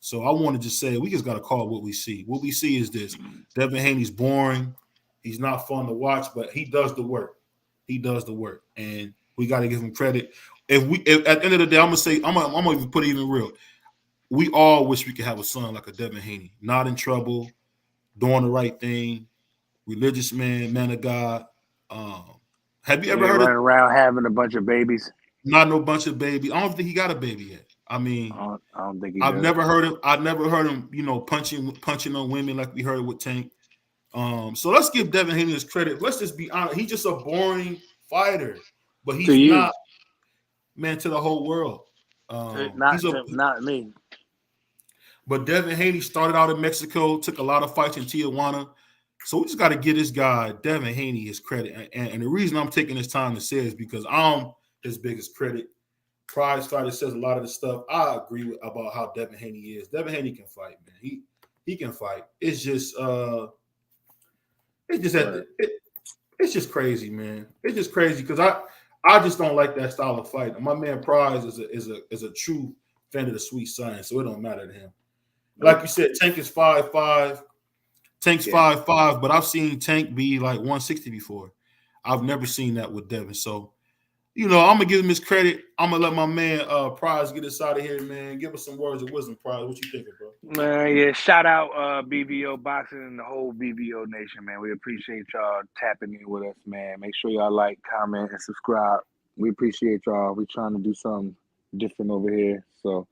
So I want to just say we just got to call what we see. What we see is this: Devin Haney's boring. He's not fun to watch, but he does the work. He does the work, and we got to give him credit. If at the end of the day, I'm gonna say I'm gonna even put it even real. We all wish we could have a son like a Devin Haney, not in trouble, doing the right thing, religious man, man of God. Um, have you He ever ain't heard of running around having a bunch of babies. not no bunch of baby? I don't think he got a baby yet. I mean, I don't think he I've does. never heard him, you know, punching on women like we heard with Tank. So let's give Devin Haney his credit. Let's just be honest. He's just a boring fighter, but To he's you, not, man, to the whole world. not me. But Devin Haney started out in Mexico, took a lot of fights in Tijuana. So we just got to give this guy, Devin Haney, his credit. And the reason I'm taking this time to say is because I'm his biggest critic. Pride Fighter says a lot of the stuff I agree with about how Devin Haney is. Devin Haney can fight, man. He can fight. It's just it's just crazy, man. It's just crazy because I just don't like that style of fight. My man Prize is a true fan of the sweet science, so it don't matter to him. Like you said, Tank is 5'5". Tank's 5'5", but I've seen Tank be like 160 before. I've never seen that with Devin. So, you know, I'm gonna give him his credit. I'm gonna let my man Prize get us out of here, man. Give us some words of wisdom, Prize. What you thinking, bro? Man, yeah, shout out BBO Boxing and the whole BBO Nation, man. We appreciate y'all tapping in with us, man. Make sure y'all like, comment, and subscribe. We appreciate y'all. We trying to do something different over here. So,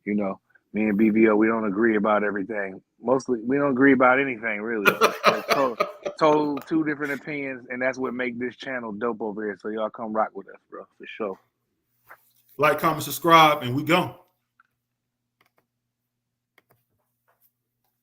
you know, me and BBO, we don't agree about everything. Mostly, we don't agree about anything, really. Total two different opinions, and that's what make this channel dope over here. So y'all come rock with us, bro, for sure. Like, comment, subscribe, and we go.